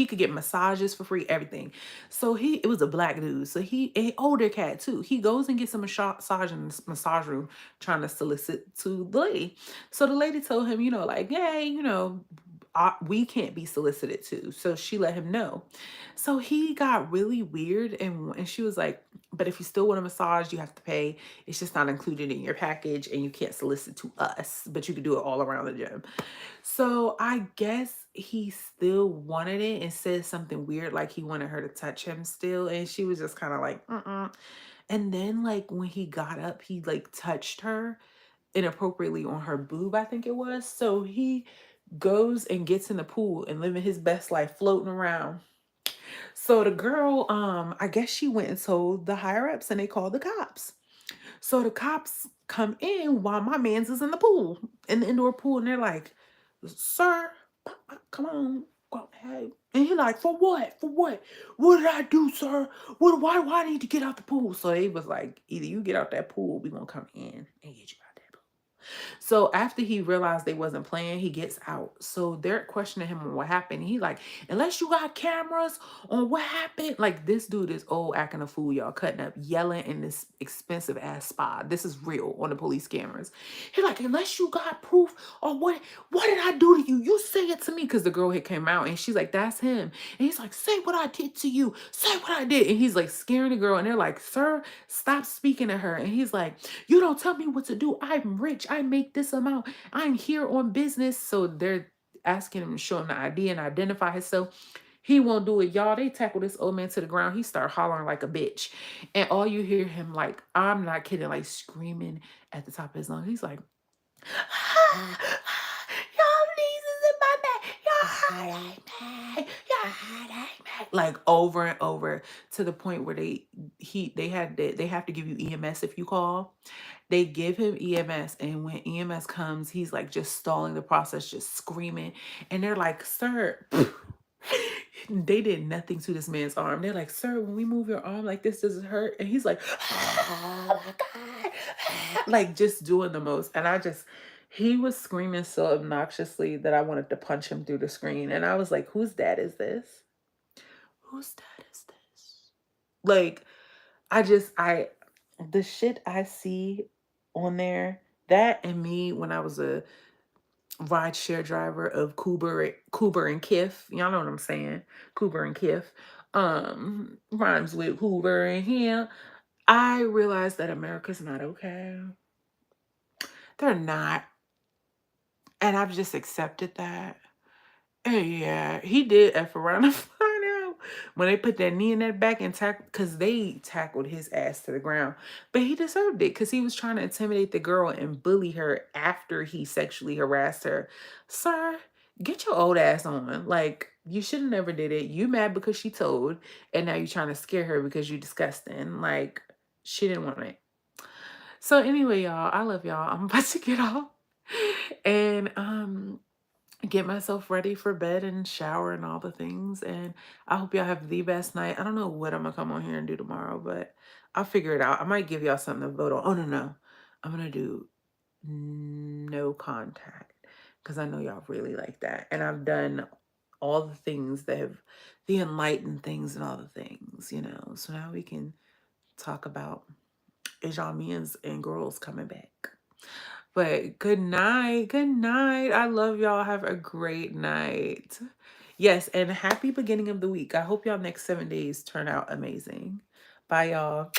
Speaker 1: could get massages for free, everything. So it was a black dude. So an older cat too. He goes and gets a massage in the massage room trying to solicit to the lady. So the lady told him, like, hey, we can't be solicited to. So she let him know. So he got really weird and she was like, but if you still want a massage, you have to pay. It's just not included in your package and you can't solicit to us, but you can do it all around the gym. So I guess he still wanted it and said something weird, like he wanted her to touch him still. And she was just kind of like, And then like when he got up, he like touched her inappropriately on her boob, I think it was. So he goes and gets in the pool and living his best life, floating around. So the girl, I guess she went and told the higher ups and they called the cops. So the cops come in while my man's is in the pool, in the indoor pool, and they're like, sir, come on. Hey. And he like, for what? For what? What did I do, sir? Why do I need to get out the pool? So they was like, either you get out that pool, we gonna come in and get you out that pool. So after he realized they wasn't playing, he gets out. So they're questioning him on what happened. He like, unless you got cameras on what happened. Like this dude is old acting a fool, y'all, cutting up, yelling in this expensive ass spa. This is real on the police cameras. He like, unless you got proof or what did I do to you? You say it to me. Cause the girl had came out and she's like, that's him. And he's like, say what I did to you. Say what I did. And he's like scaring the girl. And they're like, sir, stop speaking to her. And he's like, you don't tell me what to do. I'm rich. I make this amount. I'm here on business. So they're asking him to show him the ID and identify himself. He won't do it. Y'all, they tackle this old man to the ground. He start hollering like a bitch. And all you hear him like, I'm not kidding, like screaming at the top of his lungs. He's like, y'all knees in my back. Y'all hurting me. Y'all hurting me. Like over and over to the point where they have to give you EMS if you call. They give him EMS, and when EMS comes, he's like just stalling the process, just screaming. And they're like, sir, they did nothing to this man's arm. They're like, sir, when we move your arm like this, does it hurt? And he's like, oh my God. Like just doing the most. And he was screaming so obnoxiously that I wanted to punch him through the screen. And I was like, whose dad is this? Whose dad is this? Like, the shit I see on there, that and me when I was a rideshare driver of Cooper and Kiff. Y'all know what I'm saying? Cooper and Kiff. Rhymes with Hoover and him. I realized that America's not okay. They're not. And I've just accepted that. And yeah, he did F around and find out when they put that knee in that back and because they tackled his ass to the ground. But he deserved it because he was trying to intimidate the girl and bully her after he sexually harassed her. Sir, get your old ass on. Like, you should have never did it. You mad because she told, and now you're trying to scare her because you disgusting. Like, she didn't want it. So anyway, y'all, I love y'all. I'm about to get off and get myself ready for bed and shower and all the things. And I hope y'all have the best night. I don't know what I'm gonna come on here and do tomorrow, but I'll figure it out. I might give y'all something to vote on. Oh no. I'm gonna do no contact because I know y'all really like that. And I've done all the things the enlightened things and all the things, So now we can talk about Ijamians and girls coming back. But good night. Good night. I love y'all. Have a great night. Yes, and happy beginning of the week. I hope y'all next 7 days turn out amazing. Bye, y'all.